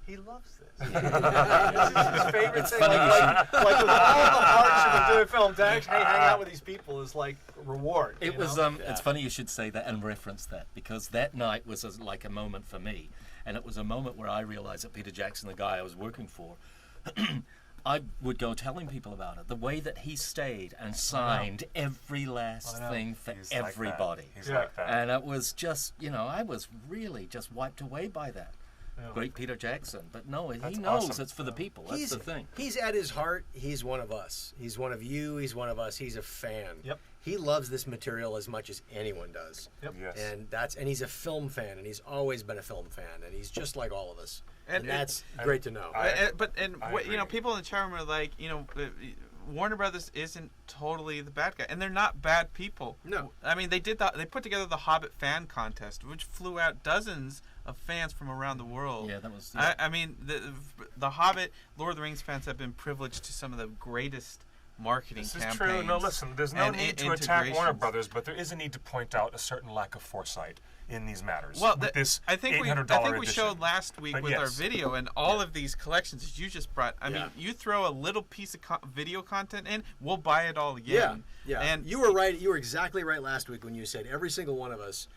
[SPEAKER 1] He loves this. This is his favorite thing. Like with all the hardship of doing film, to actually hang out with these people is like reward.
[SPEAKER 5] It was. It's funny you should say that and reference that, because that night was like a moment for me, and it was a moment where I realized that Peter Jackson, the guy I was working for, I would go telling people about it. The way that he stayed and signed every last thing for everybody.
[SPEAKER 3] He's like that.
[SPEAKER 5] And it was just, I was really just wiped away by that. Yeah. Great Peter Jackson, but no, he knows awesome. It's for the people. That's the thing.
[SPEAKER 6] He's at his heart. He's one of us. He's one of you. He's one of us. He's a fan.
[SPEAKER 1] Yep.
[SPEAKER 6] He loves this material as much as anyone does.
[SPEAKER 1] Yep.
[SPEAKER 3] Yes.
[SPEAKER 6] And he's a film fan, and he's always been a film fan, and he's just like all of us. And that's great to know.
[SPEAKER 4] People in the chat room are like, Warner Brothers isn't totally the bad guy, and they're not bad people.
[SPEAKER 6] No.
[SPEAKER 4] I mean, they put together the Hobbit fan contest, which flew out dozens of fans from around the world.
[SPEAKER 5] Yeah, that was.
[SPEAKER 4] Yeah. I mean, the Hobbit, Lord of the Rings fans have been privileged to some of the greatest marketing campaigns.
[SPEAKER 3] This is true. No, listen, there's no need to attack Warner Brothers, but there is a need to point out a certain lack of foresight in these matters.
[SPEAKER 4] Well,
[SPEAKER 3] this
[SPEAKER 4] I think we showed last week with our video and all of these collections that you just brought. I mean, you throw a little piece of video content in, we'll buy it all again.
[SPEAKER 6] Yeah. And you were right. You were exactly right last week when you said every single one of us,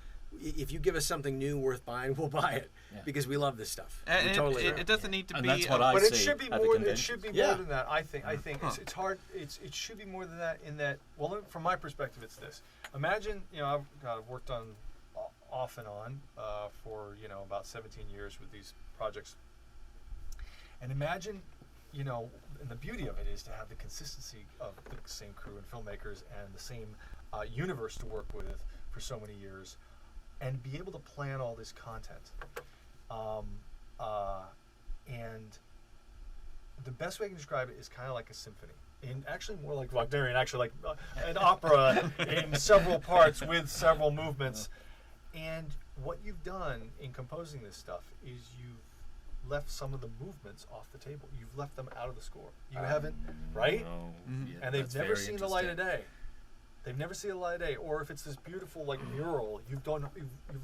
[SPEAKER 6] if you give us something new worth buying, we'll buy it because we love this stuff.
[SPEAKER 4] And it doesn't need to
[SPEAKER 5] and
[SPEAKER 4] be.
[SPEAKER 5] That's what I
[SPEAKER 1] but
[SPEAKER 5] see
[SPEAKER 1] it should be
[SPEAKER 5] at
[SPEAKER 1] more.
[SPEAKER 5] The
[SPEAKER 1] it should be more than that. I think it's hard. It should be more than that. In that, well, from my perspective, it's this. Imagine, I've worked on off and on for about 17 years with these projects, and imagine, and the beauty of it is to have the consistency of the same crew and filmmakers and the same universe to work with for so many years. And be able to plan all this content. And the best way I can describe it is kind of like a symphony. And actually more like Wagnerian, actually like an opera in several parts with several movements. And what you've done in composing this stuff is you've left some of the movements off the table. You've left them out of the score. You haven't, right?
[SPEAKER 5] No. Yeah,
[SPEAKER 1] and they've never seen the light of day. They've never seen the light of day, or if it's this beautiful mural, you've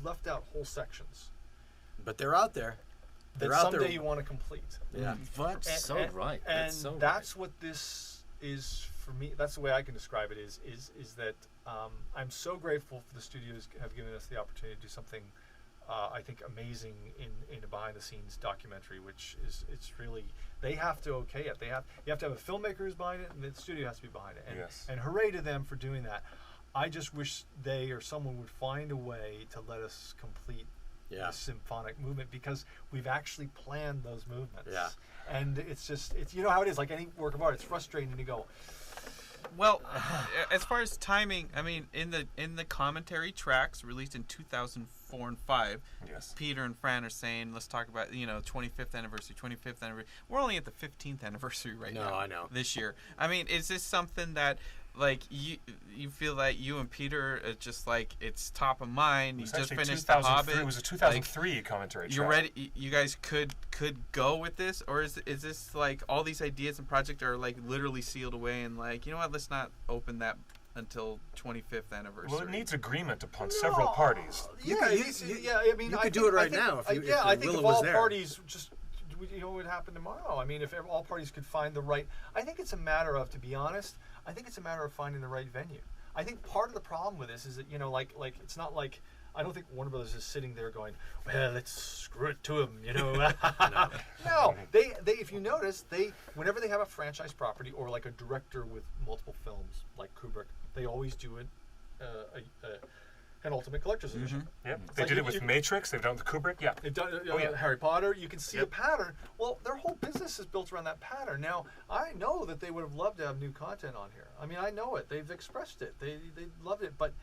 [SPEAKER 1] left out whole sections.
[SPEAKER 6] But they're out there.
[SPEAKER 1] That someday you want to complete.
[SPEAKER 6] Yeah,
[SPEAKER 5] that's so right.
[SPEAKER 1] And that's what this is for me. That's the way I can describe it. Is that I'm so grateful for the studios have given us the opportunity to do something. I think amazing in a behind-the-scenes documentary, which it's really they have to okay it. You have to have a filmmaker who's behind it, and the studio has to be behind it. And, and hooray to them for doing that. I just wish they or someone would find a way to let us complete the symphonic movement, because we've actually planned those movements.
[SPEAKER 6] Yeah,
[SPEAKER 1] and it's how it is. Like any work of art, it's frustrating to go.
[SPEAKER 4] Well, as far as timing, I mean, in the commentary tracks released in 2004 and 5, Peter and Fran are saying, let's talk about 25th anniversary. We're only at the 15th anniversary now.
[SPEAKER 6] No, I know.
[SPEAKER 4] This year. I mean, is this something that like you feel that you and Peter just like it's top of mind. You just finished The Hobbit.
[SPEAKER 3] It was a 2003 commentary.
[SPEAKER 4] You're ready. You guys could go with this, or is this like all these ideas and projects are like literally sealed away and like, you know what? Let's not open that until 25th anniversary.
[SPEAKER 3] Well, it needs agreement upon several parties.
[SPEAKER 1] I mean,
[SPEAKER 6] you could do it right now if you
[SPEAKER 1] I think if all parties just, you know, what would happen tomorrow. I mean, if all parties could find the right, I think it's a matter of, to be honest, I think it's a matter of finding the right venue. I think part of the problem with this is that, you know, like it's not like, I don't think Warner Brothers is sitting there going, well, let's screw it to them, you know. No, they if you notice, whenever they have a franchise property or like a director with multiple films like Kubrick, they always do an Ultimate Collector's Edition.
[SPEAKER 3] Yep. They did it with Matrix. They've done it with Kubrick. Yeah.
[SPEAKER 1] They've done Harry Potter. You can see a pattern. Well, their whole business is built around that pattern. Now, I know that they would have loved to have new content on here. I mean, I know it. They've expressed it. They loved it, but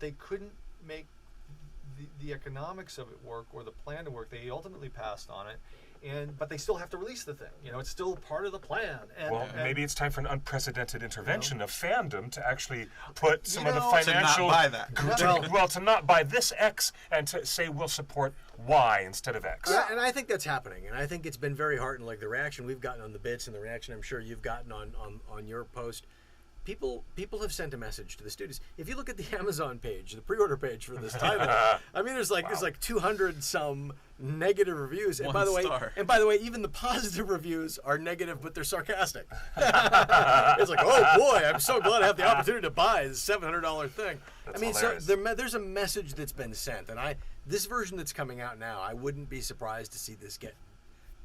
[SPEAKER 1] they couldn't make the economics of it work or the plan to work. They ultimately passed on it. But they still have to release the thing. You know, it's still part of the plan. And
[SPEAKER 3] maybe it's time for an unprecedented intervention of fandom to actually put some of the financial...
[SPEAKER 4] To not buy that.
[SPEAKER 3] To not buy this X and to say we'll support Y instead of X.
[SPEAKER 6] Yeah, and I think that's happening. And I think it's been very heartening, like the reaction we've gotten on the bits and the reaction I'm sure you've gotten on your post. People have sent a message to the studios. If you look at the Amazon page, the pre-order page for this title, I mean, there's like 200 some negative reviews. And by the way, even the positive reviews are negative, but they're sarcastic. It's like, oh boy, I'm so glad I have the opportunity to buy this $700 thing.
[SPEAKER 3] That's
[SPEAKER 6] I mean,
[SPEAKER 3] hilarious.
[SPEAKER 6] so there's a message that's been sent, and this version that's coming out now, I wouldn't be surprised to see this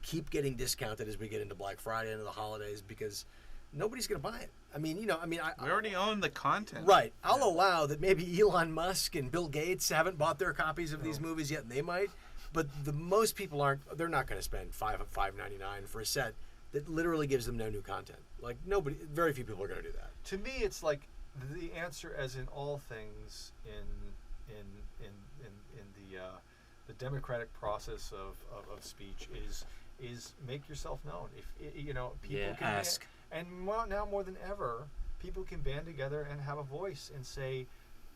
[SPEAKER 6] keep getting discounted as we get into Black Friday and the holidays because nobody's going to buy it. I mean, we
[SPEAKER 4] already own the content.
[SPEAKER 6] Right. I'll allow that maybe Elon Musk and Bill Gates haven't bought their copies of these movies yet, and they might. But most people aren't. They're not going to spend $5.99 for a set that literally gives them no new content. Like very few people are going to do that.
[SPEAKER 1] To me, it's like the answer, as in all things in the democratic process of speech, is make yourself known. If people can
[SPEAKER 5] ask.
[SPEAKER 1] And now more than ever, people can band together and have a voice and say,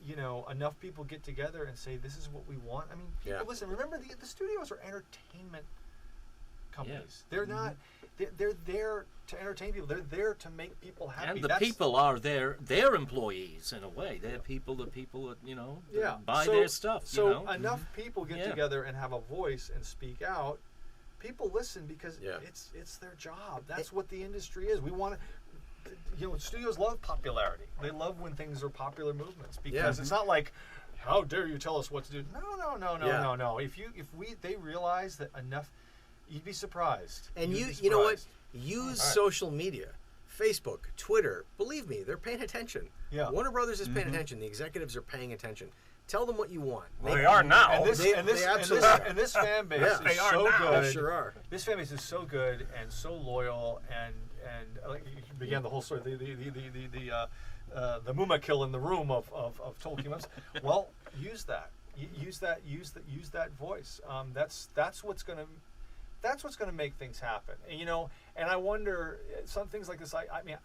[SPEAKER 1] you know, enough people get together and say, this is what we want. I mean, people listen. Remember, the studios are entertainment companies. They're not. They're there to entertain people. They're there to make people happy.
[SPEAKER 5] And the people are their employees in a way. They're people that buy their stuff.
[SPEAKER 1] So enough people get together and have a voice and speak out. People listen because it's their job. That's what the industry is. We want to, studios love popularity. They love when things are popular movements because it's not like, how dare you tell us what to do? No. If they realize that enough, you'd be surprised.
[SPEAKER 6] And you know what? Use social media, Facebook, Twitter. Believe me, they're paying attention.
[SPEAKER 1] Yeah.
[SPEAKER 6] Warner Brothers is paying attention. The executives are paying attention. Tell them what you want.
[SPEAKER 3] Well, they are now.
[SPEAKER 1] And this fan base is so good.
[SPEAKER 6] They sure are.
[SPEAKER 1] This fan base is so good and so loyal, and like you began the whole story. The Muma kill in the room of Tolkien. Well, use that. Use that voice. That's what's gonna make things happen. And I wonder some things like this. I mean,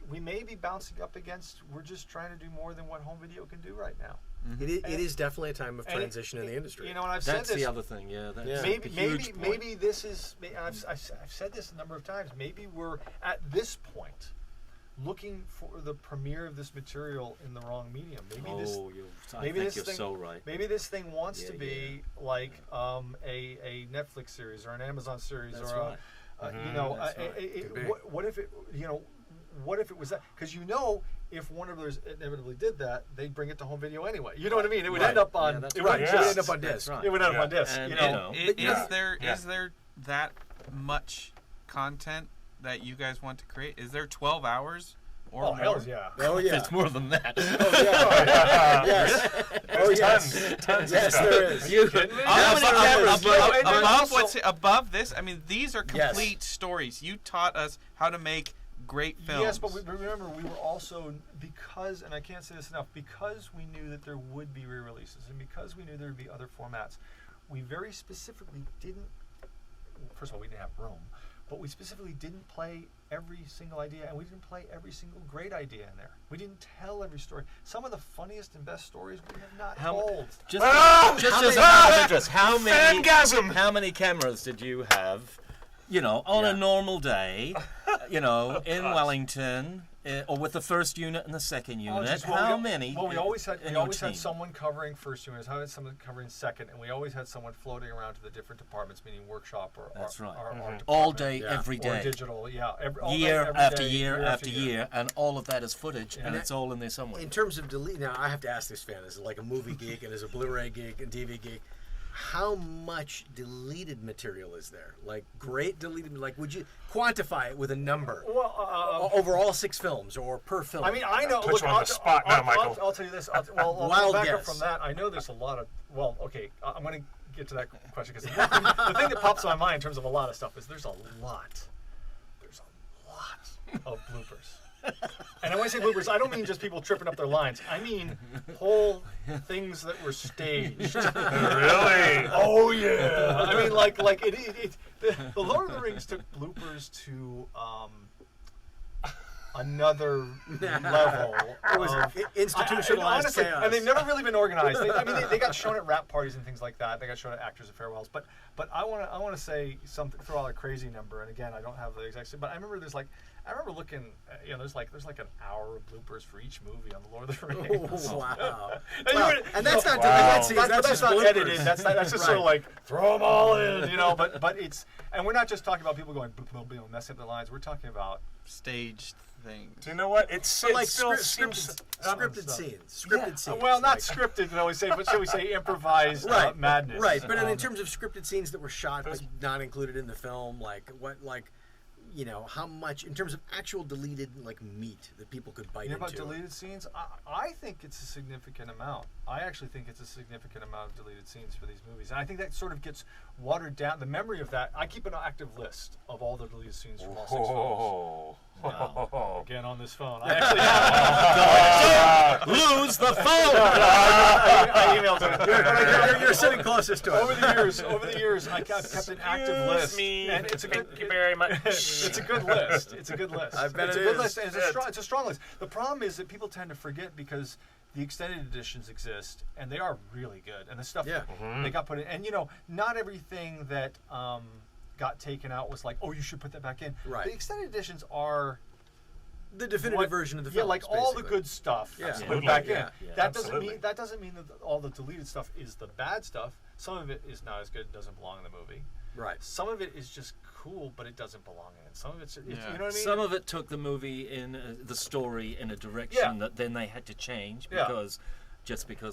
[SPEAKER 1] we may be bouncing up against. We're just trying to do more than what home video can do right now.
[SPEAKER 6] It is definitely a time of transition in the industry.
[SPEAKER 1] And I've
[SPEAKER 5] that's
[SPEAKER 1] said this.
[SPEAKER 5] The other thing. Yeah. That's
[SPEAKER 1] maybe this is. I've said this a number of times. Maybe we're at this point looking for the premiere of this material in the wrong medium. You're so right. Maybe this thing wants to be like a Netflix series or an Amazon series what if it what if it was that? Because if Warner Brothers inevitably did that, they'd bring it to home video anyway. You know what I mean? It would end up on. It would end up on disc. It would end up on disc.
[SPEAKER 4] Is there that much content that you guys want to create? Is there 12 hours or more?
[SPEAKER 1] Hell yeah!
[SPEAKER 6] Oh yeah!
[SPEAKER 5] It's more than that.
[SPEAKER 6] Oh yeah! Yes. Oh yes!
[SPEAKER 3] Tons
[SPEAKER 6] yes,
[SPEAKER 3] of stuff.
[SPEAKER 6] there is.
[SPEAKER 4] Above this, I mean, these are complete stories. You taught us how to make great films.
[SPEAKER 1] Yes, but remember, we were also, because, and I can't say this enough, because we knew that there would be re-releases and because we knew there would be other formats, we very specifically didn't, first of all, we didn't have room, but we specifically didn't play every single idea, and we didn't play every single great idea in there. We didn't tell every story. Some of the funniest and best stories we have not told.
[SPEAKER 5] Just as a matter of interest, how many cameras did you have, on a normal day, in Wellington, or with the first unit and the second unit? How many?
[SPEAKER 1] Well, we always had someone covering first unit, we had someone covering second, and we always had someone floating around to the different departments, meaning workshop or
[SPEAKER 5] That's right.
[SPEAKER 1] Our
[SPEAKER 5] all day, every day.
[SPEAKER 1] Or digital,
[SPEAKER 5] year after year, and all of that is footage, and it's all in there somewhere.
[SPEAKER 6] In terms of delete, now I have to ask this fan, as like a movie geek and as a Blu-ray geek and DVD geek, how much deleted material is there? Like great deleted, like would you quantify it with a number?
[SPEAKER 1] Well,
[SPEAKER 6] over all 6 films or per film?
[SPEAKER 1] I mean, I know.
[SPEAKER 3] Put you on the spot now, Michael.
[SPEAKER 1] I'll tell you this. I'll back up from that. I know there's a lot of. Well, okay, I'm going to get to that question because the thing that pops in my mind in terms of a lot of stuff is there's a lot of bloopers. And when I say bloopers, I don't mean just people tripping up their lines. I mean whole things that were staged.
[SPEAKER 3] Really?
[SPEAKER 1] Oh yeah. I mean, the Lord of the Rings took bloopers to another level.
[SPEAKER 6] It was institutionalized chaos.
[SPEAKER 1] And they've never really been organized. They got shown at rap parties and things like that. They got shown at actors' farewells. But I want to say something, throw out a crazy number. And again, I don't have the exact. But I remember looking, there's like an hour of bloopers for each movie on the Lord of the Rings.
[SPEAKER 6] Oh, wow.
[SPEAKER 1] And
[SPEAKER 6] that's not deleted scenes. That's
[SPEAKER 1] not
[SPEAKER 6] bloopers.
[SPEAKER 1] edited. That's just sort of like throw them all in, But it's, and we're not just talking about people going messing up their lines. We're talking about
[SPEAKER 4] staged things.
[SPEAKER 3] Do you know what? It's
[SPEAKER 6] like
[SPEAKER 3] still
[SPEAKER 6] scripted scenes. Scenes.
[SPEAKER 1] Well, not scripted, but shall we say improvised madness.
[SPEAKER 6] Right, but in terms of scripted scenes that were shot but not included in the film, how much in terms of actual deleted meat that people could bite into?
[SPEAKER 1] About deleted scenes, I think it's a significant amount. I actually think it's a significant amount of deleted scenes for these movies, and I think that sort of gets watered down. The memory of that, I keep an active list of all the deleted scenes from all 6 films. Now, again on this phone, I actually have.
[SPEAKER 5] Lose the phone.
[SPEAKER 1] I emailed it.
[SPEAKER 6] You're sitting closest to it.
[SPEAKER 1] Over the years, I kept an active list. And it's a good.
[SPEAKER 3] Thank you very much.
[SPEAKER 1] It's a good list. It's a good list.
[SPEAKER 6] I bet
[SPEAKER 1] it's
[SPEAKER 6] it
[SPEAKER 1] a good
[SPEAKER 6] is.
[SPEAKER 1] list. And it's a strong list. The problem is that people tend to forget because the extended editions exist and they are really good. And the stuff they got put in, and not everything that got taken out was like, oh, you should put that back in.
[SPEAKER 6] Right.
[SPEAKER 1] The extended editions are
[SPEAKER 6] the definitive version of the film.
[SPEAKER 1] Yeah, all the good stuff.
[SPEAKER 6] Yeah.
[SPEAKER 1] Put back in.
[SPEAKER 3] Yeah.
[SPEAKER 1] That doesn't mean that all the deleted stuff is the bad stuff. Some of it is not as good, doesn't belong in the movie.
[SPEAKER 6] Right.
[SPEAKER 1] Some of it is just cool, but it doesn't belong in it. Some of it's you know what I mean?
[SPEAKER 5] Some of it took the movie in the story in a direction that then they had to change because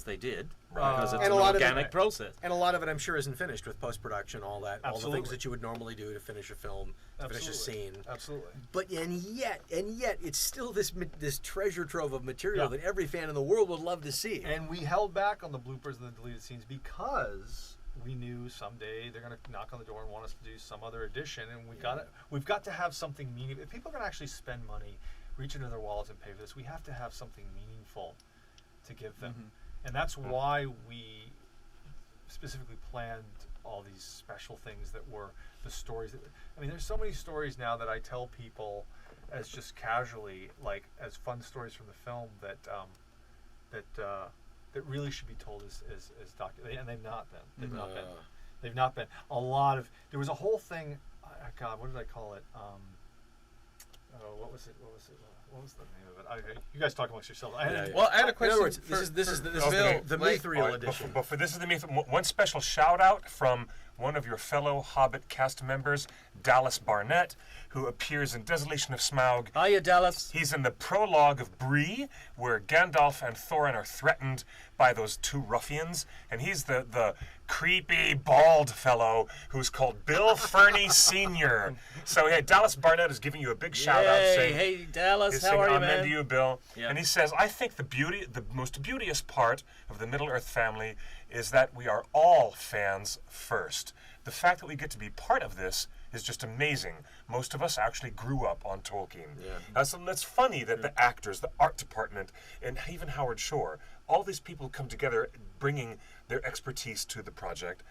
[SPEAKER 5] they did, because it's an organic process.
[SPEAKER 6] And a lot of it, I'm sure, isn't finished with post-production, all the things that you would normally do to finish a film, to finish a scene.
[SPEAKER 1] Absolutely.
[SPEAKER 6] But and yet, it's still this treasure trove of material that every fan in the world would love to see.
[SPEAKER 1] And we held back on the bloopers and the deleted scenes because we knew someday they're going to knock on the door and want us to do some other edition, and we've got to have something meaningful. If people are going to actually spend money, reach into their wallets and pay for this, we have to have something meaningful to give them. And that's why we specifically planned all these special things that were the stories. There's so many stories now that I tell people as just casually, like as fun stories from the film that really should be told as and they've not been. They've not been. A lot of, there was a whole thing, God, what did I call it? What was it? What was the name of it? You guys talk amongst yourselves.
[SPEAKER 4] Well, I had a question.
[SPEAKER 6] This is the Mithril edition.
[SPEAKER 3] But for this is the Mithril. One special shout out from one of your fellow Hobbit cast members, Dallas Barnett, who appears in Desolation of Smaug.
[SPEAKER 5] Hiya, Dallas.
[SPEAKER 3] He's in the prologue of Bree, where Gandalf and Thorin are threatened by those 2 ruffians, and he's the creepy, bald fellow who's called Bill Fernie Sr. So, Dallas Barnett is giving you a big shout-out saying...
[SPEAKER 5] Hey, Dallas, how are you, man?
[SPEAKER 3] Amen to you, Bill. Yeah. And he says, I think the most beauteous part of the Middle-earth family is that we are all fans first. The fact that we get to be part of this is just amazing. Most of us actually grew up on Tolkien. Yeah. So that's funny that the actors, the art department, and even Howard Shore, all these people come together bringing their expertise to the project.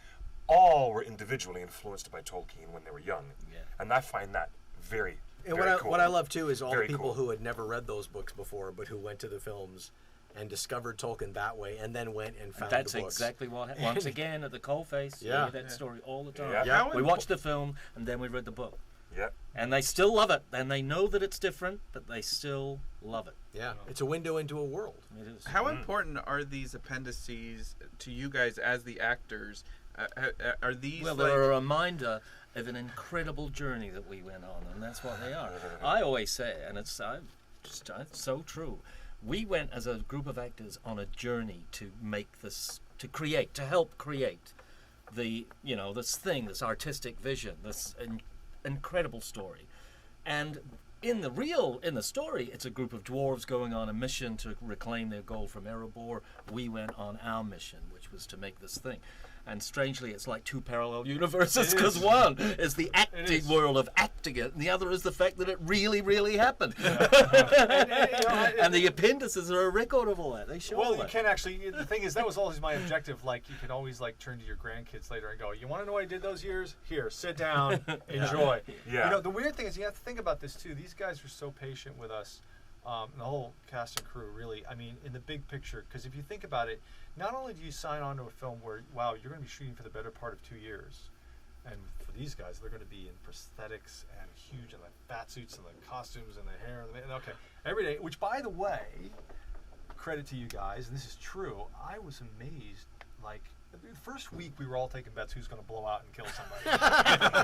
[SPEAKER 3] all were individually influenced by Tolkien when they were young. Yeah. And I find that very,
[SPEAKER 6] and
[SPEAKER 3] very cool.
[SPEAKER 6] What I love, too, is all
[SPEAKER 3] very
[SPEAKER 6] the people
[SPEAKER 3] cool.
[SPEAKER 6] who had never read those books before, but who went to the films and discovered Tolkien that way, and then went and found the books.
[SPEAKER 5] That's exactly what happened. Once again, at the coalface, you hear that story all the time.
[SPEAKER 3] Yeah.
[SPEAKER 5] Yeah. We watched the film, and then we read the book.
[SPEAKER 3] Yeah.
[SPEAKER 5] And they still love it, and they know that it's different, but they still love it.
[SPEAKER 6] Yeah, it's a window into a world.
[SPEAKER 5] It is.
[SPEAKER 4] How important are these appendices to you guys as the actors? Are these
[SPEAKER 5] well, they're a reminder of an incredible journey that we went on, and that's what they are. I always say, and it's so true, we went as a group of actors on a journey to make this, to help create the, this artistic vision, this incredible story. And in the story, it's a group of dwarves going on a mission to reclaim their gold from Erebor. We went on our mission, which was to make this thing. And strangely, it's like two parallel universes, because one is the acting world of acting it, and the other is the fact that it really, really happened. And the appendices are a record of all that. They show all that.
[SPEAKER 1] You can actually, the thing is, that was always my objective. Like, you can always, turn to your grandkids later and go, you want to know what I did those years? Here, sit down, enjoy.
[SPEAKER 3] Yeah.
[SPEAKER 1] The weird thing is, you have to think about this, too. These guys were so patient with us. The whole cast and crew, really, in the big picture, because if you think about it, not only do you sign on to a film where, wow, you're going to be shooting for the better part of 2 years, and for these guys, they're going to be in prosthetics and huge, and the fat suits and the costumes and the hair, and every day, which, by the way, credit to you guys, and this is true, I was amazed, the first week we were all taking bets who's going to blow out and kill somebody.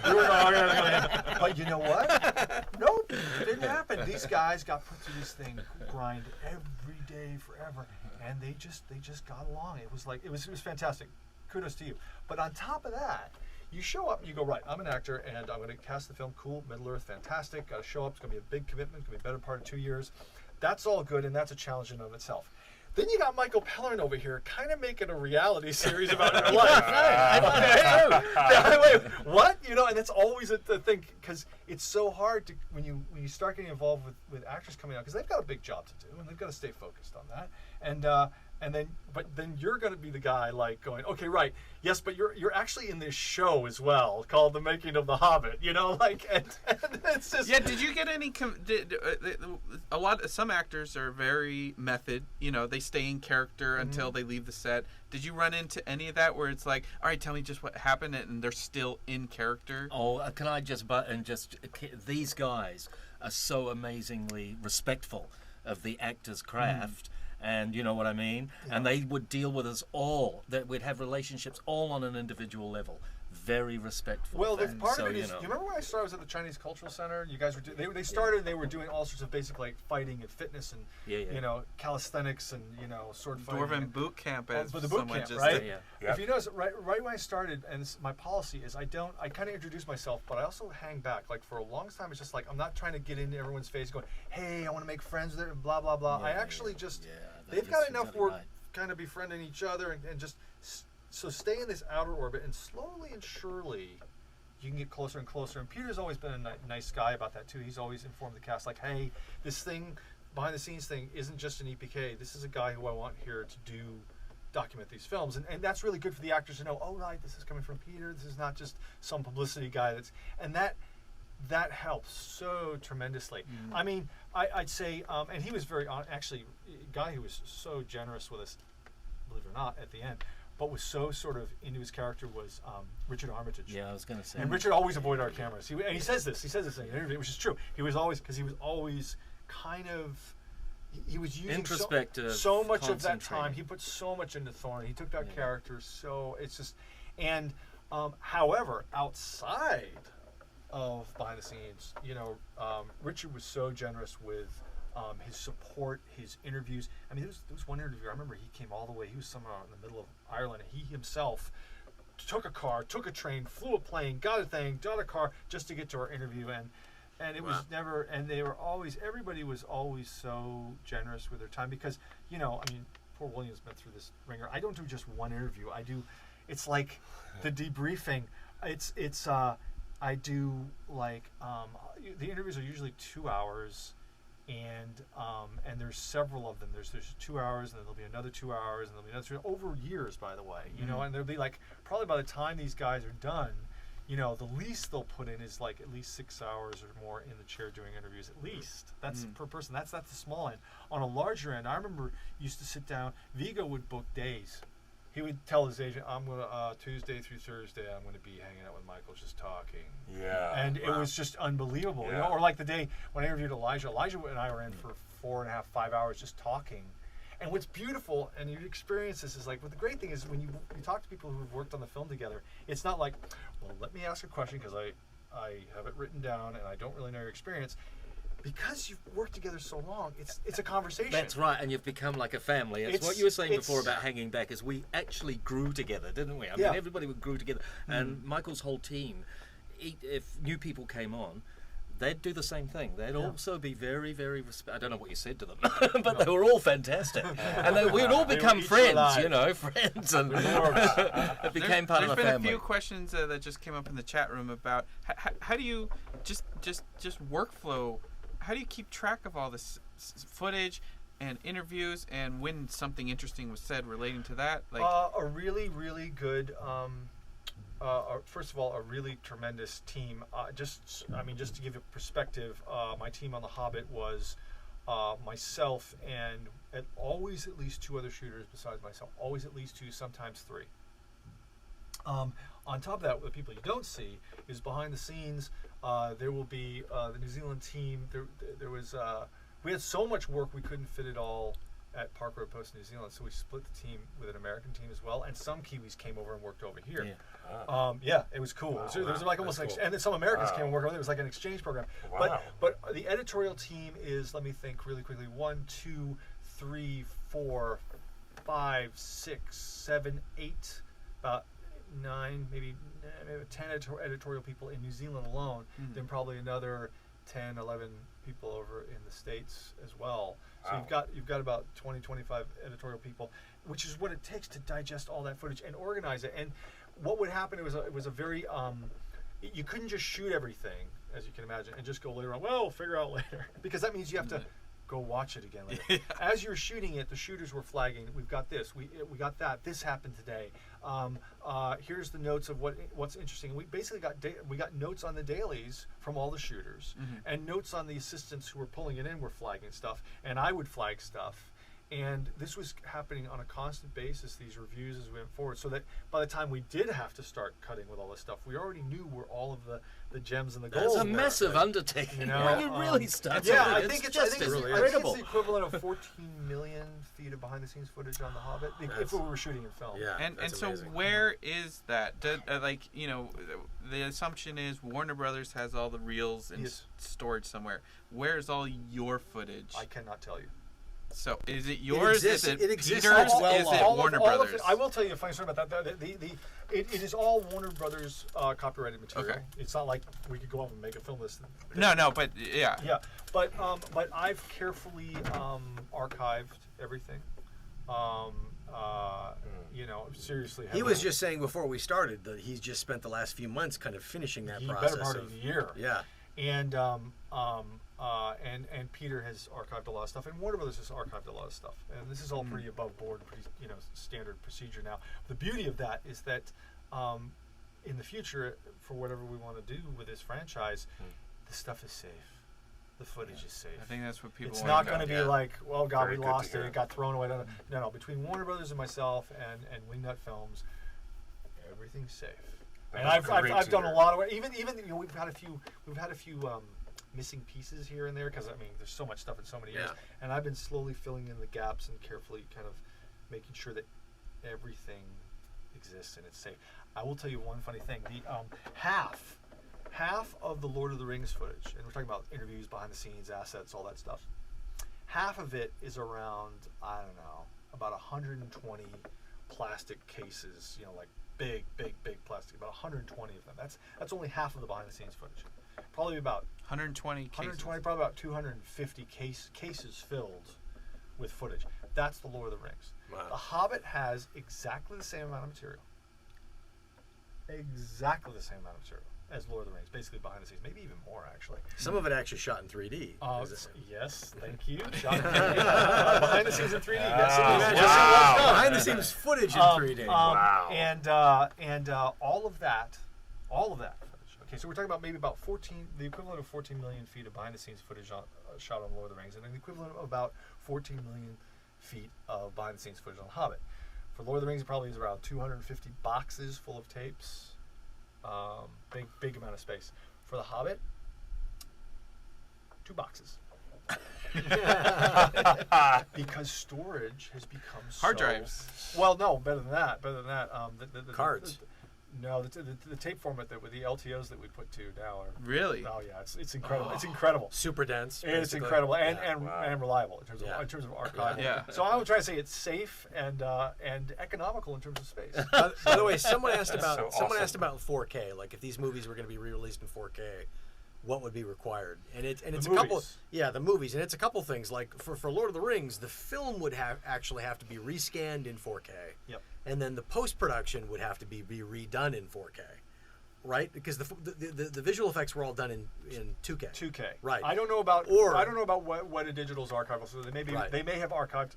[SPEAKER 1] We were going, but you know what? Nope, it didn't happen. These guys got put through this thing, grind every day forever, and they just got along. It was fantastic. Kudos to you. But on top of that, you show up and you go, right, I'm an actor and I'm going to cast the film. Cool, Middle Earth, fantastic. Got to show up. It's going to be a big commitment. It's going to be a better part of 2 years. That's all good, and that's a challenge in and of itself. Then you got Michael Pellerin over here, kind of making a reality series about your life. Wait, what? And that's always the thing, because it's so hard to when you start getting involved with actors coming out, because they've got a big job to do, and they've got to stay focused on that. And then you're going to be the guy going, okay, right, yes, but you're actually in this show as well called The Making of the Hobbit, and it's just
[SPEAKER 4] Did you get any? Some actors are very method, they stay in character until they leave the set. Did you run into any of that where it's like, all right, tell me just what happened, and they're still in character?
[SPEAKER 5] Oh, can I these guys are so amazingly respectful of the actor's craft. And you know what I mean? Yeah. And they would deal with us all. That we'd have relationships all on an individual level. Very respectful.
[SPEAKER 1] Well, part of it is, you remember when I started, I was at the Chinese Cultural Center? You guys were they started, they were doing all sorts of basic fighting and fitness and calisthenics and sword fighting.
[SPEAKER 4] Dwarven boot camp, as
[SPEAKER 1] the boot camp, right? If you notice, right when I started, and my policy is I kind of introduce myself, but I also hang back. For a long time, it's just I'm not trying to get into everyone's face going, hey, I want to make friends with it and blah, blah, blah. I actually they've got enough work kind of befriending each other and just... So stay in this outer orbit, and slowly and surely, you can get closer and closer. And Peter's always been a nice guy about that too. He's always informed the cast, hey, this thing, behind the scenes thing, isn't just an EPK. This is a guy who I want here to document these films, and that's really good for the actors to know. Oh, right, this is coming from Peter. This is not just some publicity guy. That helps so tremendously. I'd say, and he was very actually a guy who was so generous with us, believe it or not, at the end. But was so sort of into his character was Richard Armitage.
[SPEAKER 5] Yeah, I was going to say.
[SPEAKER 1] And Richard always avoided our cameras. He says this in an interview, which is true. He was always kind of, he was using
[SPEAKER 5] introspective,
[SPEAKER 1] so much of that time. He put so much into Thorn. He took that character, so it's just, and however, outside of behind the scenes, Richard was so generous with his support, his interviews. There was one interview, I remember he came all the way, he was somewhere in the middle of Ireland, and he himself took a car, took a train, flew a plane, got a car just to get to our interview, and it was never, and they were always, everybody was always so generous with their time, because, poor William's been through this ringer. I don't do just one interview, it's like the debriefing, I do the interviews are usually 2 hours, and there's several of them. There's 2 hours, and then there'll be another 2 hours, and there'll be another 2 hours, over years, by the way. You know, and there'll be like, probably by the time these guys are done, you know, the least they'll put in is like at least 6 hours or more in the chair doing interviews, at least. That's per person. That's the small end. On a larger end, I remember used to sit down. Vigo would book days. He would tell his agent, I'm going to, Tuesday through Thursday, I'm going to be hanging out with Michael just talking.
[SPEAKER 3] Yeah.
[SPEAKER 1] And it was just unbelievable. Yeah. You know? Or like the day when I interviewed Elijah and I were in for 4.5, 5 hours just talking. And what's beautiful, and you experience this, is like, what the great thing is when you talk to people who've worked on the film together, it's not like, well, let me ask a question because I have it written down and I don't really know your experience. Because you've worked together so long, it's a conversation.
[SPEAKER 5] That's right, and you've become like a family. It's what you were saying before about hanging back, is we actually grew together, didn't we? I mean, everybody grew together. And Michael's whole team, if new people came on, they'd do the same thing. They'd also be very, very I don't know what you said to them, but they were all fantastic. And we'd all become friends, you know, friends. And it became part of the family.
[SPEAKER 4] There's been a few questions that just came up in the chat room about how do you just workflow. How do you keep track of all this footage and interviews, and when something interesting was said relating to that? Like
[SPEAKER 1] a really, really good, first of all, a really tremendous team. Just to give you perspective, my team on The Hobbit was myself and always at least 2 other shooters besides myself. Always at least 2, sometimes 3. On top of that, the people you don't see is behind the scenes. There will be the New Zealand team. There was we had so much work we couldn't fit it all at Park Road Post New Zealand, so we split the team with an American team as well. And some Kiwis came over and worked over here. It was cool. There was like almost and then some Americans came and worked over there. It was like an exchange program. Wow. But the editorial team is, let me think really quickly, 1, 2, 3, 4, 5, 6, 7, 8, about 9, maybe 10 editorial people in New Zealand alone, then probably another 10, 11 people over in the States as well. So you've got about 20, 25 editorial people, which is what it takes to digest all that footage and organize it. And what would happen, it was a very you couldn't just shoot everything, as you can imagine, and just go later on, well, we'll figure out later, because that means you have to go watch it again later. As you're shooting it, the shooters were flagging, we've got this, we got that, this happened today. Here's the notes of what's interesting. We basically got notes on the dailies from all the shooters, and notes on the assistants who were pulling it in were flagging stuff, and I would flag stuff. And this was happening on a constant basis, these reviews as we went forward, so that by the time we did have to start cutting with all this stuff, we already knew where all of the gems and the gold.
[SPEAKER 5] It's a massive undertaking. You know, when you really start.
[SPEAKER 1] Yeah, I think it's
[SPEAKER 5] incredible.
[SPEAKER 1] I think it's the equivalent of 14 million feet of behind-the-scenes footage on The Hobbit, if we were shooting in film.
[SPEAKER 4] Yeah, and so where is that? Like, you know, the assumption is Warner Brothers has all the reels in storage somewhere. Where is all your footage?
[SPEAKER 1] I cannot tell you.
[SPEAKER 4] So is it yours? Is it Peter's? Is it Warner Brothers?
[SPEAKER 1] I will tell you a funny story about that. It is all Warner Brothers copyrighted material. Okay. It's not like we could go out and make a film this.
[SPEAKER 4] No, but yeah.
[SPEAKER 1] Yeah, but I've carefully archived everything. You know, seriously.
[SPEAKER 2] He was just saying before we started that he's just spent the last few months kind of finishing that process.
[SPEAKER 1] Better part of the year.
[SPEAKER 2] Yeah.
[SPEAKER 1] And Peter has archived a lot of stuff, and Warner Brothers has archived a lot of stuff, and this is all pretty above board, pretty standard procedure now. The beauty of that is that in the future, for whatever we want to do with this franchise, the stuff is safe. The footage is safe.
[SPEAKER 4] I think that's what people.
[SPEAKER 1] It's not going to be like, well, God, we lost it. It got thrown away. No. Between Warner Brothers and myself and Wingnut Films, everything's safe. And I've done a lot of work. Even we've had a few missing pieces here and there, because I mean there's so much stuff in so many years, and I've been slowly filling in the gaps and carefully kind of making sure that everything exists and it's safe. I will tell you one funny thing: the half of the Lord of the Rings footage, and we're talking about interviews, behind the scenes, assets, all that stuff. Half of it is around, I don't know, about 120 plastic cases, like big plastic, about 120 of them. That's only half of the behind the scenes footage. Probably about
[SPEAKER 4] 120 cases.
[SPEAKER 1] 120, probably about 250 cases filled with footage. That's the Lord of the Rings. Wow. The Hobbit has exactly the same amount of material. Exactly the same amount of material. as Lord of the Rings, basically behind the scenes, maybe even more actually.
[SPEAKER 6] Some of it actually shot in 3D.
[SPEAKER 1] Yes, thank you. Shot in 3D. Behind the scenes in 3D. Yes,
[SPEAKER 6] wow. Behind the scenes footage in 3D.
[SPEAKER 1] Wow. And all of that footage. Okay, so we're talking about maybe about the equivalent of 14 million feet of behind the scenes footage shot on Lord of the Rings, and the equivalent of about 14 million feet of behind the scenes footage on Hobbit. For Lord of the Rings, it probably is around 250 boxes full of tapes. Big amount of space. For The Hobbit, 2 boxes. Because storage has become
[SPEAKER 4] hard drives.
[SPEAKER 1] Well, no, better than that. The
[SPEAKER 6] cards.
[SPEAKER 1] No, the tape format with the LTOs that we put to now are
[SPEAKER 4] really.
[SPEAKER 1] Oh yeah, it's incredible. It's incredible.
[SPEAKER 6] Super dense.
[SPEAKER 1] It's incredible and reliable in terms of archival.
[SPEAKER 4] Yeah.
[SPEAKER 1] So I would try to say it's safe and economical in terms of space.
[SPEAKER 6] By the way, someone asked about 4K. Like if these movies were going to be re-released in 4K, what would be required? And it's a couple. Yeah, the movies, and it's a couple things. Like for Lord of the Rings, the film would actually have to be rescanned in 4K.
[SPEAKER 1] Yep.
[SPEAKER 6] And then the post-production would have to be redone in 4K, right? Because the visual effects were all done in 2K.
[SPEAKER 1] 2K.
[SPEAKER 6] Right.
[SPEAKER 1] I don't know about what a digital's archival. So they may have archived,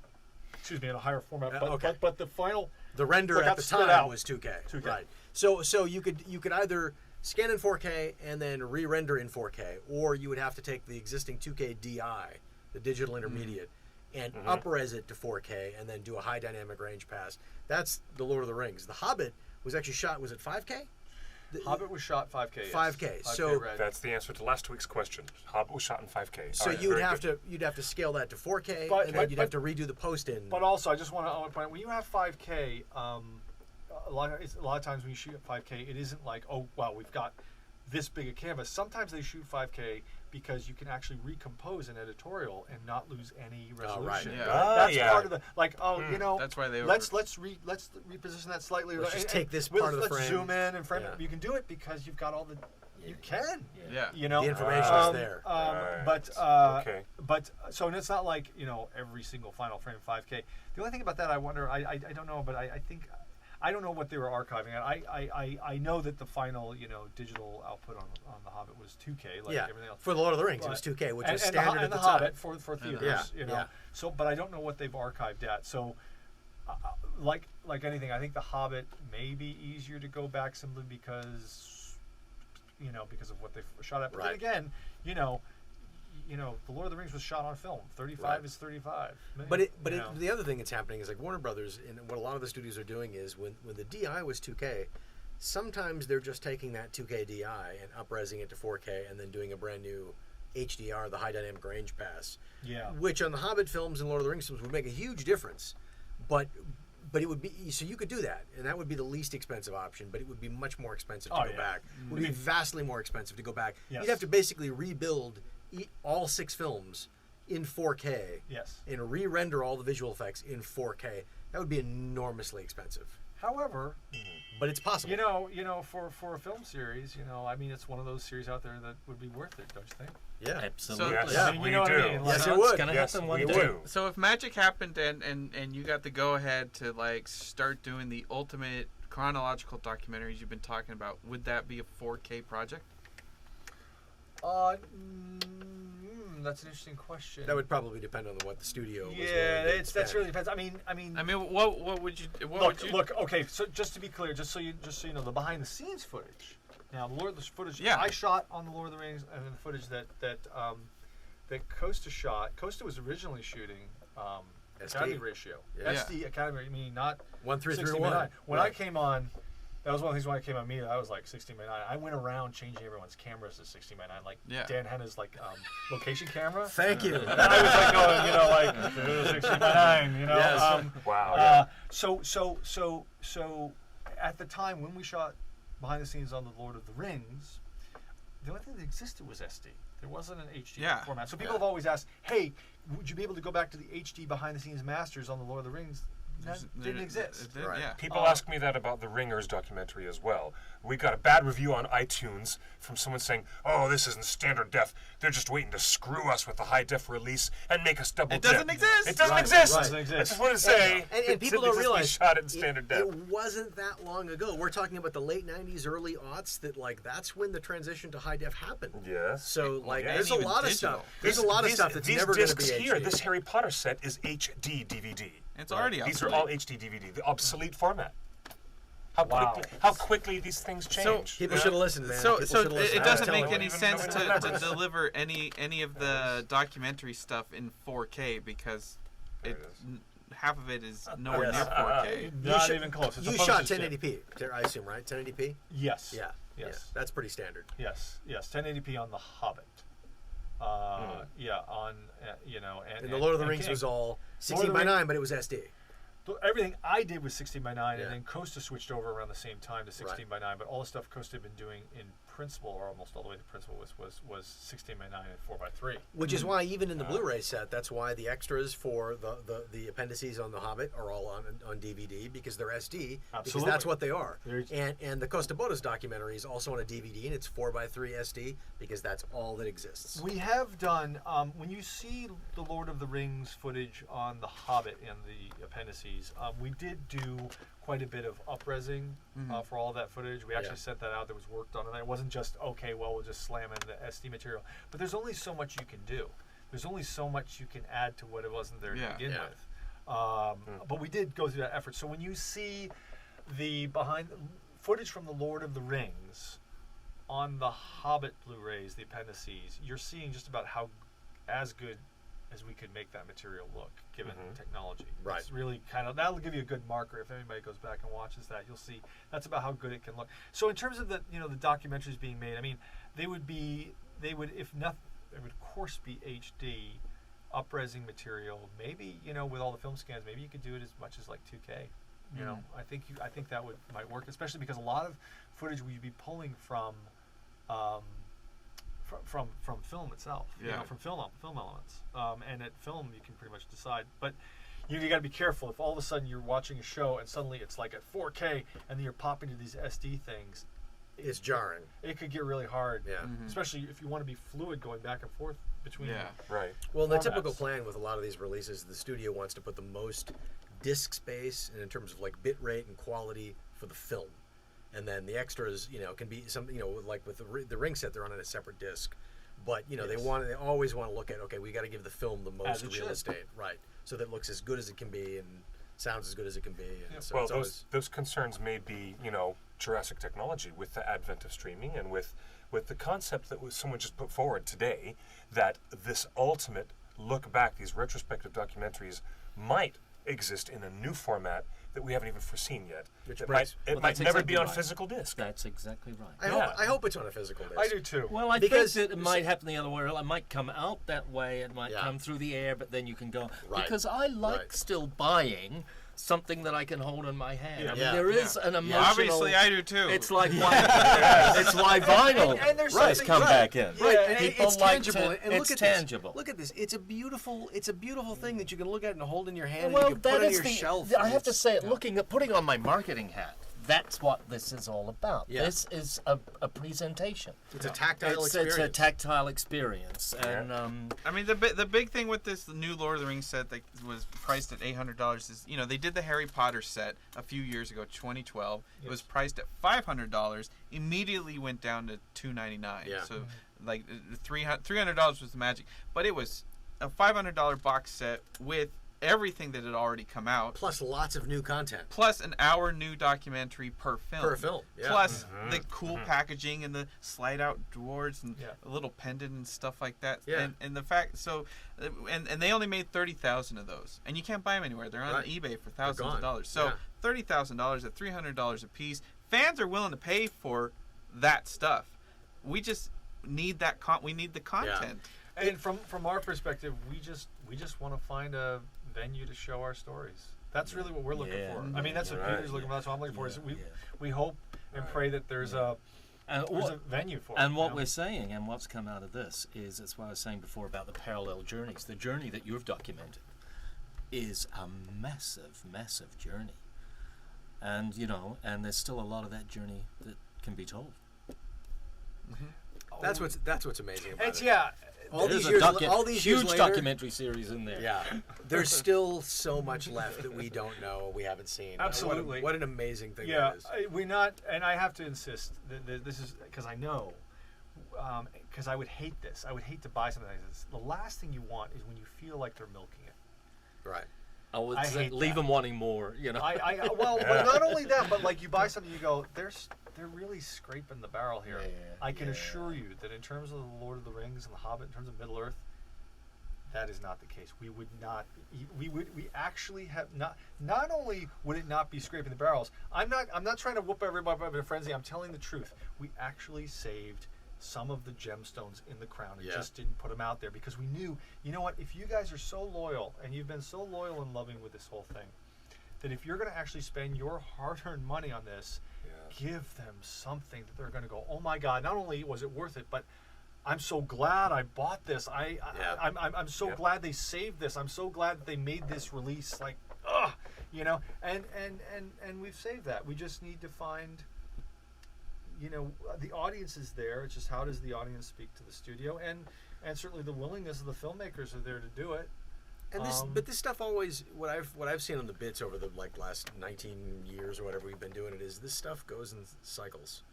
[SPEAKER 1] in a higher format. But the
[SPEAKER 6] render at the time was 2K.
[SPEAKER 1] 2K.
[SPEAKER 6] Right. So you could either scan in 4K and then re-render in 4K, or you would have to take the existing 2K DI, the digital intermediate, and up-res it to 4K and then do a high dynamic range pass. That's the Lord of the Rings. The Hobbit was actually shot, was it 5K?
[SPEAKER 1] Hobbit was shot 5K. Yes.
[SPEAKER 6] 5K.
[SPEAKER 1] 5K
[SPEAKER 6] so
[SPEAKER 1] red.
[SPEAKER 3] That's the answer to last week's question. Hobbit was shot in 5K.
[SPEAKER 6] So you'd have to scale that to 4K, and then you'd have to redo the post in.
[SPEAKER 1] But also, I just want to point out, when you have 5K, a lot of times when you shoot at 5K, it isn't like, oh wow, we've got this big a canvas. Sometimes they shoot 5K because you can actually recompose an editorial and not lose any resolution.
[SPEAKER 6] Right.
[SPEAKER 4] Yeah.
[SPEAKER 1] That's part of the
[SPEAKER 4] That's why they
[SPEAKER 1] let's reposition that slightly.
[SPEAKER 6] Let's just take this part of the frame.
[SPEAKER 1] Let's zoom in and frame it. You can do it because you've got all the. You can.
[SPEAKER 4] Yeah.
[SPEAKER 1] You know
[SPEAKER 6] the information is there.
[SPEAKER 1] But so it's not like every single final frame 5K. The only thing about that I wonder I don't know, but I think. I don't know what they were archiving. I know that the final digital output on the Hobbit was 2K, like everything else.
[SPEAKER 6] For the Lord of the Rings, it was 2K, which was standard at the time.
[SPEAKER 1] Hobbit for theaters, So, but I don't know what they've archived at. So, like anything, I think the Hobbit may be easier to go back simply because of what they shot at. But then again, the Lord of the Rings was shot on film. 35 is 35.
[SPEAKER 6] But the other thing that's happening is like Warner Brothers, and what a lot of the studios are doing is when the DI was 2K, sometimes they're just taking that 2K DI and up-resing it to 4K and then doing a brand new HDR, the high dynamic range pass.
[SPEAKER 1] Yeah.
[SPEAKER 6] Which on the Hobbit films and Lord of the Rings films would make a huge difference. But it would be, so you could do that, and that would be the least expensive option, but it would be much more expensive to go back. It would be vastly more expensive to go back.
[SPEAKER 1] Yes.
[SPEAKER 6] You'd have to basically rebuild all 6 films in 4K and re-render all the visual effects in 4K. That would be enormously expensive.
[SPEAKER 1] However,
[SPEAKER 6] but it's possible.
[SPEAKER 1] For a film series, it's one of those series out there that would be worth it, don't you think?
[SPEAKER 6] Yeah,
[SPEAKER 5] absolutely.
[SPEAKER 3] Yes, we do.
[SPEAKER 6] Yes, it would.
[SPEAKER 5] It's gonna happen one day.
[SPEAKER 4] So if magic happened and you got the go ahead to start doing the ultimate chronological documentaries you've been talking about, would that be a 4K project?
[SPEAKER 1] That's an interesting question.
[SPEAKER 6] That would probably depend on what the studio was.
[SPEAKER 1] Yeah, that really depends. I mean,
[SPEAKER 4] what would you
[SPEAKER 1] look? Okay, so just to be clear, just so you know, the behind the scenes footage. Now, the footage I shot on the Lord of the Rings, and then the footage that Costa shot. Costa was originally shooting Academy ratio. SD Academy, meaning not
[SPEAKER 6] 1:3:1.
[SPEAKER 1] When I came on. That was one of the things when I came on media. I was like 16:9. I went around changing everyone's cameras to 16:9, like Dan Henna's location camera.
[SPEAKER 6] Thank you.
[SPEAKER 1] And I was going, 16:9.
[SPEAKER 6] Yes.
[SPEAKER 3] Wow.
[SPEAKER 1] So at the time when we shot behind the scenes on the Lord of the Rings, the only thing that existed was SD. There wasn't an HD format. So people have always asked, "Hey, would you be able to go back to the HD behind the scenes masters on the Lord of the Rings?" didn't exist.
[SPEAKER 6] Right.
[SPEAKER 4] Yeah.
[SPEAKER 3] People ask me that about the Ringers documentary as well. We got a bad review on iTunes from someone saying, "Oh, this isn't standard def. They're just waiting to screw us with the high def release and make us double dip."
[SPEAKER 4] It doesn't exist.
[SPEAKER 3] It doesn't exist.
[SPEAKER 1] Right.
[SPEAKER 3] I just want to say,
[SPEAKER 6] and people don't realize
[SPEAKER 3] shot it in standard def.
[SPEAKER 6] It wasn't that long ago. We're talking about the late '90s, early aughts. That's when the transition to high def happened.
[SPEAKER 3] Yes.
[SPEAKER 6] So
[SPEAKER 3] yeah.
[SPEAKER 6] there's a lot of stuff. There's a lot of stuff that's never going to be
[SPEAKER 3] These discs here,
[SPEAKER 6] HD.
[SPEAKER 3] this Harry Potter set is HD DVD.
[SPEAKER 4] It's already
[SPEAKER 3] These
[SPEAKER 4] obsolete.
[SPEAKER 3] are all HD DVD, the obsolete format. How quickly these things change.
[SPEAKER 6] People should have listened, man.
[SPEAKER 4] So
[SPEAKER 6] People should've listened.
[SPEAKER 4] it doesn't make
[SPEAKER 3] Don't
[SPEAKER 4] any
[SPEAKER 3] even
[SPEAKER 4] sense
[SPEAKER 3] know
[SPEAKER 4] to
[SPEAKER 3] what
[SPEAKER 4] deliver any of the documentary stuff in 4K because half of it is nowhere near 4K.
[SPEAKER 1] Not even close. It's
[SPEAKER 6] You
[SPEAKER 1] a
[SPEAKER 6] shot
[SPEAKER 1] postage stamp.
[SPEAKER 6] 1080p, I assume, right? 1080p?
[SPEAKER 1] Yes.
[SPEAKER 6] Yeah.
[SPEAKER 1] Yes.
[SPEAKER 6] Yeah. That's pretty standard.
[SPEAKER 1] Yes. 1080p on The Hobbit. Yeah, on and
[SPEAKER 6] And the Lord of the Rings was all 16 by 9, but it was SD.
[SPEAKER 1] Everything I did was 16 by 9,
[SPEAKER 6] Yeah.
[SPEAKER 1] and then Costa switched over around the same time to 16 by 9. But all the stuff Costa had been doing in principle, or almost all the way to principle, was 16 by 9 and 4 by 3.
[SPEAKER 6] Which is why even in the Blu-ray set, that's why the extras for the appendices on The Hobbit are all on DVD because they're SD. Because
[SPEAKER 1] Absolutely.
[SPEAKER 6] that's what they are. And the Costa Bodas documentary is also on a DVD, and it's 4x3 SD because that's all that exists.
[SPEAKER 1] We have done, when you see the Lord of the Rings footage on The Hobbit and the appendices, we did do quite a bit of up-resing for all of that footage. We actually sent that out. There was work done on that. It wasn't just, okay, well, we'll just slam in the SD material. But there's only so much you can do. There's only so much you can add to what it wasn't there to begin with. But we did go through that effort. So when you see the footage from the Lord of the Rings on the Hobbit Blu-rays, the appendices, you're seeing just about how as good as we could make that material look, given technology.
[SPEAKER 6] Right.
[SPEAKER 1] It's really that'll give you a good marker. If anybody goes back and watches that, you'll see that's about how good it can look. So in terms of the the documentaries being made, I mean, they would if nothing, they would of course be HD, up-resing material. Maybe with all the film scans, maybe you could do it as much as like 2K. I think that might work, especially because a lot of footage we'd be pulling from film itself, from film elements, and at film you can pretty much decide. But you got to be careful if all of a sudden you're watching a show and suddenly it's like at 4K and then you're popping to these SD things.
[SPEAKER 6] It's jarring.
[SPEAKER 1] It could get really hard,
[SPEAKER 6] Yeah.
[SPEAKER 1] especially if you want to be fluid going back and forth between.
[SPEAKER 3] Right.
[SPEAKER 6] Well, the
[SPEAKER 1] formats.
[SPEAKER 6] typical plan with a lot of these releases, the studio wants to put the most disk space and in terms of like bit rate and quality for the film. And then the extras, can be some, like with the Ring set, they're on a separate disc. But they always want to look at, okay, we got to give the film the most real estate, right? So that it looks as good as it can be and sounds as good as it can be. And so
[SPEAKER 3] well, those concerns may be, Jurassic technology with the advent of streaming and with the concept that someone just put forward today that this ultimate look back, these retrospective documentaries might exist in a new format that we haven't even foreseen yet. It might never be on physical disc.
[SPEAKER 5] That's exactly right.
[SPEAKER 6] I hope it's on a physical disc.
[SPEAKER 1] I do too.
[SPEAKER 5] Well, I think that it might happen the other way. It might come out that way. It might come through the air, but then you can go.
[SPEAKER 6] Right.
[SPEAKER 5] Because I like still buying something that I can hold in my hand. I mean,
[SPEAKER 6] Yeah.
[SPEAKER 5] there is an emotional.
[SPEAKER 4] Obviously, I do too.
[SPEAKER 5] It's like why, it's why vinyl
[SPEAKER 1] and there's
[SPEAKER 5] has
[SPEAKER 1] something-
[SPEAKER 5] come back in.
[SPEAKER 6] Right, and
[SPEAKER 5] People
[SPEAKER 6] it's
[SPEAKER 5] like
[SPEAKER 6] tangible. And
[SPEAKER 5] it's
[SPEAKER 6] look at
[SPEAKER 5] tangible.
[SPEAKER 6] This. Look at this. It's a beautiful thing that you can look at and hold in your hand.
[SPEAKER 5] Well,
[SPEAKER 6] and you can put
[SPEAKER 5] that
[SPEAKER 6] on
[SPEAKER 5] is
[SPEAKER 6] your shelf.
[SPEAKER 5] I have to say, putting on my marketing hat. That's what this is all about.
[SPEAKER 6] Yeah.
[SPEAKER 5] This is a presentation.
[SPEAKER 6] It's a tactile
[SPEAKER 5] It's
[SPEAKER 6] experience.
[SPEAKER 5] a tactile experience, and
[SPEAKER 4] I mean, the big thing with this new Lord of the Rings set that was priced at $800 is, they did the Harry Potter set a few years ago, 2012. It was priced at $500. Immediately went down to $299.
[SPEAKER 6] Yeah.
[SPEAKER 4] So, like $300 was the magic, but it was a $500 box set with everything that had already come out,
[SPEAKER 6] Plus lots of new content.
[SPEAKER 4] plus an hour new documentary per film.
[SPEAKER 6] Per film, yeah.
[SPEAKER 4] Plus the cool packaging and the slide out drawers and a little pendant and stuff like that.
[SPEAKER 6] Yeah.
[SPEAKER 4] And the fact, and they only made 30,000 of those, and you can't buy them anywhere. They're on
[SPEAKER 6] Right.
[SPEAKER 4] eBay for thousands
[SPEAKER 6] gone.
[SPEAKER 4] of dollars. So
[SPEAKER 6] Yeah.
[SPEAKER 4] $30,000 at $300 a piece. Fans are willing to pay for that stuff. We just need that. We need the content.
[SPEAKER 1] And from our perspective, we just want to find a venue to show our stories. That's really what we're looking for. I mean, that's what Peter's looking for. That's what I'm looking for. Is we hope and pray that there's a venue for it.
[SPEAKER 5] And what we're saying, and what's come out of this, is it's what I was saying before about the parallel journeys. The journey that you've documented is a massive, massive journey. And, and there's still a lot of that journey that can be told.
[SPEAKER 6] That's what's amazing about it.
[SPEAKER 1] Yeah.
[SPEAKER 6] All these
[SPEAKER 5] huge
[SPEAKER 6] years later,
[SPEAKER 5] documentary series in there.
[SPEAKER 6] Yeah, there's still so much left that we don't know, we haven't seen.
[SPEAKER 1] Absolutely.
[SPEAKER 6] What an amazing thing that is.
[SPEAKER 1] And I have to insist that this is because I know, because I would hate this. I would hate to buy something like this. The last thing you want is when you feel like they're milking it.
[SPEAKER 6] Right.
[SPEAKER 5] I would leave them wanting more.
[SPEAKER 1] But not only that, but like you buy something, you go, they're really scraping the barrel here. I can assure you that in terms of the Lord of the Rings and the Hobbit, in terms of Middle Earth, that is not the case. We would not. We actually have not. Not only would it not be scraping the barrels. I'm not trying to whoop everybody up in a frenzy. I'm telling the truth. We actually saved some of the gemstones in the crown and just didn't put them out there because we knew, you know what, if you guys are so loyal and you've been so loyal and loving with this whole thing, that if you're going to actually spend your hard-earned money on this, give them something that they're going to go, oh my God, not only was it worth it, but I'm so glad I bought this. I'm so glad they saved this. I'm so glad that they made this release like, and we've saved that. We just need to find, the audience is there. It's just how does the audience speak to the studio, and certainly the willingness of the filmmakers are there to do it.
[SPEAKER 6] And this stuff always, what I've seen on the bits over the last 19 years or whatever we've been doing it is this stuff goes in cycles,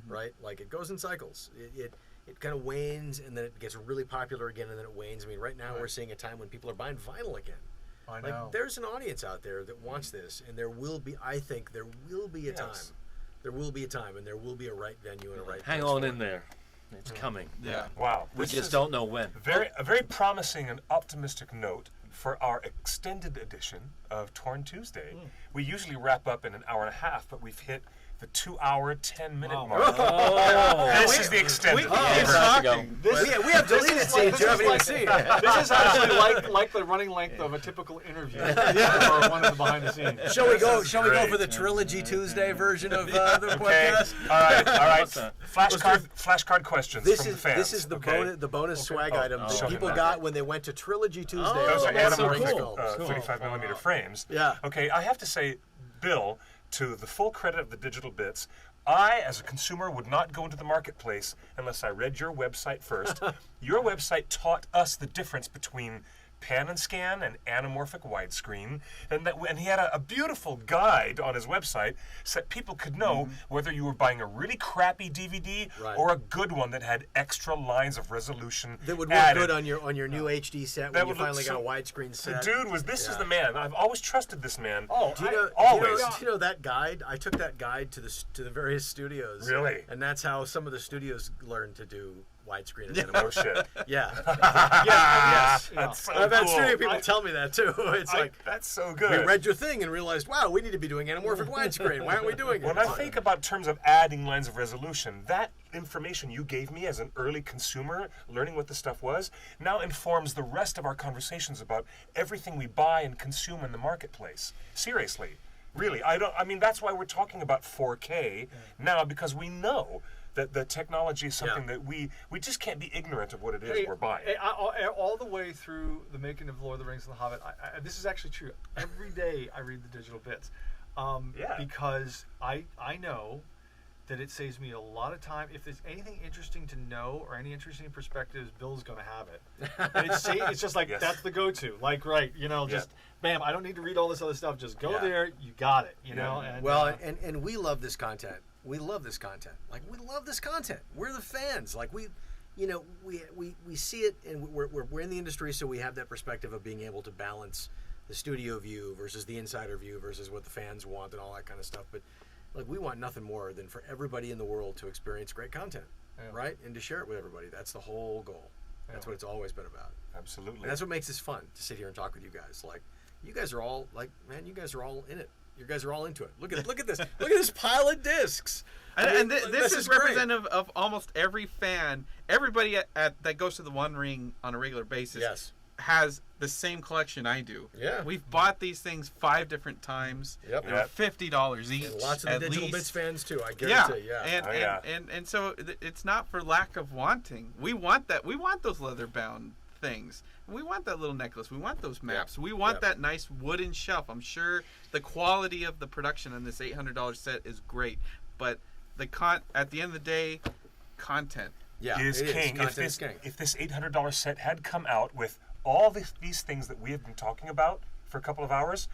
[SPEAKER 6] right? Like it goes in cycles. It kind of wanes and then it gets really popular again and then it wanes. I mean, right now we're seeing a time when people are buying vinyl again.
[SPEAKER 1] I know.
[SPEAKER 6] Like there's an audience out there that wants this, and I think there will be a time. There will be a time, and there will be a right venue and a right.
[SPEAKER 5] Hang on in there. It's coming.
[SPEAKER 1] Yeah.
[SPEAKER 3] Wow.
[SPEAKER 5] We just don't know when.
[SPEAKER 3] A very promising and optimistic note for our extended edition of Torn Tuesday. We usually wrap up in an hour and a half, but we've hit the 2-hour, 10-minute mark. This is the extended.
[SPEAKER 6] We have deleted scenes you haven't even seen.
[SPEAKER 1] This is actually like the running length of a typical interview or one of the behind the scenes.
[SPEAKER 6] Shall we go for the Trilogy Tuesday version of the podcast?
[SPEAKER 3] All right. Flashcard questions from the fans.
[SPEAKER 6] This is the bonus swag item that people got when they went to Trilogy Tuesday.
[SPEAKER 3] Those are anamorphic
[SPEAKER 6] cool.
[SPEAKER 3] 35mm frames.
[SPEAKER 6] Yeah.
[SPEAKER 3] Okay, I have to say, Bill, to the full credit of the Digital Bits, I, as a consumer, would not go into the marketplace unless I read your website first. Your website taught us the difference between pan and scan and anamorphic widescreen, and he had a beautiful guide on his website so that people could know whether you were buying a really crappy DVD or a good one that had extra lines of resolution
[SPEAKER 6] that would work good on your new HD set when you finally got a widescreen set.
[SPEAKER 3] The dude was the man. I've always trusted this man.
[SPEAKER 6] Do you know that guide? I took that guide to the various studios.
[SPEAKER 3] Really?
[SPEAKER 6] And that's how some of the studios learned to do widescreen.
[SPEAKER 3] No shit.
[SPEAKER 6] Yeah.
[SPEAKER 3] Yes. That's so
[SPEAKER 6] I've had
[SPEAKER 3] cool.
[SPEAKER 6] studio people tell me that too. It's
[SPEAKER 3] that's so good.
[SPEAKER 6] We read your thing and realized, wow, we need to be doing anamorphic widescreen. Why aren't we doing it?
[SPEAKER 3] When I think about terms of adding lines of resolution, that information you gave me as an early consumer, learning what the stuff was, now informs the rest of our conversations about everything we buy and consume in the marketplace. Seriously. Really. That's why we're talking about 4K now, because we know that the technology is something that we just can't be ignorant of what it is we're buying.
[SPEAKER 1] All the way through the making of Lord of the Rings and the Hobbit, this is actually true. Every day I read the Digital Bits because I know that it saves me a lot of time. If there's anything interesting to know or any interesting perspectives, Bill's going to have it. And it's just like, that's the go-to. Like, just, bam, I don't need to read all this other stuff. Just go there, you got it, you know? And,
[SPEAKER 6] and we love this content. We love this content. Like, we love this content. We're the fans. Like, we see it, and we're in the industry, so we have that perspective of being able to balance the studio view versus the insider view versus what the fans want and all that kind of stuff. But like, we want nothing more than for everybody in the world to experience great content, right? And to share it with everybody. That's the whole goal. That's what it's always been about.
[SPEAKER 3] Absolutely.
[SPEAKER 6] And that's what makes this fun, to sit here and talk with you guys. Like, you guys are all you guys are all in it. You guys are all into it. Look at this. Look at this pile of discs.
[SPEAKER 4] This is representative of almost every fan. Everybody that goes to the OneRing on a regular basis has the same collection I do.
[SPEAKER 6] Yeah.
[SPEAKER 4] We've bought these things 5 different times.
[SPEAKER 6] Yep.
[SPEAKER 4] They're $50 each.
[SPEAKER 6] And lots of the Digital Bits fans too, I guarantee.
[SPEAKER 4] And so it's not for lack of wanting. We want that. We want those leather bound things. We want that little necklace. We want those maps. We want that nice wooden shelf. I'm sure the quality of the production on this $800 set is great, but at the end of the day, content
[SPEAKER 3] is king. If this $800 set had come out with all these things that we have been talking about for a couple of hours,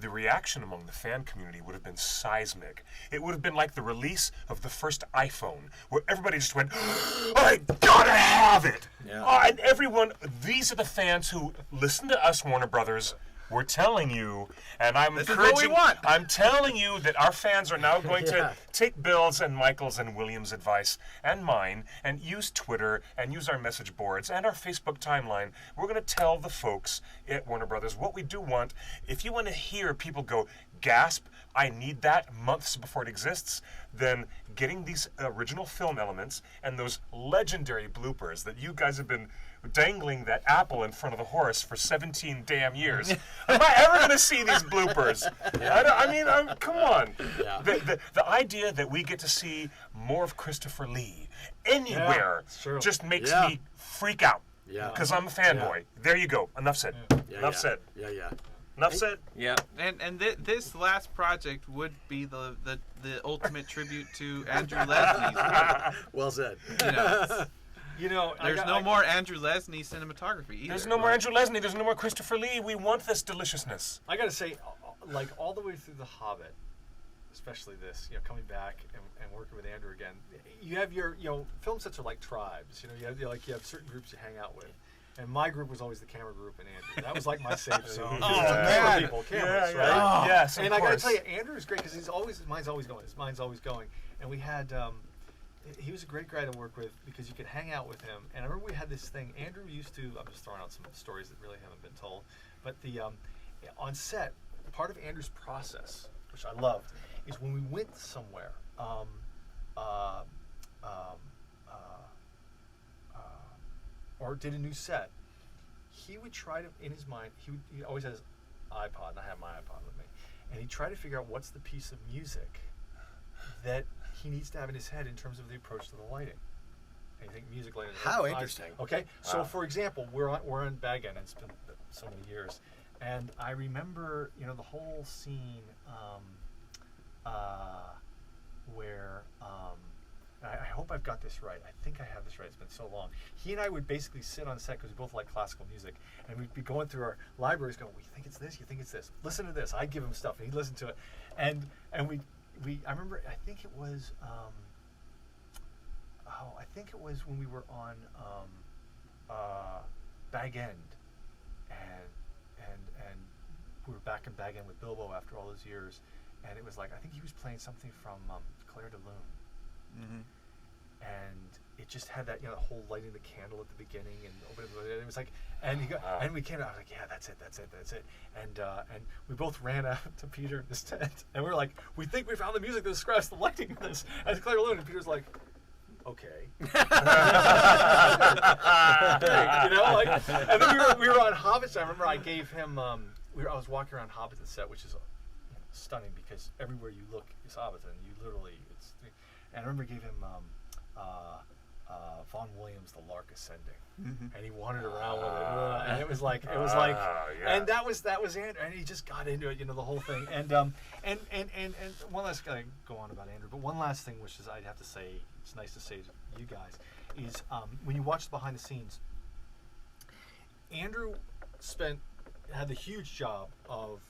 [SPEAKER 3] the reaction among the fan community would have been seismic. It would have been like the release of the first iPhone, where everybody just went, I gotta have it! Yeah. And everyone, these are the fans who listen to us, Warner Brothers. We're telling you, and I'm encouraging. I'm telling you that our fans are now going to take Bill's and Michael's and William's advice and mine, and use Twitter and use our message boards and our Facebook timeline. We're going to tell the folks at Warner Brothers what we do want. If you want to hear people go, gasp, I need that months before it exists, then getting these original film elements and those legendary bloopers that you guys have been dangling that apple in front of the horse for 17 damn years. Am I ever going to see these bloopers? Come on. Yeah. The idea that we get to see more of Christopher Lee anywhere just makes me freak out. Yeah. Because I'm a fanboy. There you go. Enough said. Enough said. Enough said.
[SPEAKER 4] Yeah. And this last project would be the ultimate tribute to Andrew Lesnie's.
[SPEAKER 6] Well said.
[SPEAKER 4] There's no more Andrew Lesnie cinematography either.
[SPEAKER 3] There's no more Andrew Lesnie. There's no more Christopher Lee. We want this deliciousness.
[SPEAKER 1] I gotta say, like all the way through The Hobbit, especially this, coming back and working with Andrew again, you have your, film sets are like tribes. You have certain groups you hang out with. And my group was always the camera group and Andrew. That was like my safe zone.
[SPEAKER 3] Man.
[SPEAKER 1] People, cameras, right?
[SPEAKER 3] Oh. Yes,
[SPEAKER 1] and I gotta tell you, Andrew is great because his mind's always going. And we had. He was a great guy to work with because you could hang out with him. And I remember we had this thing. Andrew used to. I'm just throwing out some stories that really haven't been told. But on set, part of Andrew's process, which I loved, is when we went somewhere, or did a new set, he would try to, in his mind, he always has his iPod, and I have my iPod with me, and he'd try to figure out what's the piece of music that he needs to have in his head in terms of the approach to the lighting. And you think music lighting.
[SPEAKER 2] How interesting.
[SPEAKER 1] Okay, so for example, we're on Bag End, and it's been so many years, and I remember, the whole scene where. I hope I've got this right. I think I have this right. It's been so long. He and I would basically sit on set because we both like classical music, and we'd be going through our libraries going, "You think it's this? You think it's this? Listen to this." I'd give him stuff, and he'd listen to it. And we I remember, I think it was when we were on Bag End, and we were back in Bag End with Bilbo after all those years, and it was like, I think he was playing something from Claire de Lune. Mm-hmm. And it just had that, whole lighting the candle at the beginning, and it was like, and we came out, I was like, yeah, that's it. And we both ran out to Peter in this tent, and we were like, we think we found the music that describes the lighting of this. And Claire de Lune, and Peter's like, okay. And then we were on Hobbits. I remember I gave him, I was walking around Hobbit set, which is stunning because everywhere you look is Hobbit, and you literally, and I remember I gave him Vaughan Williams' The Lark Ascending, and he wandered around with it, and it was like, and that was Andrew, and he just got into it, the whole thing, and one last, I go on about Andrew, but one last thing, which is I'd have to say, it's nice to say to you guys, is when you watch the behind the scenes, Andrew had the huge job of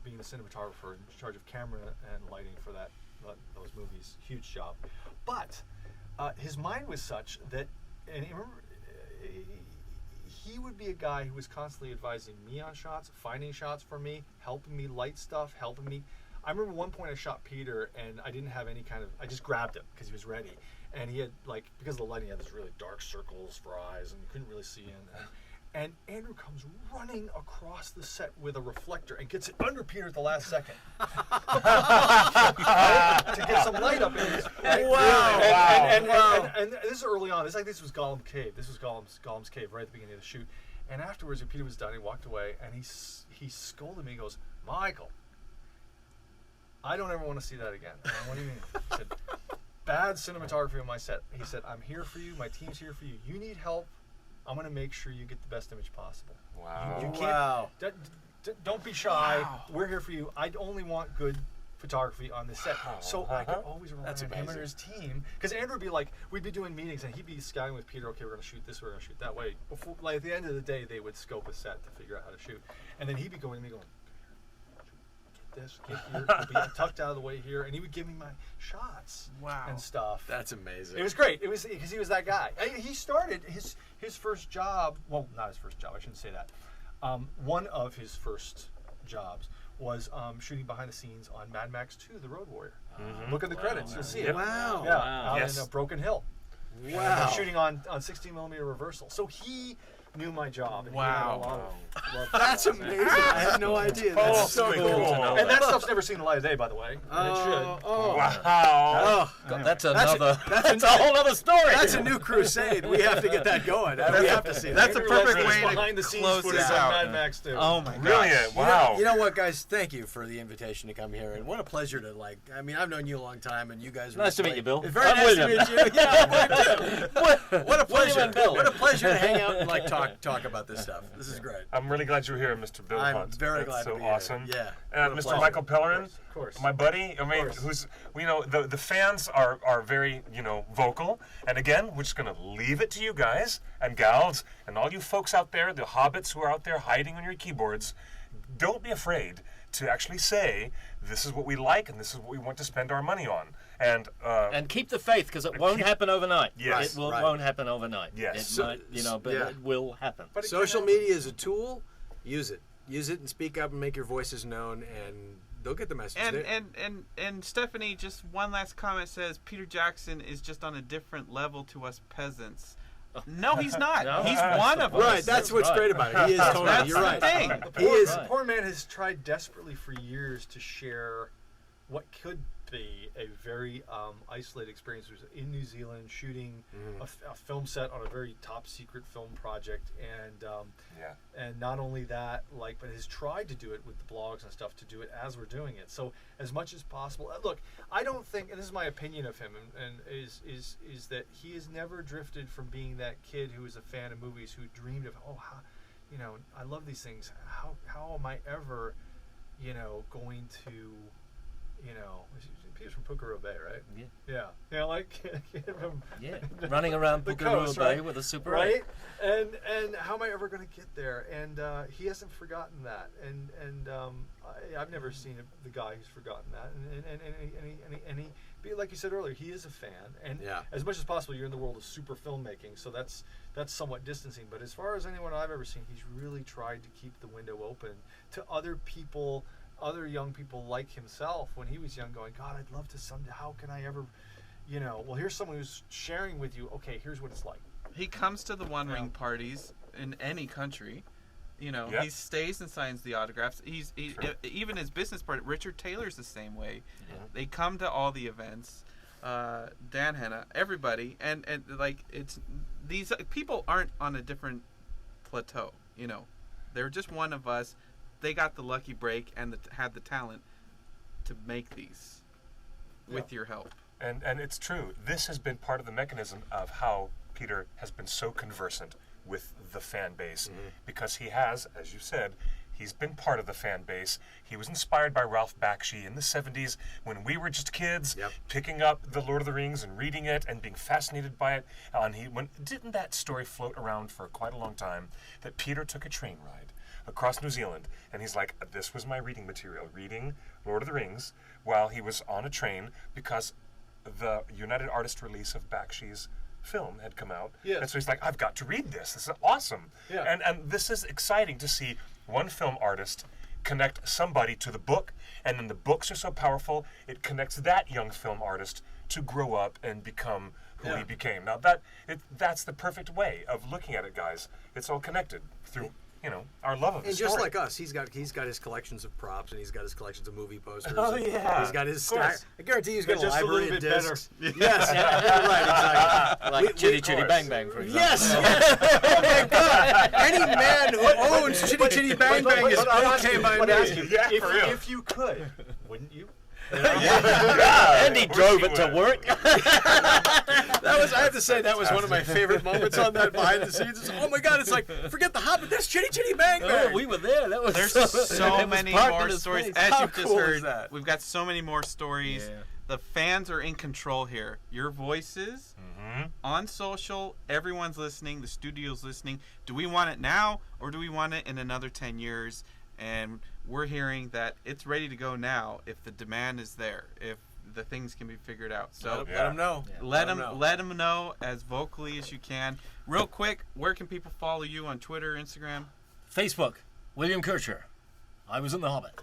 [SPEAKER 1] being the cinematographer in charge of camera and lighting for those movies. Huge job, but his mind was such that, and he would be a guy who was constantly advising me on shots, finding shots for me, helping me light stuff, helping me. I remember one point I shot Peter, and I didn't have any I just grabbed him because he was ready, and he had, because of the lighting, he had these really dark circles for eyes, and you couldn't really see in. And Andrew comes running across the set with a reflector and gets it under Peter at the last second to get some light up in this. Wow! And this is early on. This was Gollum Cave. This was Gollum's Cave right at the beginning of the shoot. And afterwards, when Peter was done, he walked away and he scolded me. He goes, "Michael, I don't ever want to see that again." And what do you mean? He said, "Bad cinematography on my set." He said, "I'm here for you. My team's here for you. You need help. I'm going to make sure you get the best image possible.
[SPEAKER 3] Wow.
[SPEAKER 1] You can't, don't be shy. Wow. We're here for you. I only want good photography on this set. So I could always rely on him and his team. Because Andrew would be like, we'd be doing meetings and he'd be scouting with Peter, okay, we're going to shoot this, we're going to shoot that way. Before, like, at the end of the day, they would scope a set to figure out how to shoot. And then he'd be going to me going, get this, get here, we'll be tucked out of the way here. And he would give me my shots and stuff.
[SPEAKER 6] That's amazing.
[SPEAKER 1] It was great. It was because he was that guy. He started his first job, well, not his first job, I shouldn't say that. One of his first jobs was shooting behind the scenes on Mad Max 2, The Road Warrior. Look at the credits, you'll see it.
[SPEAKER 6] Wow.
[SPEAKER 1] Yeah, out in Broken Hill.
[SPEAKER 6] Wow.
[SPEAKER 1] Shooting on 16mm reversal. So he knew my job. And
[SPEAKER 4] wow.
[SPEAKER 1] He had a lot of love
[SPEAKER 6] That's amazing. I had no idea. That's so cool.
[SPEAKER 1] And that stuff's never seen the light of day, by the way. And it should.
[SPEAKER 3] Wow.
[SPEAKER 5] That's a whole other story.
[SPEAKER 6] That's a new crusade. We have to get that going. We have to see that.
[SPEAKER 4] That's a perfect way
[SPEAKER 1] behind
[SPEAKER 4] to
[SPEAKER 1] the scenes
[SPEAKER 4] close
[SPEAKER 1] footage
[SPEAKER 4] this
[SPEAKER 1] on
[SPEAKER 4] out.
[SPEAKER 1] Mad Max 2.
[SPEAKER 4] Oh my god.
[SPEAKER 3] Brilliant. Wow.
[SPEAKER 6] You know what, guys? Thank you for the invitation to come here, and what a pleasure to I mean, I've known you a long time, and you guys.
[SPEAKER 5] Nice to meet you, Bill.
[SPEAKER 6] It's very nice to meet you. Yeah, what a pleasure. What a pleasure to hang out and talk about this stuff. This is great.
[SPEAKER 3] I'm really glad you're here, Mr. Bill Hunt.
[SPEAKER 6] I'm very glad to be here.
[SPEAKER 3] Awesome.
[SPEAKER 6] Yeah.
[SPEAKER 3] Mr. Michael Pellerin,
[SPEAKER 1] Of course.
[SPEAKER 3] my buddy. I mean, who's the fans are very vocal. And again, we're just gonna leave it to you guys and gals and all you folks out there, the hobbits who are out there hiding on your keyboards. Don't be afraid to actually say this is what we like and this is what we want to spend our money on. And
[SPEAKER 5] keep the faith, because it won't happen overnight.
[SPEAKER 3] Yes.
[SPEAKER 5] It won't happen overnight.
[SPEAKER 3] Yes.
[SPEAKER 5] It might, but it will happen.
[SPEAKER 6] But social media is a tool. Use it. Use it and speak up and make your voices known, and they'll get the message.
[SPEAKER 4] And Stephanie, just one last comment says Peter Jackson is just on a different level to us peasants. No, he's not.
[SPEAKER 5] No.
[SPEAKER 4] He's one of us.
[SPEAKER 6] Right, that's what's great about it. He is totally.
[SPEAKER 4] That's
[SPEAKER 6] You're right.
[SPEAKER 4] the thing.
[SPEAKER 1] The poor man has tried desperately for years to share what could be a very isolated experience. He was in New Zealand shooting a film set on a very top secret film project, and not only that, but has tried to do it with the blogs and stuff, to do it as we're doing it. So as much as possible. Look, I don't think, and this is my opinion of him, and is that he has never drifted from being that kid who was a fan of movies, who dreamed of, I love these things. How am I ever, going to, Peter's from Pukerow Bay, right?
[SPEAKER 5] Yeah. Running around Pukerow Bay with a Super 8.
[SPEAKER 1] Right? And how am I ever going to get there? And he hasn't forgotten that. And I've never seen the guy who's forgotten that. And he, like you said earlier, he is a fan. And as much as possible, you're in the world of super filmmaking, so that's somewhat distancing. But as far as anyone I've ever seen, he's really tried to keep the window open to other people, other young people like himself when he was young, going, God, I'd love to someday, how can I ever, well, here's someone who's sharing with you, okay, here's what it's like.
[SPEAKER 4] He comes to the TheOneRing parties in any country. He stays and signs the autographs. Even his business partner, Richard Taylor's the same way. Yeah. They come to all the events. Dan Hanna, everybody, and it's these people aren't on a different plateau. They're just one of us. They got the lucky break and had the talent to make these with your help.
[SPEAKER 3] And it's true. This has been part of the mechanism of how Peter has been so conversant with the fan base, because he has, as you said, he's been part of the fan base. He was inspired by Ralph Bakshi in the 70s when we were just kids, picking up The Lord of the Rings and reading it and being fascinated by it. Didn't that story float around for quite a long time, that Peter took a train ride across New Zealand, and he's like, this was my reading material, reading Lord of the Rings while he was on a train, because the United Artists release of Bakshi's film had come out. Yes. And so he's like, I've got to read this. This is awesome. Yeah. And this is exciting to see one film artist connect somebody to the book, and then the books are so powerful, it connects that young film artist to grow up and become who he became. Now that's the perfect way of looking at it, guys. It's all connected through our love of the story.
[SPEAKER 6] And just like us, he's got his collections of props, and he's got his collections of movie posters.
[SPEAKER 3] Oh yeah,
[SPEAKER 6] he's got his stack. I guarantee he's got a
[SPEAKER 1] just
[SPEAKER 6] library
[SPEAKER 1] a
[SPEAKER 6] of
[SPEAKER 1] little bit
[SPEAKER 6] discs.
[SPEAKER 1] better.
[SPEAKER 6] Yes, right, exactly.
[SPEAKER 5] Like Chitty Chitty Bang Bang, for example.
[SPEAKER 6] Yes. Oh my God! Any man who owns Chitty Chitty Bang Bang is okay by me.
[SPEAKER 1] If you could, wouldn't you?
[SPEAKER 5] And he drove it to work.
[SPEAKER 6] I have to say, that was one of my favorite moments on that behind the scenes. It's, oh my God, it's like, forget the Hobbit, there's Chitty Chitty Bang Bang.
[SPEAKER 5] Oh, we were there. That was
[SPEAKER 4] There's so many more stories. As
[SPEAKER 6] How
[SPEAKER 4] you've just
[SPEAKER 6] cool
[SPEAKER 4] heard,
[SPEAKER 6] is that?
[SPEAKER 4] we've got so many more stories.
[SPEAKER 5] Yeah.
[SPEAKER 4] The fans are in control here. Your voices on social, everyone's listening, the studio's listening. Do we want it now or do we want it in another 10 years? And we're hearing that it's ready to go now if the demand is there, if the things can be figured out. So
[SPEAKER 6] let them know.
[SPEAKER 4] Let them know as vocally as you can. Real quick, where can people follow you on Twitter, Instagram?
[SPEAKER 5] Facebook, William Kircher. I was in The Hobbit.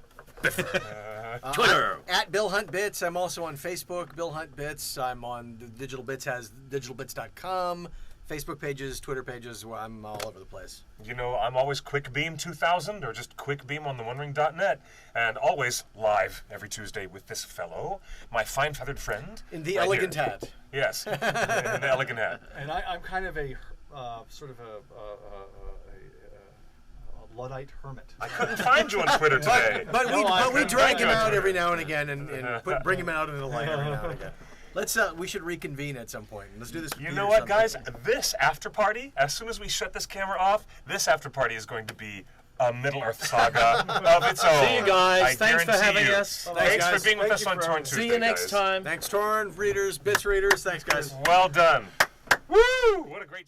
[SPEAKER 6] Twitter. At Bill Hunt Bits. I'm also on Facebook, Bill Hunt Bits. I'm on the Digital Bits, has digitalbits.com. Facebook pages, Twitter pages, where I'm all over the place.
[SPEAKER 3] You know, I'm always QuickBeam2000 or just QuickBeam on TheOneRing.net, and always live every Tuesday with this fellow, my fine feathered friend.
[SPEAKER 6] In the elegant hat.
[SPEAKER 3] Yes, in the elegant hat.
[SPEAKER 1] And I'm kind of a sort of a Luddite hermit.
[SPEAKER 3] I couldn't find you on Twitter today.
[SPEAKER 6] But we drag him out every now and again and bring him out into the light every now and again. We should reconvene at some point. Let's do this.
[SPEAKER 3] You know what, guys? This after party, as soon as we shut this camera off, this after party is going to be a Middle-earth saga of its own.
[SPEAKER 5] See you guys. Thanks for having us.
[SPEAKER 3] Thanks for being with us on Torn Tuesday.
[SPEAKER 5] See you next time.
[SPEAKER 6] Thanks, Torn readers, Bits readers. Thanks, guys.
[SPEAKER 3] Well done. Woo! What a great...